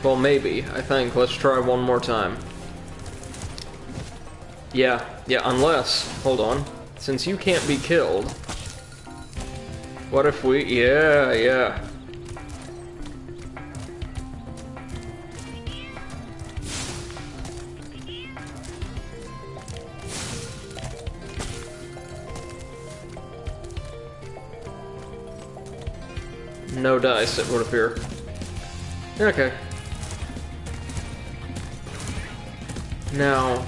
Well, maybe, I think. Let's try one more time. Yeah, unless... Hold on. Since you can't be killed... What if we... Yeah. No dice, it would appear. Okay. Now,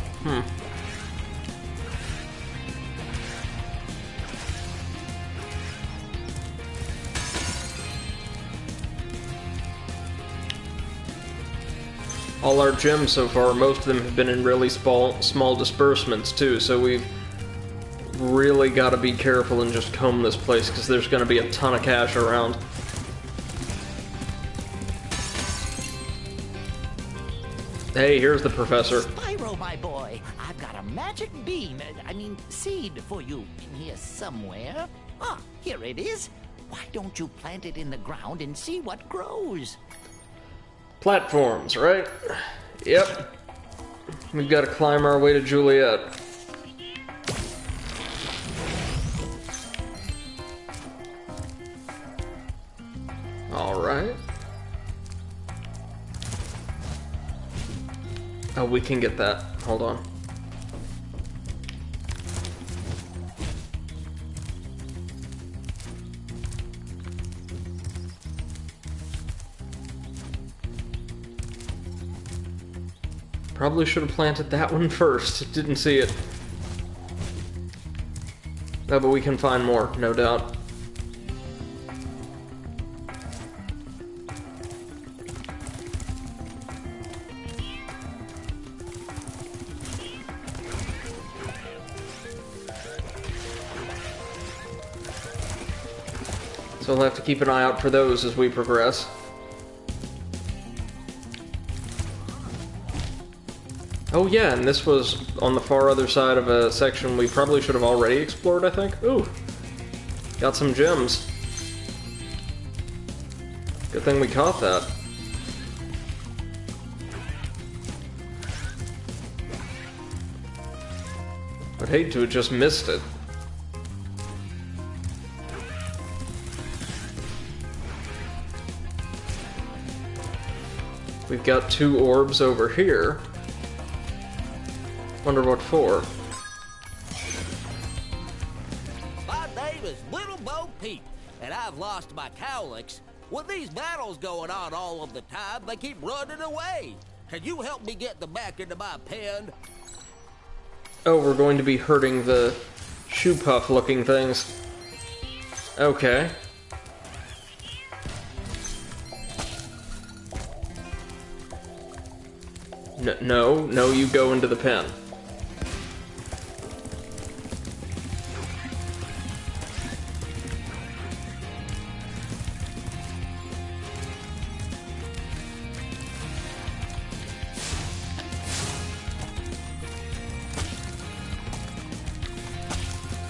all our gems so far, most of them have been in really small disbursements too, so we've really got to be careful and just comb this place, because there's going to be a ton of cash around. Hey, here's the professor. Spyro, my boy, I've got a magic beam, seed for you in here somewhere. Ah, here it is. Why don't you plant it in the ground and see what grows? Platforms, right? Yep. We've got to climb our way to Juliet. Alright. Oh, we can get that. Hold on. Probably should have planted that one first. Didn't see it. No, but we can find more, no doubt. So we'll have to keep an eye out for those as we progress. Oh yeah, and this was on the far other side of a section we probably should have already explored, I think. Ooh, got some gems. Good thing we caught that. I'd hate to have just missed it. We've got 2 orbs over here. Wonder what for. My name is Little Bo Peep, and I've lost my cowlicks. With these battles going on all of the time, they keep running away. Can you help me get them back into my pen? Oh, we're going to be hurting the shoe puff looking things. Okay. No, you go into the pen.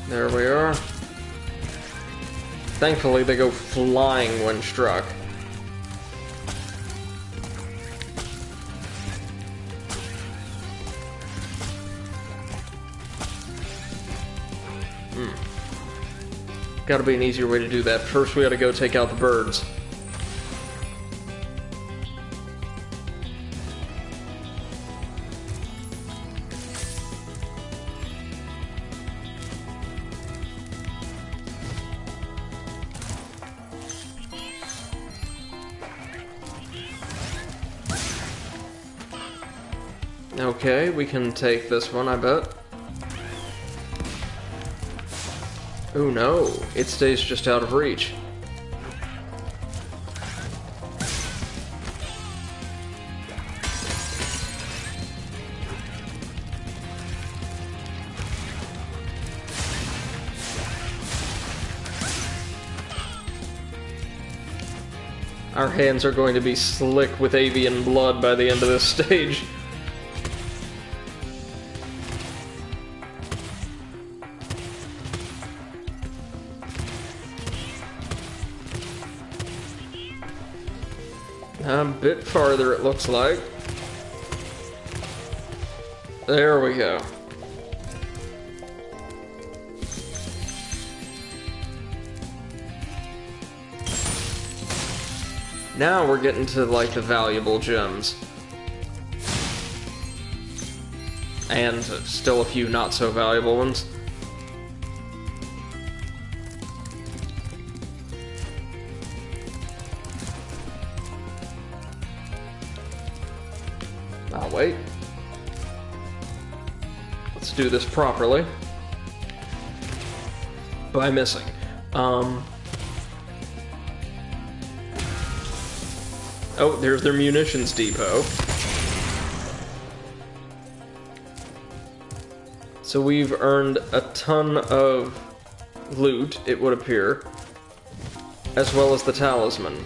There we are. Thankfully, they go flying when struck. Gotta be an easier way to do that. First, we gotta go take out the birds. Okay, we can take this one, I bet. Oh no, it stays just out of reach. Our hands are going to be slick with avian blood by the end of this stage. A bit farther, it looks like. There we go. Now we're getting to, like, the valuable gems. And still a few not so valuable ones. I'll wait. Let's do this properly. By missing. Oh, there's their munitions depot. So we've earned a ton of loot, it would appear, as well as the talisman.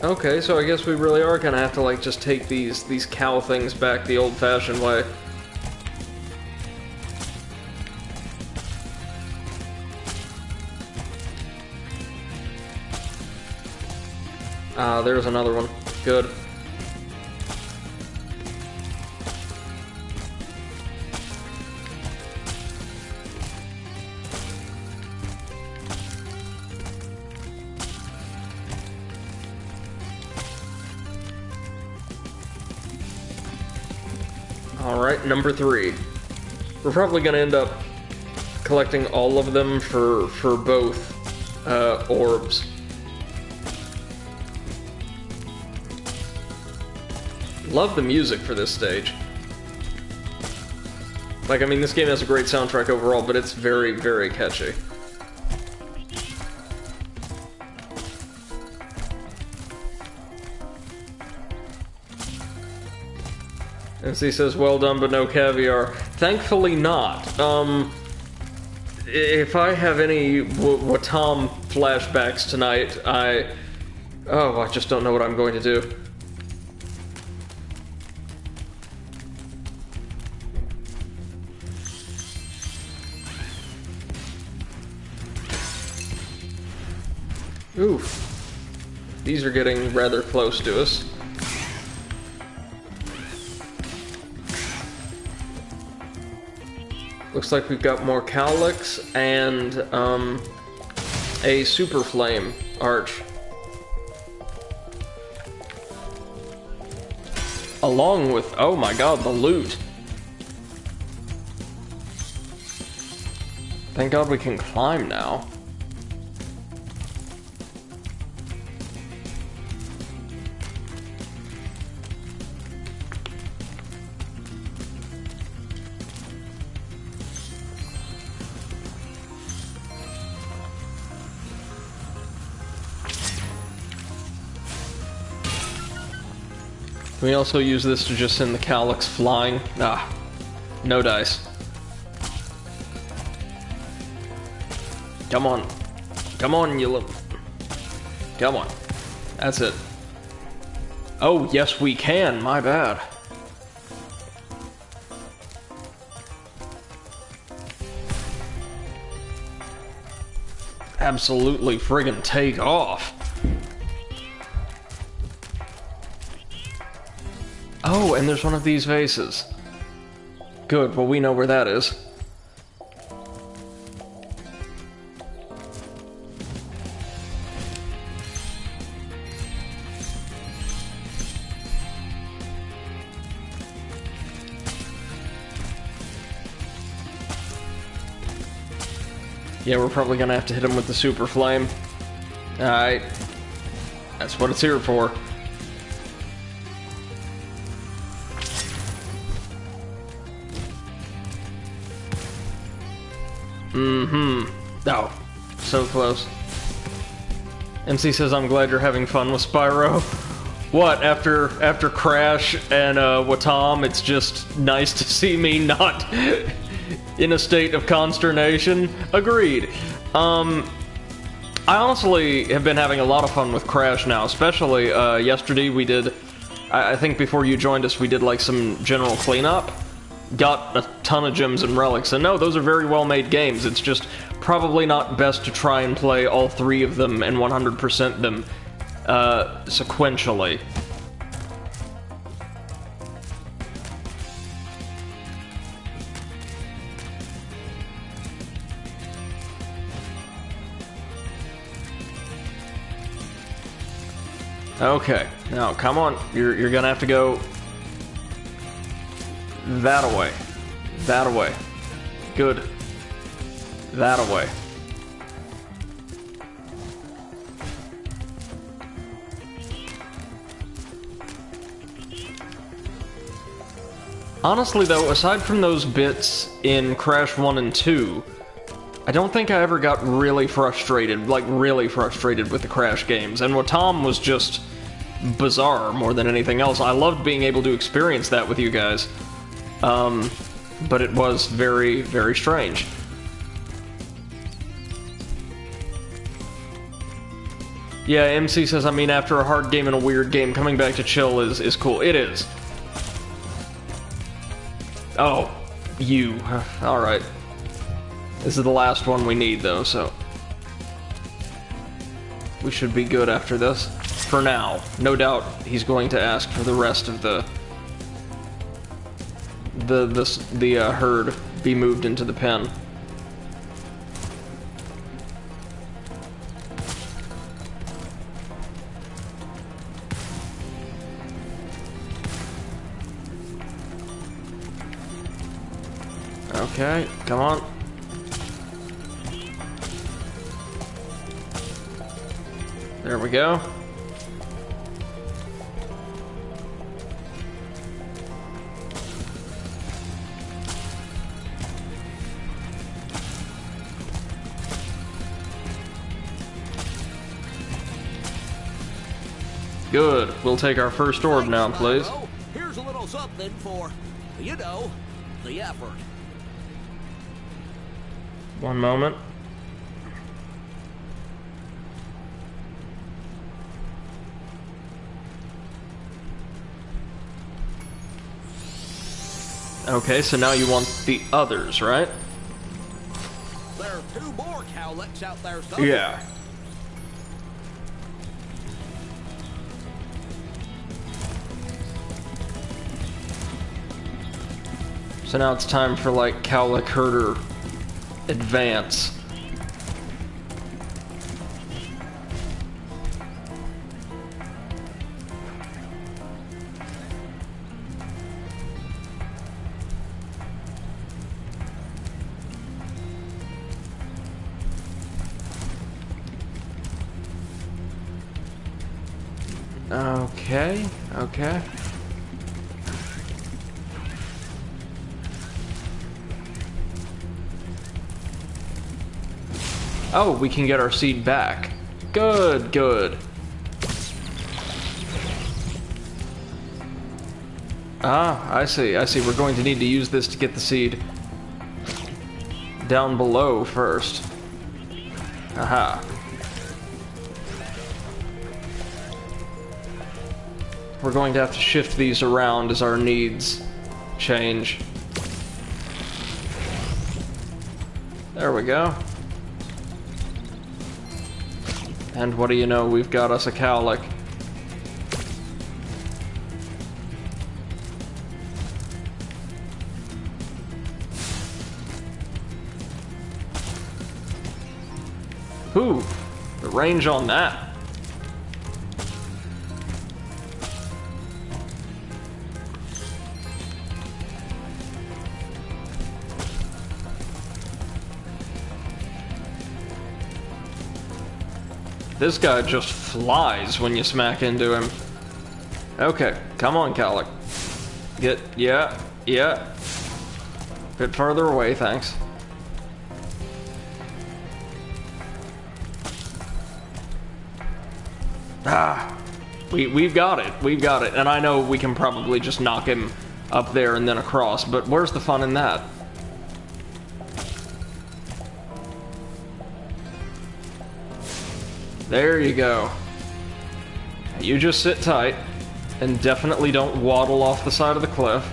Okay, so I guess we really are gonna have to, like, just take these cow things back the old-fashioned way. Ah, there's another one. Good. Alright, number 3. We're probably gonna end up collecting all of them for both orbs. Love the music for this stage. Like, I mean, this game has a great soundtrack overall, but it's very, very catchy. MC says, well done, but no caviar. Thankfully not. If I have any Watam flashbacks tonight, I just don't know what I'm going to do. Oof. These are getting rather close to us. Looks like we've got more Cowlicks and a Super Flame Arch. Along with, oh my god, the loot. Thank god we can climb now. Can we also use this to just send the Cowlicks flying? Ah, no dice. Come on. Come on, you little... Come on. That's it. Oh, yes we can. My bad. Absolutely friggin' take off. Oh, and there's one of these vases. Good, well we know where that is. Yeah, we're probably gonna have to hit him with the Super Flame. Alright. That's what it's here for. Oh, so close. MC says, I'm glad you're having fun with Spyro. What, after Crash and Watam, it's just nice to see me not in a state of consternation? Agreed. I honestly have been having a lot of fun with Crash now, especially yesterday we did, I think before you joined us, we did like some general cleanup. Got a ton of gems and relics, and no, those are very well made games. It's just probably not best to try and play all 3 of them and 100% them sequentially. Okay, now come on, you're gonna have to go that away. That away. Good. That away. Honestly though, aside from those bits in Crash 1 and 2, I don't think I ever got really frustrated, like really frustrated with the Crash games, and Watam was just bizarre more than anything else. I loved being able to experience that with you guys. But it was very, very strange. Yeah, MC says, I mean, after a hard game and a weird game, coming back to chill is cool. It is. Oh, you. Alright. This is the last one we need, though, so... we should be good after this. For now. No doubt he's going to ask for the rest of the herd be moved into the pen. Okay, come on. There we go. Good. We'll take our first orb now, please. Here's a little something for, you know, the effort. One moment. Okay, so now you want the others, right? There are 2 more cowlicks out there somewhere. Yeah. So now it's time for, like, Cowlick Herder Advance. Okay, okay. Oh, we can get our seed back. Good, good. Ah, I see, I see. We're going to need to use this to get the seed down below first. Aha. We're going to have to shift these around as our needs change. There we go. And what do you know, we've got us a cowlick. Ooh, the range on that. This guy just flies when you smack into him. Okay, come on, Cowlick. Yeah. Bit further away, thanks. Ah, we've got it, and I know we can probably just knock him up there and then across, but where's the fun in that? There you go. You just sit tight, and definitely don't waddle off the side of the cliff.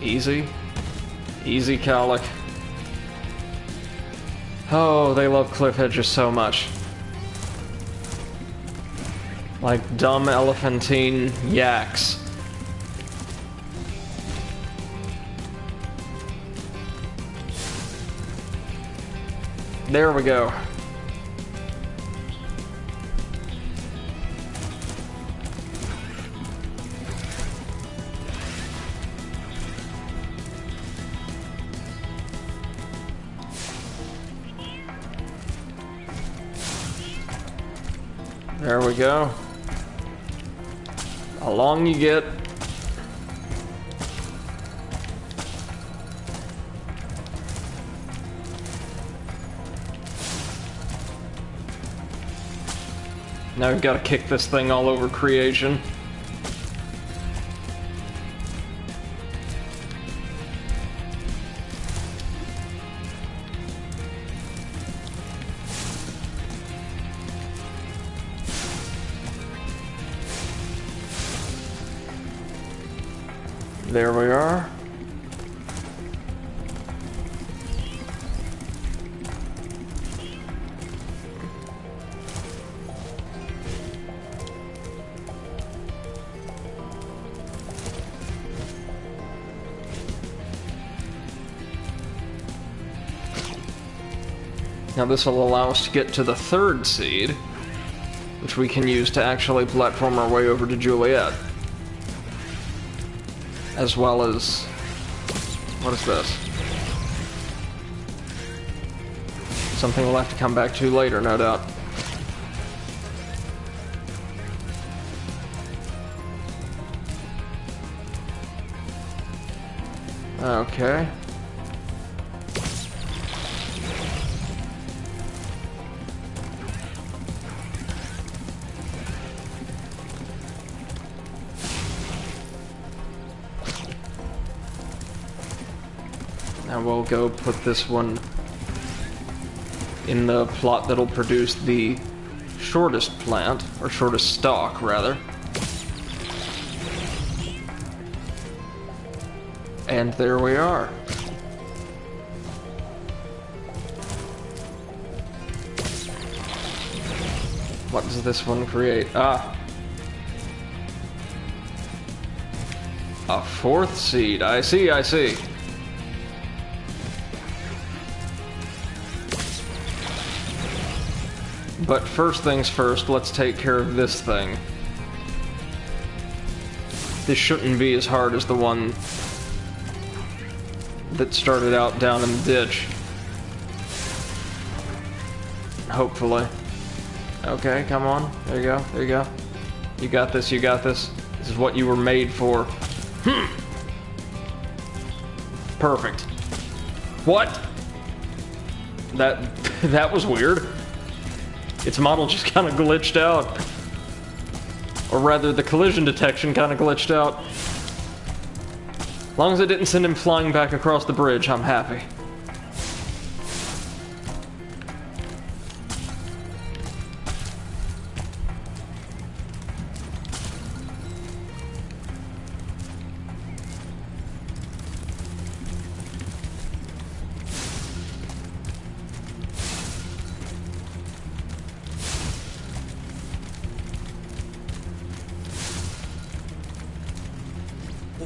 Easy. Easy, Cowlick. Oh, they love cliff edges so much. Like dumb elephantine yaks. There we go. There we go. Along you get. Now we've got to kick this thing all over creation. There we are. Now this will allow us to get to the third seed. which we can use to actually platform our way over to Juliet. As well as... what is this? Something we'll have to come back to later, no doubt. Okay. Now we'll go put this one in the plot that'll produce the shortest plant, or shortest stalk, rather. And there we are. What does this one create? Ah. A fourth seed. I see, I see. But first things first, let's take care of this thing. This shouldn't be as hard as the one that started out down in the ditch. Hopefully. Okay, come on. There you go, there you go. You got this, you got this. This is what you were made for. Perfect. What? That was weird. Its model just kind of glitched out. Or rather, the collision detection kind of glitched out. As long as it didn't send him flying back across the bridge, I'm happy.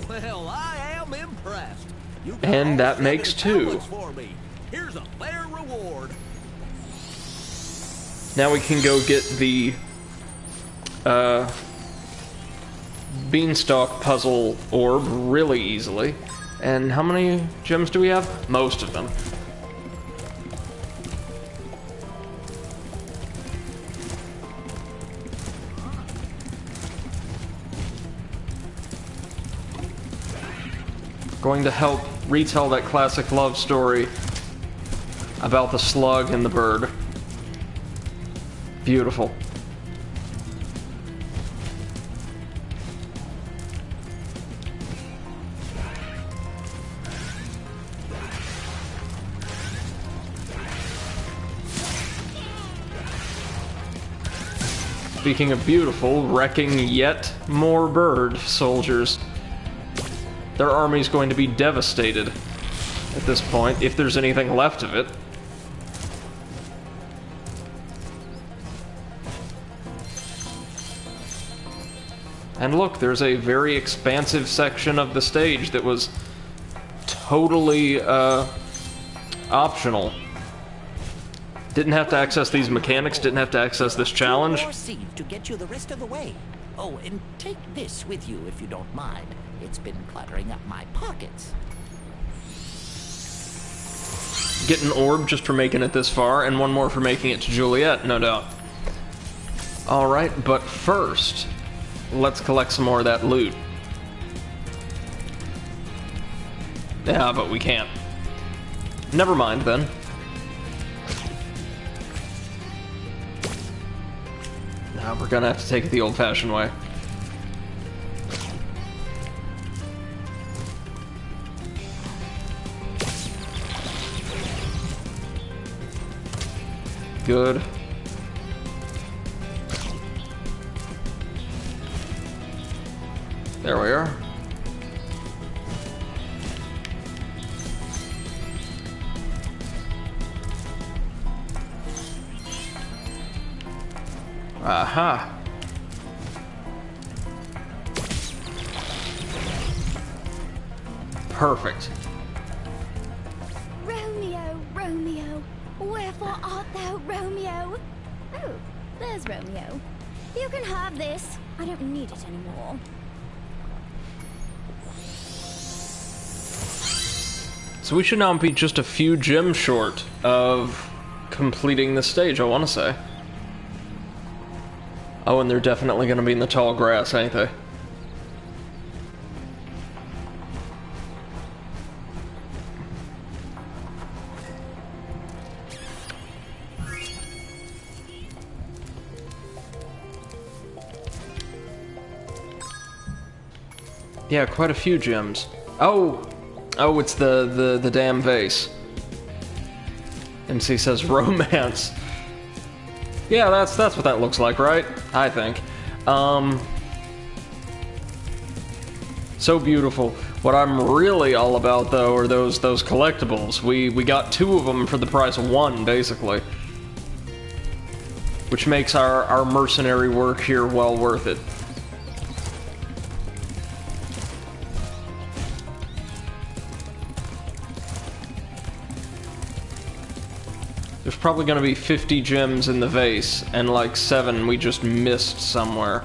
Well, I am impressed. You And that makes 2. for me. Here's a fair reward. Now we can go get the beanstalk puzzle orb really easily. And how many gems do we have? Most of them. Going to help retell that classic love story about the slug and the bird. Beautiful. Speaking of beautiful, wrecking yet more bird soldiers. Their army's going to be devastated at this point, if there's anything left of it. And look, there's a very expansive section of the stage that was totally optional. Didn't have to access these mechanics, didn't have to access this challenge. More seed to get you the rest of the way. Oh, and take this with you if you don't mind. It's been cluttering up my pockets. Get an orb just for making it this far, and one more for making it to Juliet, no doubt. Alright, but first, let's collect some more of that loot. Yeah, but we can't. Never mind, then. Now we're gonna have to take it the old-fashioned way. Good. There we are. Aha. Perfect. Romeo, Romeo, wherefore art thou, Romeo? Oh, there's Romeo. You can have this. I don't need it anymore. So we should now be just a few gems short of completing this stage, I want to say. Oh, and they're definitely going to be in the tall grass, ain't they? Yeah, quite a few gems. Oh! Oh, it's the damn vase. MC says romance. Yeah, that's what that looks like, right? I think. So beautiful. What I'm really all about, though, are those collectibles. We got 2 of them for the price of 1, basically. Which makes our mercenary work here well worth it. There's probably gonna be 50 gems in the vase, and like 7 we just missed somewhere.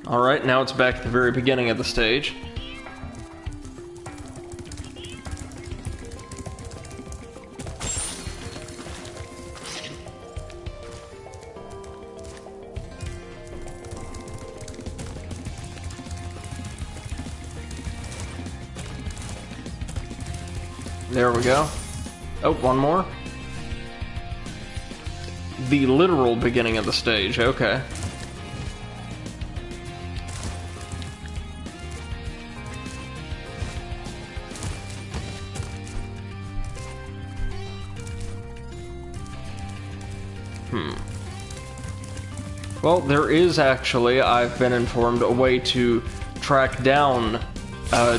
Alright, now it's back at the very beginning of the stage. There we go. Oh, one more. The literal beginning of the stage, okay. Well, there is actually, I've been informed, a way to track down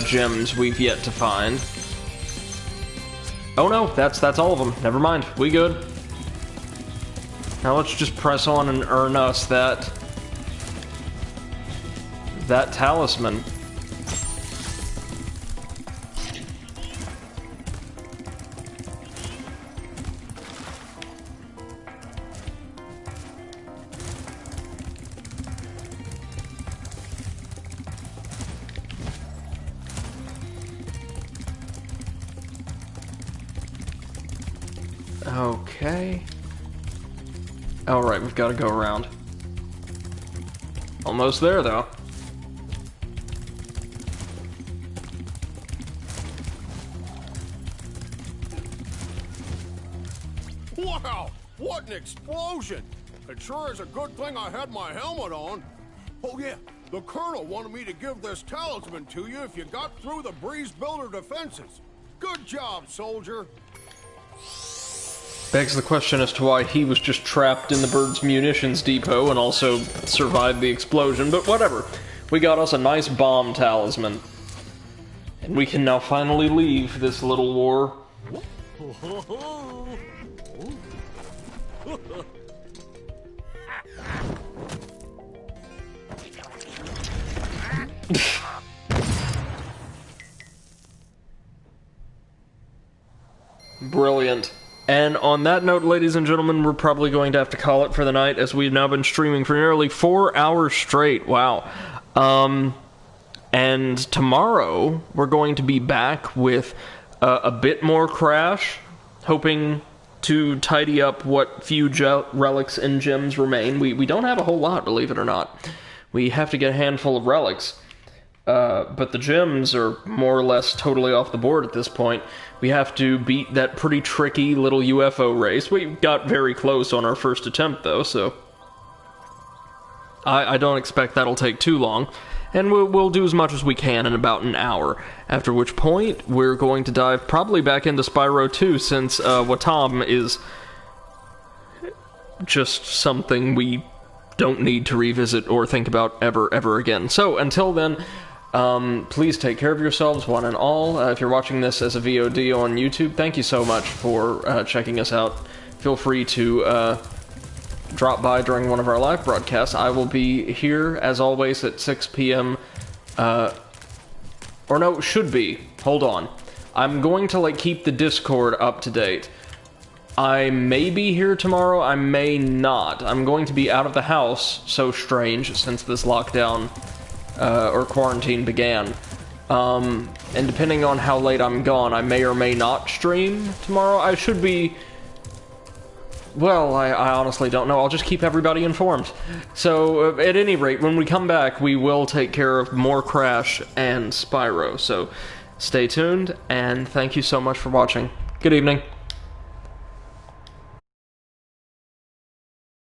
gems we've yet to find. Oh no, that's all of them. Never mind, we good. Now let's just press on and earn us that talisman. Okay. Alright, we've got to go around. Almost there, though. Wow! What an explosion! It sure is a good thing I had my helmet on. Oh yeah, the Colonel wanted me to give this talisman to you if you got through the Breeze Builder defenses. Good job, soldier! Begs the question as to why he was just trapped in the bird's munitions depot and also survived the explosion, but whatever. We got us a nice bomb talisman. And we can now finally leave this little war. Brilliant. And on that note, ladies and gentlemen, we're probably going to have to call it for the night, as we've now been streaming for nearly 4 hours straight. Wow. And tomorrow, we're going to be back with a bit more Crash, hoping to tidy up what few relics and gems remain. We don't have a whole lot, believe it or not. We have to get a handful of relics. But the gems are more or less totally off the board at this point. We have to beat that pretty tricky little UFO race. We got very close on our first attempt, though, so I don't expect that'll take too long. And we'll do as much as we can in about an hour, after which point we're going to dive probably back into Spyro 2, since Wattam is just something we don't need to revisit or think about ever again. So, until then, please take care of yourselves, one and all. If you're watching this as a VOD on YouTube, thank you so much for checking us out. Feel free to drop by during one of our live broadcasts, I will be here, as always, at 6 p.m., or no, should be. Hold on. I'm going to, like, keep the Discord up to date. I may be here tomorrow, I may not. I'm going to be out of the house, so strange, since this lockdown, or quarantine began. And depending on how late I'm gone, I may or may not stream tomorrow. I should be... Well, I honestly don't know. I'll just keep everybody informed. So, at any rate, when we come back, we will take care of more Crash and Spyro. So, stay tuned, and thank you so much for watching. Good evening.